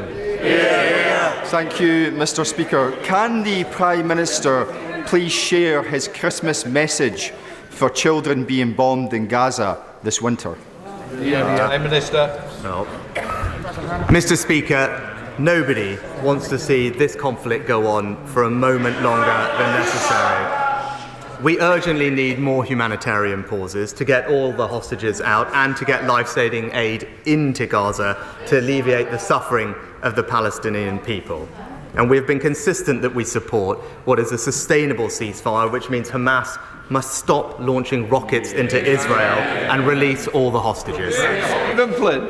Thank you, Mr. Speaker. Can the Prime Minister please share his Christmas message for children being bombed in Gaza this winter? Prime Minister. No. Mr. Speaker, nobody wants to see this conflict go on for a moment longer than necessary. We urgently need more humanitarian pauses to get all the hostages out and to get life-saving aid into Gaza to alleviate the suffering of the Palestinian people. And we have been consistent that we support what is a sustainable ceasefire, which means Hamas must stop launching rockets into Israel and release all the hostages. Stephen Flynn.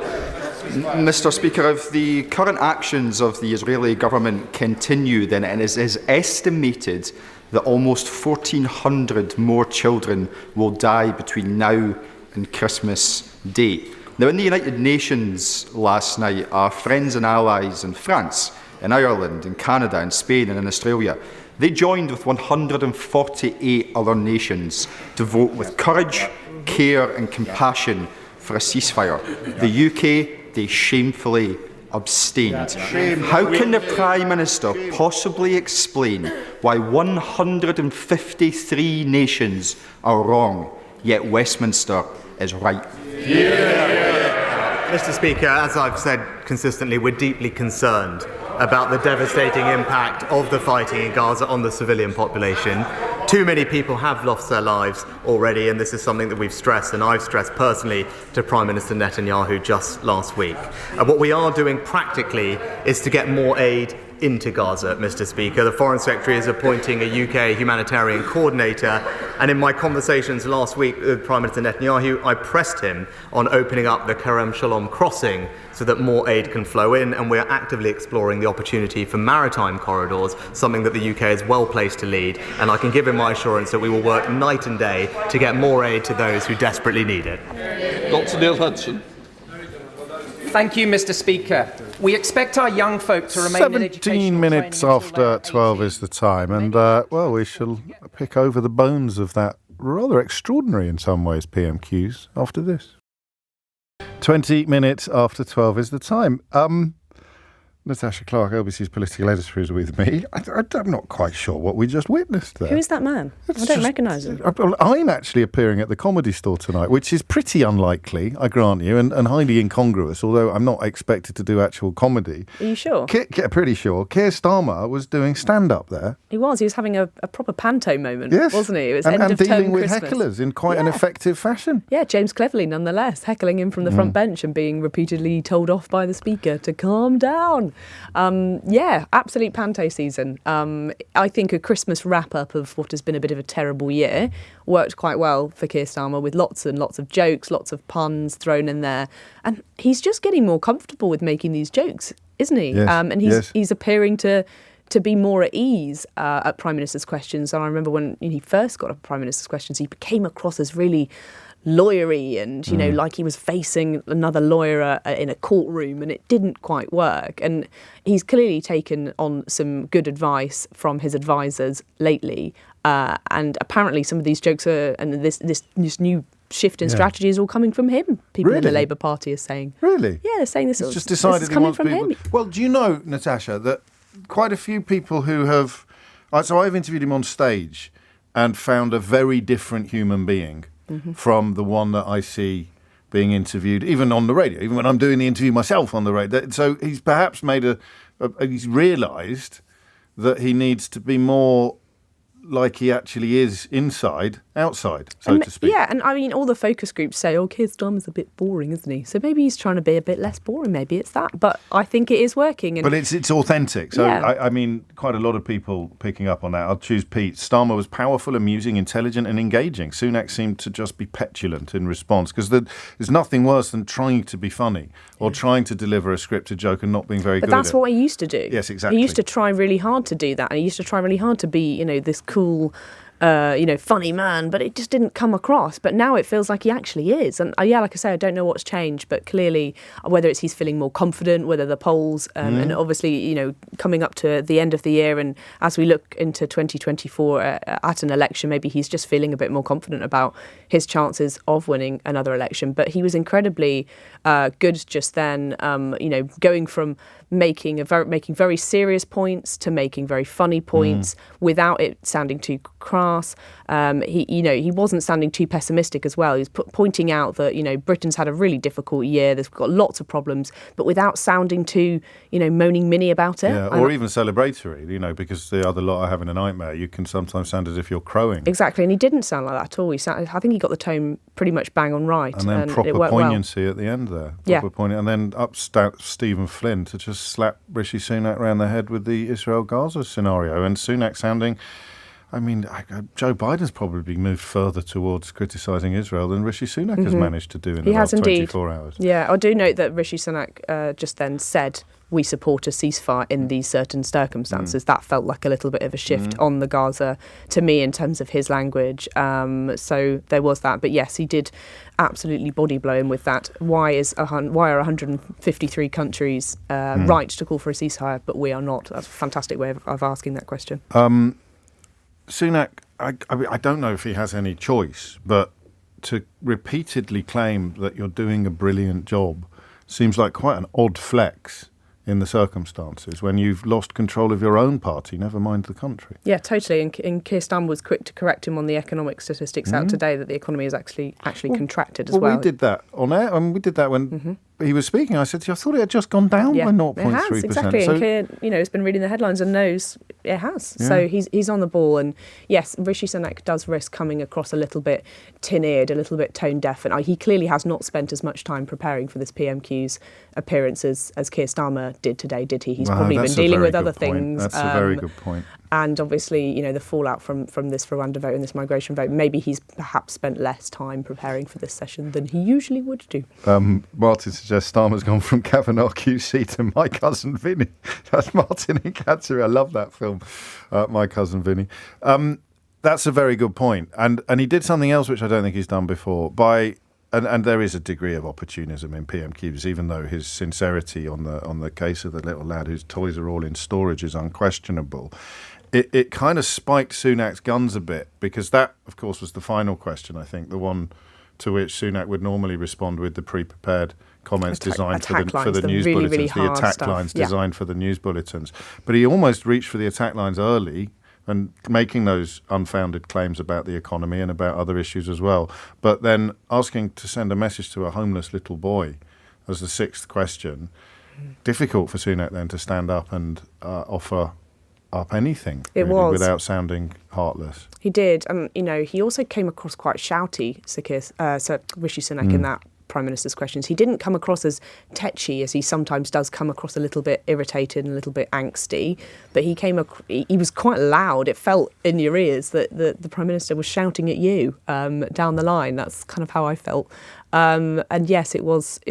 Mr. Speaker, if the current actions of the Israeli government continue, then it is estimated that almost 1,400 more children will die between now and Christmas Day. Now, in the United Nations last night, our friends and allies in France, in Ireland, in Canada, in Spain and in Australia, they joined with 148 other nations to vote with courage, care and compassion for a ceasefire. The UK, they shamefully abstained. How can the Prime Minister possibly explain why 153 nations are wrong, yet Westminster is right? Mr. Speaker, as I've said consistently, we're deeply concerned about the devastating impact of the fighting in Gaza on the civilian population. Too many people have lost their lives already, and this is something that we've stressed, and I've stressed personally to Prime Minister Netanyahu just last week. What we are doing practically is to get more aid into Gaza, Mr. Speaker. The Foreign Secretary is appointing a UK humanitarian coordinator, and in my conversations last week with Prime Minister Netanyahu, I pressed him on opening up the Kerem Shalom crossing so that more aid can flow in, and we are actively exploring the opportunity for maritime corridors, something that the UK is well placed to lead, and I can give him my assurance that we will work night and day to get more aid to those who desperately need it. Dr. Neil Hudson. Thank you, Mr. Speaker. We expect our young folk to remain in education. 17 minutes after 12 is the time, and well, we shall pick over the bones of that rather extraordinary in some ways PMQs after this. 20 minutes after 12 is the time. Natasha Clark, LBC's political editor, is with me. I'm not quite sure what we just witnessed there. Who is that man? I don't recognise him. I'm actually appearing at the Comedy Store tonight, which is pretty unlikely, I grant you, and highly incongruous, although I'm not expected to do actual comedy. Are you sure? Pretty sure. Keir Starmer was doing stand-up there. He was having a proper panto moment, yes. Wasn't he? It was and end of term dealing with Christmas. hecklers in quite an effective fashion. Yeah, James Cleverly nonetheless, heckling him from the front bench and being repeatedly told off by the Speaker to calm down. Yeah, absolute panto season. I think a Christmas wrap-up of what has been a bit of a terrible year worked quite well for Keir Starmer, with lots and lots of jokes, lots of puns thrown in there. And he's just getting more comfortable with making these jokes, isn't he? Yes, and he's appearing to be more at ease at Prime Minister's questions. And I remember when he first got up Prime Minister's questions, he came across as really lawyery and, you know, like he was facing another lawyer in a courtroom, and it didn't quite work. And he's clearly taken on some good advice from his advisors lately. And apparently some of these jokes and this new shift in strategy is all coming from him. People in the Labour Party are saying. Really? Yeah, they're saying this. He's just decided he wants people. Well, do you know, Natasha, that quite a few people who have... So I've interviewed him on stage and found a very different human being from the one that I see being interviewed, even on the radio, even when I'm doing the interview myself on the radio. So he's perhaps he's realised that he needs to be more like he actually is outside, so to speak. Yeah, and I mean, all the focus groups say, Keir Starmer's a bit boring, isn't he? So maybe he's trying to be a bit less boring, maybe it's that. But I think it is working. But it's authentic. So, yeah. I mean, quite a lot of people picking up on that. I'll choose Pete. Starmer was powerful, amusing, intelligent and engaging. Sunak seemed to just be petulant in response, because there's nothing worse than trying to be funny or trying to deliver a scripted joke and not being very good at it. But that's what he used to do. Yes, exactly. He used to try really hard to do that, and he used to try really hard to be, this cool, funny man, but it just didn't come across. But now it feels like he actually is. And like I say, I don't know what's changed, but clearly, whether it's he's feeling more confident, whether the polls, and obviously, coming up to the end of the year, and as we look into 2024 at an election, maybe he's just feeling a bit more confident about his chances of winning another election. But he was incredibly good just then, going from making very serious points to making very funny points without it sounding too crass. He wasn't sounding too pessimistic as well. He was pointing out that Britain's had a really difficult year. There's got lots of problems, but without sounding too moaning Minnie about it. Yeah, or even celebratory. Because the other lot are having a nightmare. You can sometimes sound as if you're crowing. Exactly, and he didn't sound like that at all. I think he got the tone pretty much bang on right, and then proper it worked poignancy at the end there. And then up Stephen Flynn to just slap Rishi Sunak around the head with the Israel-Gaza scenario, and Sunak sounding... I mean, Joe Biden's probably moved further towards criticising Israel than Rishi Sunak has managed to do in the last 24 hours. Yeah, I do note that Rishi Sunak just then said, we support a ceasefire in these certain circumstances. That felt like a little bit of a shift on the Gaza to me in terms of his language. So there was that. But yes, he did absolutely body blow him with that. Why are 153 countries right to call for a ceasefire, but we are not? That's a fantastic way of asking that question. Sunak, I don't know if he has any choice, but to repeatedly claim that you're doing a brilliant job seems like quite an odd flex in the circumstances when you've lost control of your own party, never mind the country. Yeah, totally. And Keir Starmer was quick to correct him on the economic statistics out today that the economy has actually contracted as well. We did that on air, and we did that when he was speaking. I said to you, I thought it had just gone down by 0.3%. It has, exactly. So, and Keir, has been reading the headlines and knows It has. Yeah. So he's on the ball. And yes, Rishi Sunak does risk coming across a little bit tin-eared, a little bit tone-deaf. And he clearly has not spent as much time preparing for this PMQ's appearance as Keir Starmer did today, did he? He's probably been dealing with other things. That's a very good point. And obviously, the fallout from this Rwanda vote and this migration vote, maybe he's perhaps spent less time preparing for this session than he usually would do. Martin suggests Starmer's gone from Kavanagh QC to My Cousin Vinny. That's Martin in Katsuri. I love that film, My Cousin Vinny. That's a very good point. And he did something else which I don't think he's done before. And there is a degree of opportunism in PMQs, even though his sincerity on the case of the little lad whose toys are all in storage is unquestionable. It kind of spiked Sunak's guns a bit, because that, of course, was the final question, I think, the one to which Sunak would normally respond with the pre-prepared comments designed for the news really, bulletins, really the attack stuff. lines designed for the news bulletins. But he almost reached for the attack lines early and making those unfounded claims about the economy and about other issues as well. But then asking to send a message to a homeless little boy as the sixth question, difficult for Sunak then to stand up and offer up anything really, without sounding heartless. He did. He also came across quite shouty, Rishi Sunak, in that Prime Minister's questions. He didn't come across as tetchy, as he sometimes does come across a little bit irritated and a little bit angsty, but he was quite loud. It felt in your ears that the Prime Minister was shouting at you down the line. That's kind of how I felt. And yes, it was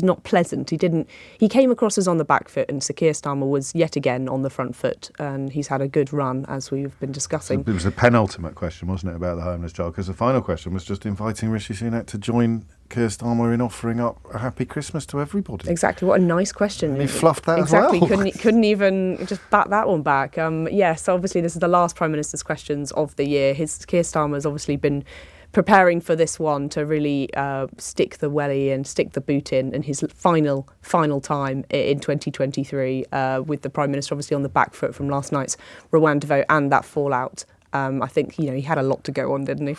not pleasant. He came across as on the back foot, and Sir Keir Starmer was yet again on the front foot, and he's had a good run, as we've been discussing. It was the penultimate question, wasn't it, about the homeless child? Because the final question was just inviting Rishi Sunak to join Keir Starmer in offering up a happy Christmas to everybody. Exactly. What a nice question. And he fluffed that exactly. as well. Couldn't even just bat that one back. Yes, obviously this is the last Prime Minister's questions of the year. Keir Starmer's obviously been preparing for this one to really stick the welly and stick the boot in his final time in 2023 with the Prime Minister obviously on the back foot from last night's Rwanda vote and that fallout. I think he had a lot to go on, didn't he?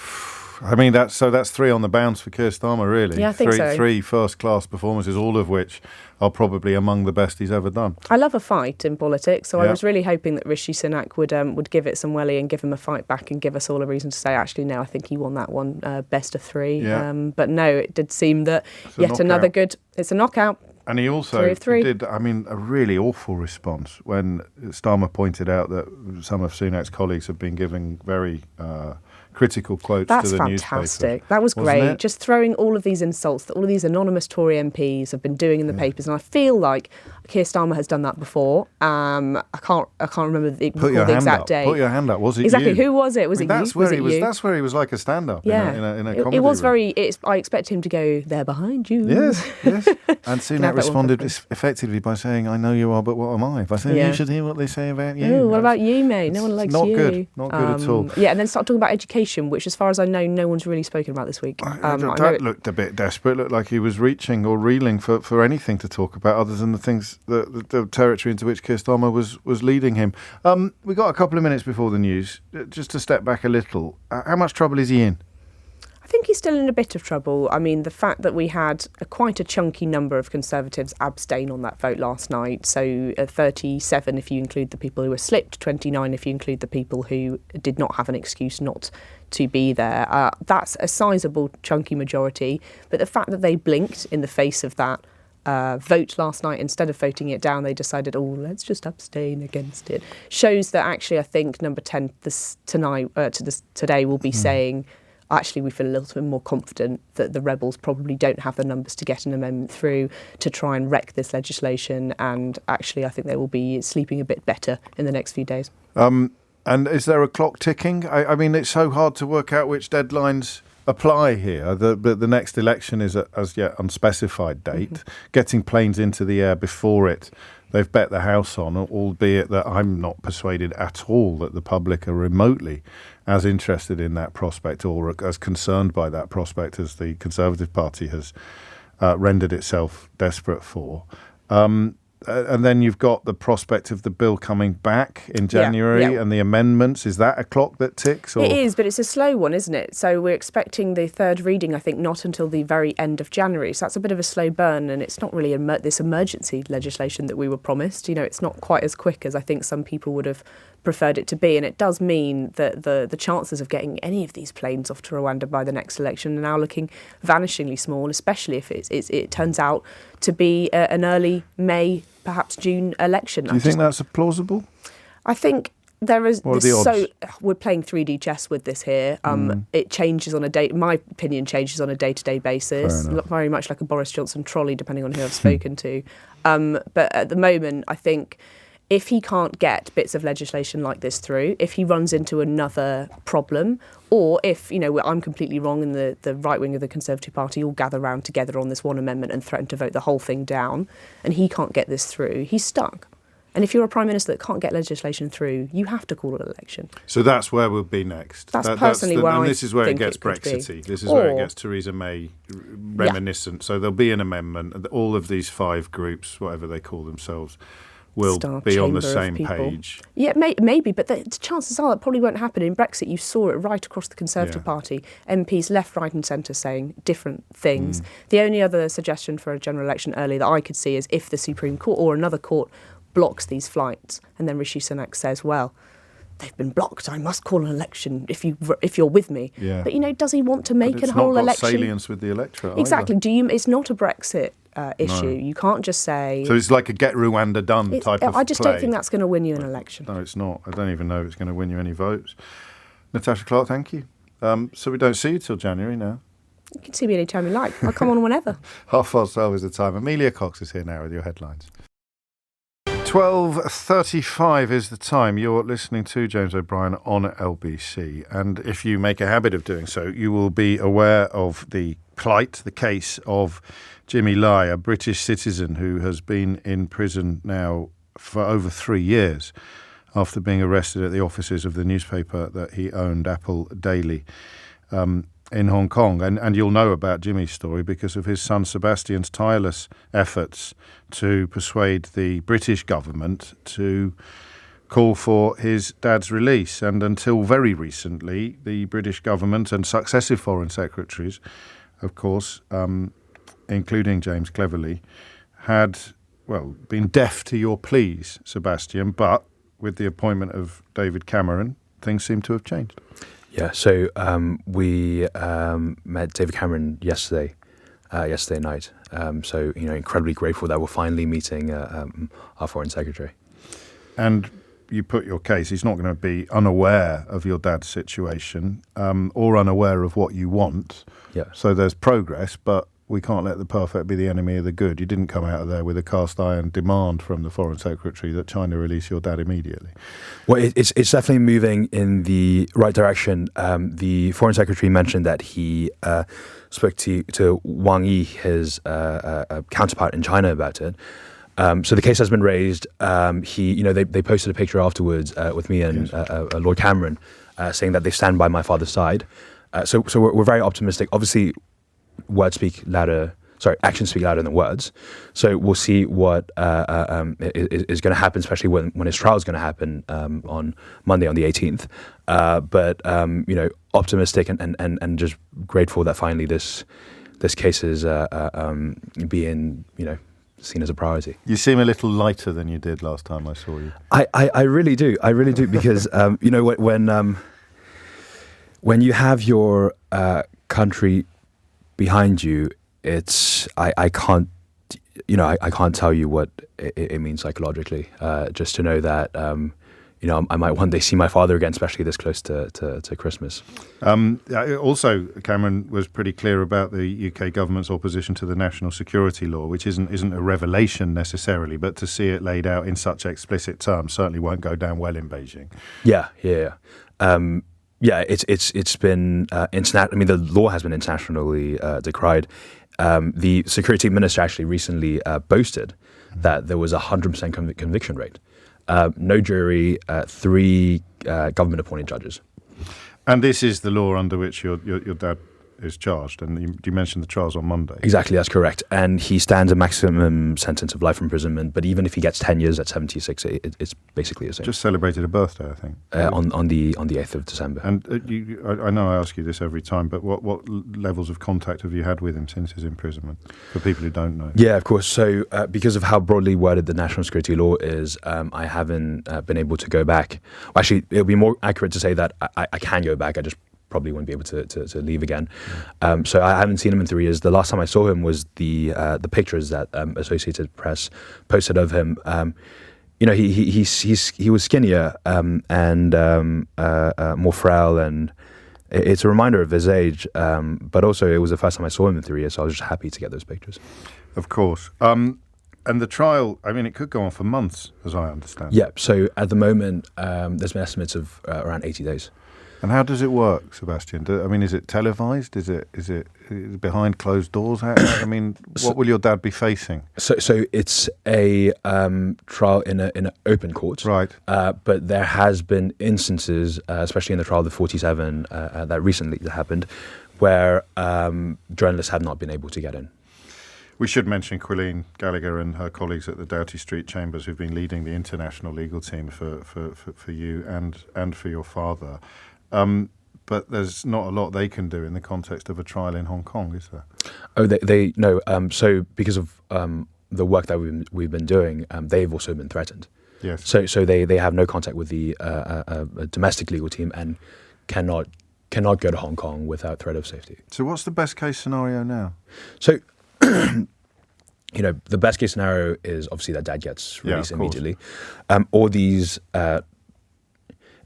I mean, that's three on the bounce for Keir Starmer, really. Yeah, I think so. Three first-class performances, all of which are probably among the best he's ever done. I love a fight in politics, so I was really hoping that Rishi Sunak would give it some welly and give him a fight back and give us all a reason to say, actually, no, I think he won that one best of three. Yeah. But no, it did seem that another good... It's a knockout. And he also did, a really awful response when Starmer pointed out that some of Sunak's colleagues have been giving very critical quotes to the newspaper. That's fantastic. That was great. Just throwing all of these insults that all of these anonymous Tory MPs have been doing in the papers, and I feel like Keir Starmer has done that before. I can't remember the exact day. Put your hand up. Was it exactly? You? Who was it? Was it that's you? Where he was. That's where he was like a stand-up. Yeah. In a comedy it was room. very. I expect him to go there behind you. Yes. And Sunak responded effectively by saying, "I know you are, but what am I?" By saying, "You should hear what they say about you." Ooh, what about you, mate? No one likes you. Not good at all. Yeah, and then start talking about education, which, as far as I know, no one's really spoken about this week. That looked a bit desperate. It looked like he was reaching or reeling for anything to talk about other than the things, the territory into which Keir Starmer was leading him. We got a couple of minutes before the news. Just to step back a little, how much trouble is he in? I think he's still in a bit of trouble. I mean, the fact that we had quite a chunky number of Conservatives abstain on that vote last night, so 37 if you include the people who were slipped, 29 if you include the people who did not have an excuse not to be there. That's a sizable chunky majority, but the fact that they blinked in the face of that vote last night, instead of voting it down, they decided, let's just abstain against it, shows that actually I think number 10 today will be saying, actually, we feel a little bit more confident that the rebels probably don't have the numbers to get an amendment through to try and wreck this legislation. And actually, I think they will be sleeping a bit better in the next few days. And is there a clock ticking? I mean, it's so hard to work out which deadlines apply here. The next election is as yet unspecified date. Mm-hmm. Getting planes into the air before it, they've bet the house on, albeit that I'm not persuaded at all that the public are remotely as interested in that prospect or as concerned by that prospect as the Conservative Party has rendered itself desperate for. And then you've got the prospect of the bill coming back in January and the amendments. Is that a clock that ticks? Or? It is, but it's a slow one, isn't it? So we're expecting the third reading, I think, not until the very end of January. So that's a bit of a slow burn, and it's not really this emergency legislation that we were promised. It's not quite as quick as I think some people would have preferred it to be, and it does mean that the chances of getting any of these planes off to Rwanda by the next election are now looking vanishingly small, especially if it turns out to be an early May, perhaps June election. Do you think that's plausible? I think there is. What are the odds? We're playing 3D chess with this here. It changes on a day. My opinion changes on a day-to-day basis. Very much like a Boris Johnson trolley, depending on who I've spoken to. But at the moment, I think if he can't get bits of legislation like this through, if he runs into another problem, or if, I'm completely wrong and the right wing of the Conservative Party all gather round together on this one amendment and threaten to vote the whole thing down, and he can't get this through, he's stuck. And if you're a Prime Minister that can't get legislation through, you have to call an election. So that's where we'll be next. That's personally where I think this is where it gets Brexity. This is where it gets Theresa May reminiscent. So there'll be an amendment, and all of these 5 groups, whatever they call themselves, will be on the same page. Yeah, maybe, but the chances are that probably won't happen. In Brexit, you saw it right across the Conservative Party. MPs left, right and centre saying different things. The only other suggestion for a general election early that I could see is if the Supreme Court or another court blocks these flights, and then Rishi Sunak says, well, they've been blocked, I must call an election if you're with me. Yeah. But, does he want to make a whole election? It's not got salience with the electorate Exactly. either. It's not a Brexit issue. No. You can't just say... So it's like a get Rwanda done type of I just play. don't think that's going to win you an election. No, it's not. I don't even know if it's going to win you any votes. Natasha Clark, thank you. So we don't see you till January now. You can see me anytime you like. I'll come on whenever. 12:30 is the time. Amelia Cox is here now with your headlines. 12:35 is the time. You're listening to James O'Brien on LBC. And if you make a habit of doing so, you will be aware of the case of Jimmy Lai, a British citizen who has been in prison now for over 3 years after being arrested at the offices of the newspaper that he owned, Apple Daily, in Hong Kong. And you'll know about Jimmy's story because of his son Sebastian's tireless efforts to persuade the British government to call for his dad's release. And until very recently, the British government and successive foreign secretaries, of course, including James Cleverly, had, been deaf to your pleas, Sebastian, but with the appointment of David Cameron, things seem to have changed. Yeah, so we met David Cameron yesterday night. So, incredibly grateful that we're finally meeting our Foreign Secretary. And you put your case, he's not going to be unaware of your dad's situation or unaware of what you want. Yeah. So there's progress, but we can't let the perfect be the enemy of the good. You didn't come out of there with a cast iron demand from the Foreign Secretary that China release your dad immediately. Well, it's definitely moving in the right direction. The Foreign Secretary mentioned that he spoke to Wang Yi, his counterpart in China, about it. So the case has been raised. They posted a picture afterwards with me and Lord Cameron saying that they stand by my father's side. So we're very optimistic. Obviously, actions speak louder than words. So we'll see what is going to happen, especially when his trial is going to happen on Monday, on the 18th. But optimistic and just grateful that finally this case is being seen as a priority. You seem a little lighter than you did last time I saw you. I really do. I really do because when you have your country behind you, I can't tell you what it means psychologically. Just to know that I might one day see my father again, especially this close to Christmas. Also, Cameron was pretty clear about the UK government's opposition to the national security law, which isn't a revelation necessarily, but to see it laid out in such explicit terms certainly won't go down well in Beijing. Yeah. It's been international. I mean, the law has been internationally decried. The security minister actually recently boasted that there was a 100% conviction rate. No jury, 3 government-appointed judges. And this is the law under which your dad is charged, and you mentioned the trial's on Monday. Exactly, that's correct. And he stands a maximum sentence of life imprisonment, but even if he gets 10 years at 76, it's basically the same. Just celebrated a birthday, I think. On the 8th of December. And I know I ask you this every time, but what levels of contact have you had with him since his imprisonment, for people who don't know? Yeah, of course. So because of how broadly worded the national security law is, I haven't been able to go back. Well, actually, it would be more accurate to say that I can go back. I just probably wouldn't be able to leave again. So I haven't seen him in 3 years. The last time I saw him was the pictures that Associated Press posted of him. He was skinnier and more frail, and it's a reminder of his age. But also, it was the first time I saw him in 3 years, so I was just happy to get those pictures. Of course. And the trial, I mean, it could go on for months, as I understand. Yeah. So at the moment, there's been estimates of around 80 days. And how does it work, Sebastian? Is it televised? Is it behind closed doors? What will your dad be facing? So it's a trial in an open court, right? But there has been instances, especially in the trial of the 47 that recently happened, where journalists have not been able to get in. We should mention Quilleen Gallagher and her colleagues at the Doughty Street Chambers, who've been leading the international legal team for you and for your father. But there's not a lot they can do in the context of a trial in Hong Kong, is there? Oh, they no. So because of the work that we've been doing, they've also been threatened. Yes. So they have no contact with the domestic legal team and cannot go to Hong Kong without threat of safety. So what's the best case scenario now? So. The best case scenario is obviously that dad gets released immediately. All these.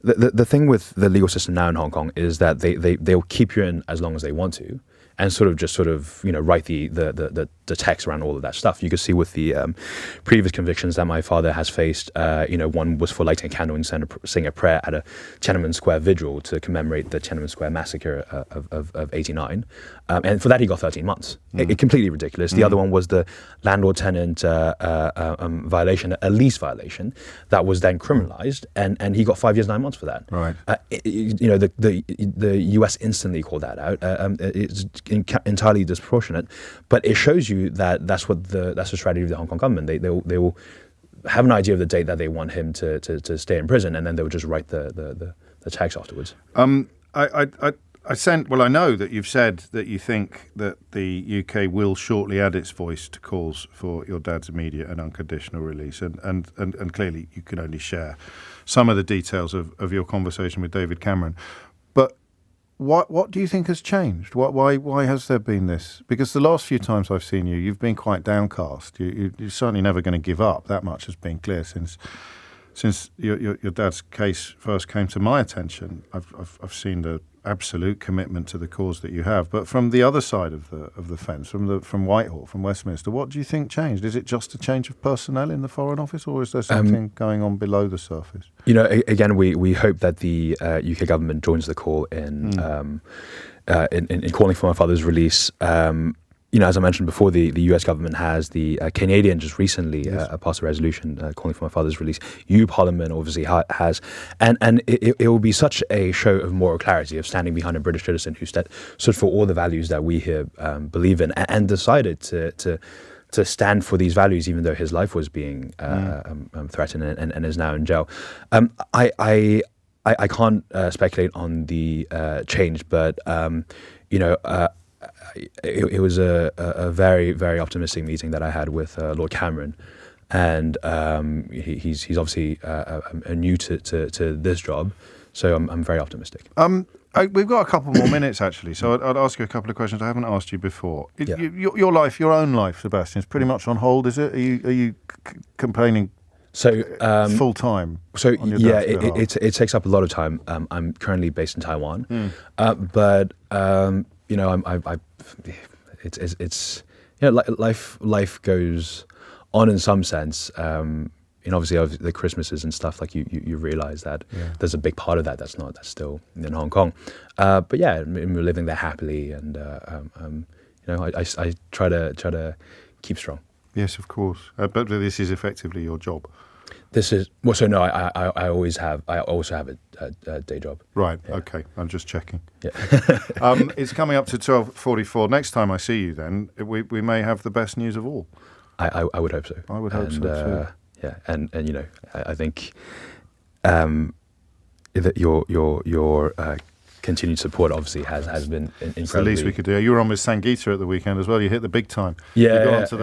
The thing with the legal system now in Hong Kong is that they'll keep you in as long as they want to, and write the text around all of that stuff. You could see with the previous convictions that my father has faced. One was for lighting a candle and saying a prayer at a Tiananmen Square vigil to commemorate the Tiananmen Square massacre of '89, and for that he got 13 months. Completely ridiculous. The other one was the landlord-tenant violation, a lease violation, that was then criminalized, and he got 5 years 9 months for that. Right. The US instantly called that out. It's entirely disproportionate, but it shows you that that's the strategy of the Hong Kong government. They will have an idea of the date that they want him to stay in prison, and then they will just write the text afterwards. I know that you've said that you think that the UK will shortly add its voice to calls for your dad's immediate and unconditional release, and clearly you can only share some of the details of your conversation with David Cameron. But what do you think has changed? Why has there been this? Because the last few times I've seen you, you've been quite downcast. You're certainly never going to give up. That much has been clear since your dad's case first came to my attention. I've seen the absolute commitment to the cause that you have. But from the other side of the fence, from Whitehall, from Westminster, what do you think changed? Is it just a change of personnel in the Foreign Office, or is there something going on below the surface? Again, we hope that the UK government joins the call in calling for my father's release. As I mentioned before, the US government has, the Canadian just recently passed a resolution calling for my father's release. EU Parliament obviously has, and it will be such a show of moral clarity of standing behind a British citizen who stood for all the values that we here believe in, and decided to stand for these values, even though his life was being threatened and is now in jail. I can't speculate on the change, but it was a very, very optimistic meeting that I had with Lord Cameron, and he's obviously new to this job, so I'm very optimistic. We've got a couple more minutes actually, so I'd ask you a couple of questions I haven't asked you before. Your life, your own life, Sebastian, is pretty much on hold, is it? Are you campaigning? So full time. So it takes up a lot of time. I'm currently based in Taiwan, but life goes on in some sense. Obviously the Christmases and stuff, like you realize that there's a big part of that's still in Hong Kong. But yeah, we're living there happily, and I try to keep strong. Yes, of course. But this is effectively your job. This is well. So no, I also have a day job. Right. Yeah. Okay. I'm just checking. Yeah. It's coming up to 12:44. Next time I see you, then we may have the best news of all. I would hope so. I would hope so too. Yeah, and you know, I think that your continued support obviously has been incredibly. It's the least we could do. You were on with Sangeeta at the weekend as well. You hit the big time. Yeah,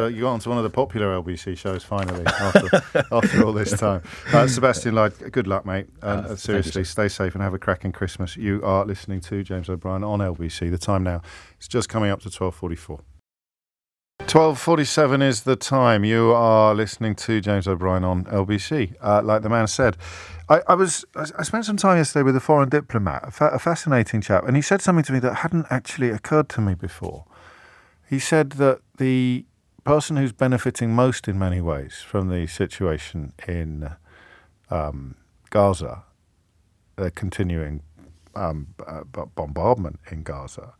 you got onto one of the popular LBC shows finally after all this time. Sebastian Lloyd, good luck, mate. Seriously, stay safe and have a cracking Christmas. You are listening to James O'Brien on LBC. The time now is just coming up to 12:44. 12:47 is the time. You are listening to James O'Brien on LBC. Like the man said, I spent some time yesterday with a foreign diplomat, a fascinating chap, and he said something to me that hadn't actually occurred to me before. He said that the person who's benefiting most in many ways from the situation in Gaza, the continuing bombardment in Gaza,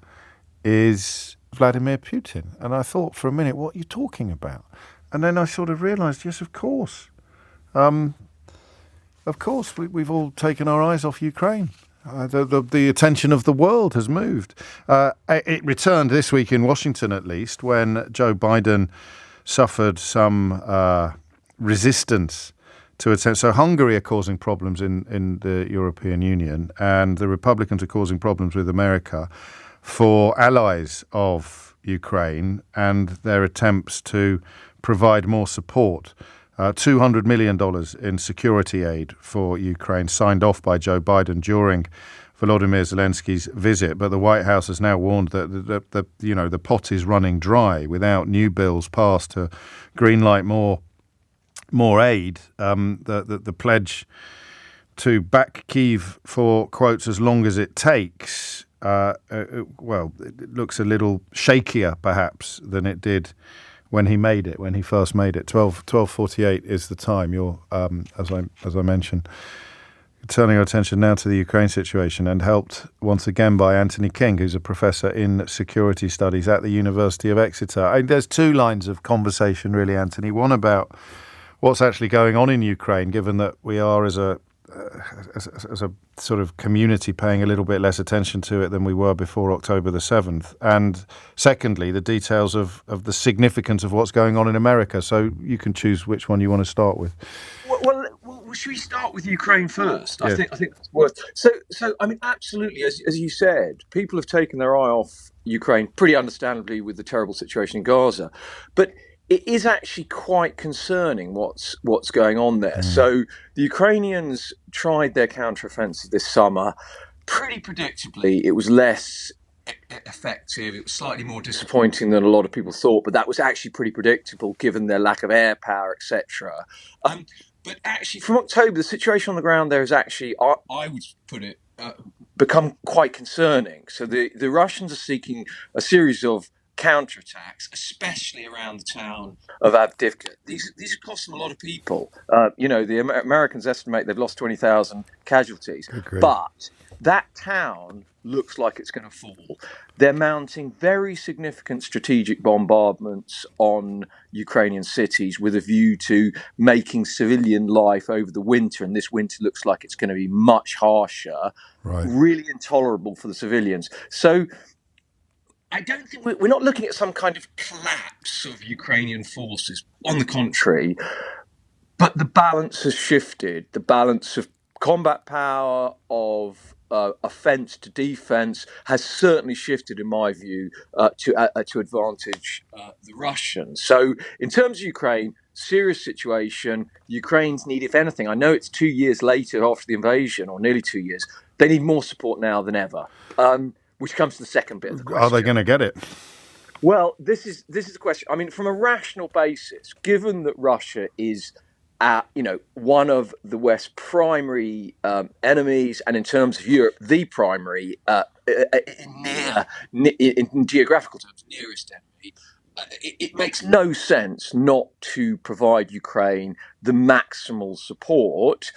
is Vladimir Putin. And I thought for a minute, what are you talking about? And then I sort of realised, yes, of course. Of course, we've all taken our eyes off Ukraine. The attention of the world has moved. It returned this week in Washington, at least, when Joe Biden suffered some resistance to attempt. So Hungary are causing problems in the European Union, and the Republicans are causing problems with America for allies of Ukraine and their attempts to provide more support. $200 million in security aid for Ukraine signed off by Joe Biden during Volodymyr Zelensky's visit, but the White House has now warned that the pot is running dry without new bills passed to greenlight more aid. The pledge to back Kyiv for, quotes, as long as it takes, it looks a little shakier perhaps than it did when he first made it. 12:48 is the time. You're, as I mentioned, turning our attention now to the Ukraine situation, and helped once again by Anthony King, who's a professor in security studies at the University of Exeter. There's two lines of conversation really, Anthony. One about what's actually going on in Ukraine, given that we are as a sort of community paying a little bit less attention to it than we were before October the 7th. And secondly, the details of the significance of what's going on in America. So you can choose which one you want to start with. Well, should we start with Ukraine first? Yeah. I think that's worth. So I mean, absolutely, as you said, people have taken their eye off Ukraine, pretty understandably, with the terrible situation in Gaza. But it is actually quite concerning what's going on there. So the Ukrainians tried their counteroffensive this summer. Pretty predictably, it was less effective. It was slightly more disappointing than a lot of people thought, but that was actually pretty predictable given their lack of air power, etc. But actually, from October, the situation on the ground there is actually, I would put it, become quite concerning. So the Russians are seeking a series of counterattacks, especially around the town of Avdiivka. These have cost them a lot of people. The Americans estimate they've lost 20,000 casualties. But that town looks like it's going to fall. They're mounting very significant strategic bombardments on Ukrainian cities with a view to making civilian life over the winter, and this winter looks like it's going to be much harsher, really intolerable for the civilians. So I don't think we're not looking at some kind of collapse of Ukrainian forces. On the contrary, but the balance has shifted. The balance of combat power, of offence to defence, has certainly shifted, in my view, to advantage the Russians. So, in terms of Ukraine, serious situation. Ukraine's need, if anything, I know it's 2 years later after the invasion, or nearly 2 years. They need more support now than ever. Which comes to the second bit of the question. Are they going to get it? Well, this is the question. I mean, from a rational basis, given that Russia is, one of the West's primary enemies, and in terms of Europe, the primary, in geographical terms, nearest enemy, it makes no sense not to provide Ukraine the maximal support.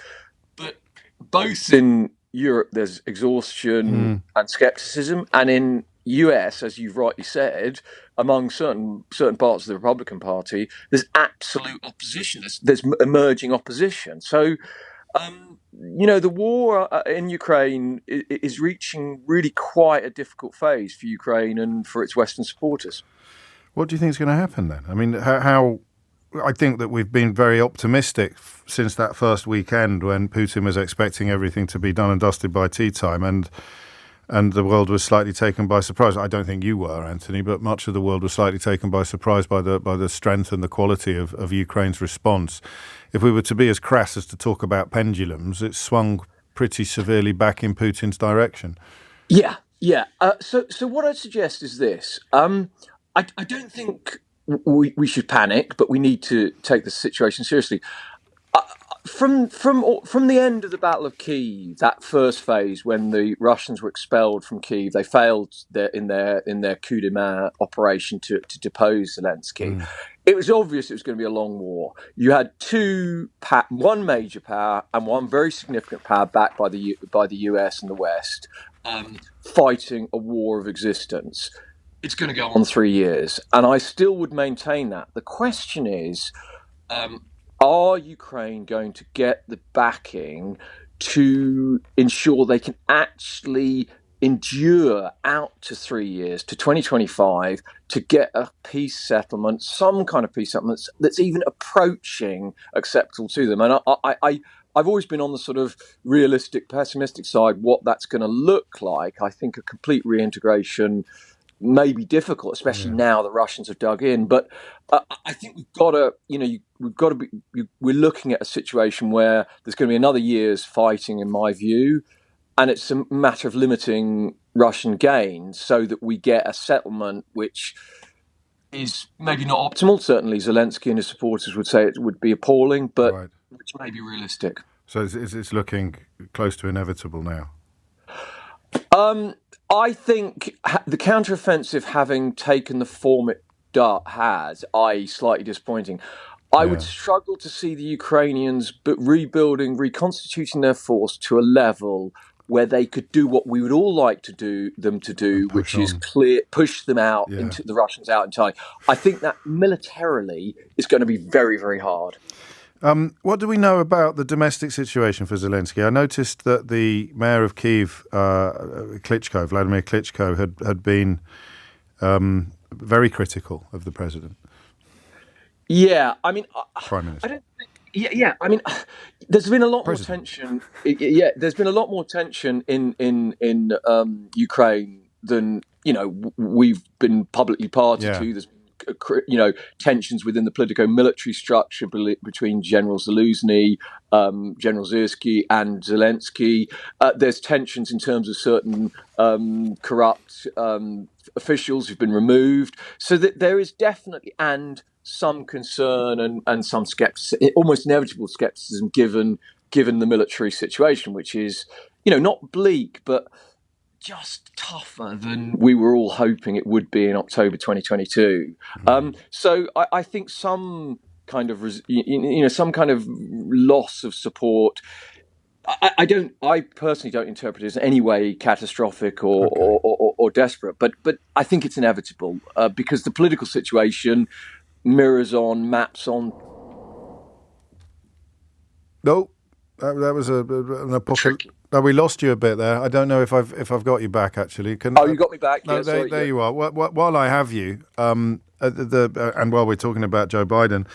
But both in Europe, there's exhaustion and skepticism, and in US, as you've rightly said, among certain parts of the Republican Party, there's absolute opposition. There's emerging opposition. So, the war in Ukraine is reaching really quite a difficult phase for Ukraine and for its Western supporters. What do you think is going to happen then? I mean, how I think that we've been very optimistic since that first weekend when Putin was expecting everything to be done and dusted by tea time, and the world was slightly taken by surprise. I don't think you were, Anthony, but much of the world was slightly taken by surprise by the strength and the quality of Ukraine's response. If we were to be as crass as to talk about pendulums, it swung pretty severely back in Putin's direction. Yeah. So what I'd suggest is this. I don't think we should panic, but we need to take the situation seriously. From the end of the Battle of Kyiv, that first phase when the Russians were expelled from Kyiv, they failed in their coup de main operation to depose Zelenskyy. It was obvious it was going to be a long war. You had one major power and one very significant power backed by the US and the West, fighting a war of existence. It's going to go on 3 years, and I still would maintain that. The question is, are Ukraine going to get the backing to ensure they can actually endure out to 3 years, to 2025, to get a peace settlement, some kind of peace settlement that's even approaching acceptable to them? And I've always been on the sort of realistic, pessimistic side, what that's going to look like. I think a complete reintegration may be difficult, especially now the Russians have dug in. But I think we're looking at a situation where there's going to be another year's fighting, in my view, and it's a matter of limiting Russian gain so that we get a settlement which is maybe not optimal. Certainly Zelenskyy and his supporters would say it would be appalling, but which may be realistic. So it's looking close to inevitable now? I think the counteroffensive, having taken the form it has, i.e. slightly disappointing, I would struggle to see the Ukrainians reconstituting their force to a level where they could do what we would all like to do, which is push them out into the Russians out entirely. I think that militarily is going to be very, very hard. What do we know about the domestic situation for Zelenskyy? I noticed that the mayor of Kyiv, Vladimir Klitschko, had been very critical of the president. Yeah, I mean, Prime Minister. I don't think. Yeah. I mean, there's been a lot more tension. Yeah, there's been a lot more tension in Ukraine than we've been publicly party to. There's tensions within the politico-military structure between General Zelenskyy, General Zyrski and Zelenskyy. There's tensions in terms of certain corrupt officials who've been removed. So that there is definitely some concern and some almost inevitable skepticism given the military situation, which is, not bleak, but just tougher than we were all hoping it would be in October 2022. So I think some kind of some kind of loss of support. I personally don't interpret it as any way catastrophic or desperate, but I think it's inevitable because the political situation maps on. No, that was an apocalypse. No, we lost you a bit there. I don't know if I've got you back, actually. You got me back? No, there you are. While I have you, and while we're talking about Joe Biden,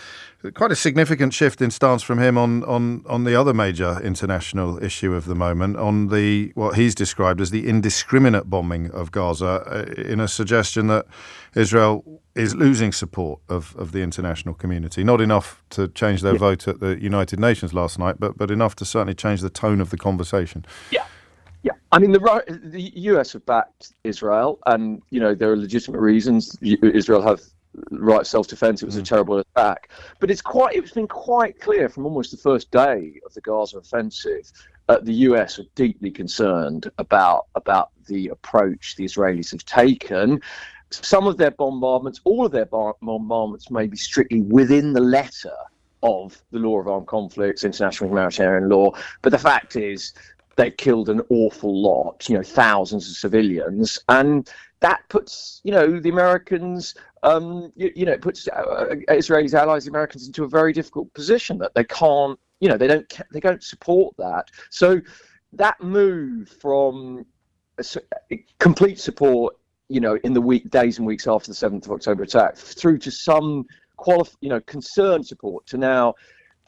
quite a significant shift in stance from him on the other major international issue of the moment, on what he's described as the indiscriminate bombing of Gaza, in a suggestion that Israel is losing support of the international community. Not enough to change their vote at the United Nations last night, but enough to certainly change the tone of the conversation. Yeah. I mean, the US have backed Israel, and there are legitimate reasons. Israel have right of self-defense. It was a terrible attack, but it's been quite clear from almost the first day of the Gaza offensive. The US are deeply concerned about the approach the Israelis have taken. Some of their bombardments, all of their bombardments, may be strictly within the letter of the law of armed conflicts, international humanitarian law. But the fact is, they've killed an awful lot, thousands of civilians, and that puts, the Americans, it puts Israelis' allies, the Americans, into a very difficult position that they can't, they don't support that. So that move from complete support, in the days and weeks after the 7th of October attack, through to some concerned support, to now,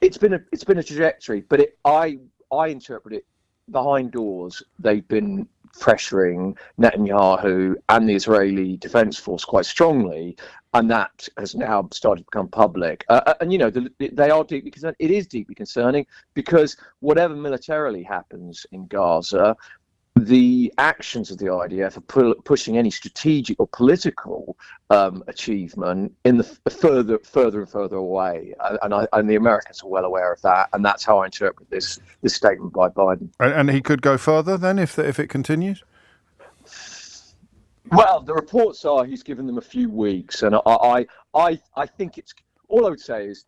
it's been a trajectory. But I interpret it behind doors. They've been pressuring Netanyahu and the Israeli Defense Force quite strongly, and that has now started to become public. They are deeply concerned. It is deeply concerning because whatever militarily happens in Gaza, the actions of the IDF are pushing any strategic or political achievement in the further and further away, and the Americans are well aware of that, and that's how I interpret this statement by Biden. And he could go further then if it continues. Well, the reports are he's given them a few weeks, and I think it's all I would say is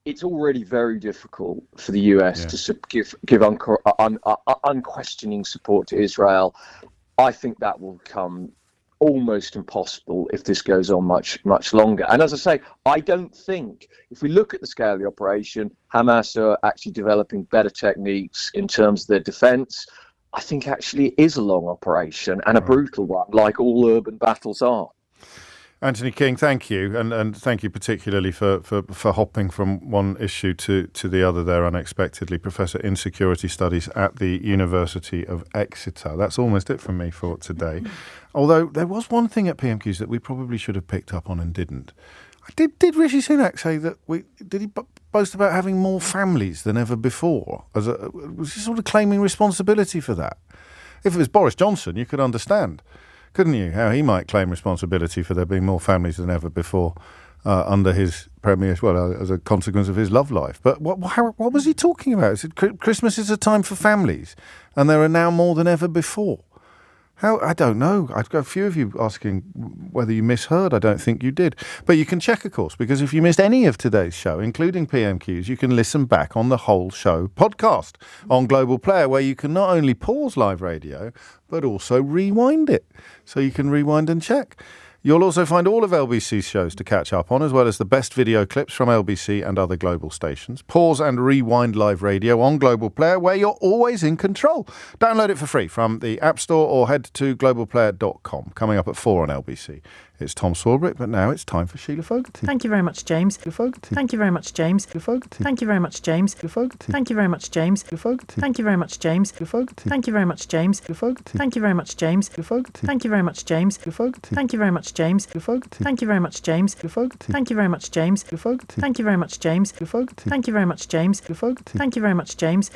it's already very difficult for the US to give unquestioning support to Israel. I think that will become almost impossible if this goes on much longer. And as I say, I don't think, if we look at the scale of the operation, Hamas are actually developing better techniques in terms of their defense. I think actually it is a long operation and a brutal one, like all urban battles are. Anthony King, thank you, and thank you particularly for hopping from one issue to the other there unexpectedly. Professor in Security Studies at the University of Exeter. That's almost it from me for today. Although there was one thing at PMQs that we probably should have picked up on and didn't. Did Rishi Sunak say that did he boast about having more families than ever before? Was he sort of claiming responsibility for that? If it was Boris Johnson, you could understand, couldn't you, how he might claim responsibility for there being more families than ever before under his premiership, as a consequence of his love life. But what was he talking about? He said Christmas is a time for families, and there are now more than ever before. How? I don't know. I've got a few of you asking whether you misheard. I don't think you did. But you can check, of course, because if you missed any of today's show, including PMQs, you can listen back on the whole show podcast on Global Player, where you can not only pause live radio, but also rewind it. So you can rewind and check. You'll also find all of LBC's shows to catch up on, as well as the best video clips from LBC and other global stations. Pause and rewind live radio on Global Player, where you're always in control. Download it for free from the App Store or head to globalplayer.com. Coming up at 4 on LBC. It's Tom Swarbrick, but now it's time for Sheila Fogarty. Thank you very much, James. Sheila Fogarty. Thank you very much, James. Sheila Fogarty. Thank you very much, James. Sheila Fogarty. Thank you very much, James. Sheila Fogarty. Thank you very much, James. Sheila Fogarty. Thank you very much, James. Sheila Fogarty. Thank you very much, James. Sheila Fogarty. Thank you very much, James. Sheila Fogarty. Thank you very much, James. Sheila Fogarty. Thank you very much, James. Sheila Fogarty. Thank you very much, James. Sheila Fogarty. Thank you very much, James. Sheila Fogarty. Thank you very much, James. Sheila Fogarty. Thank you very much, James.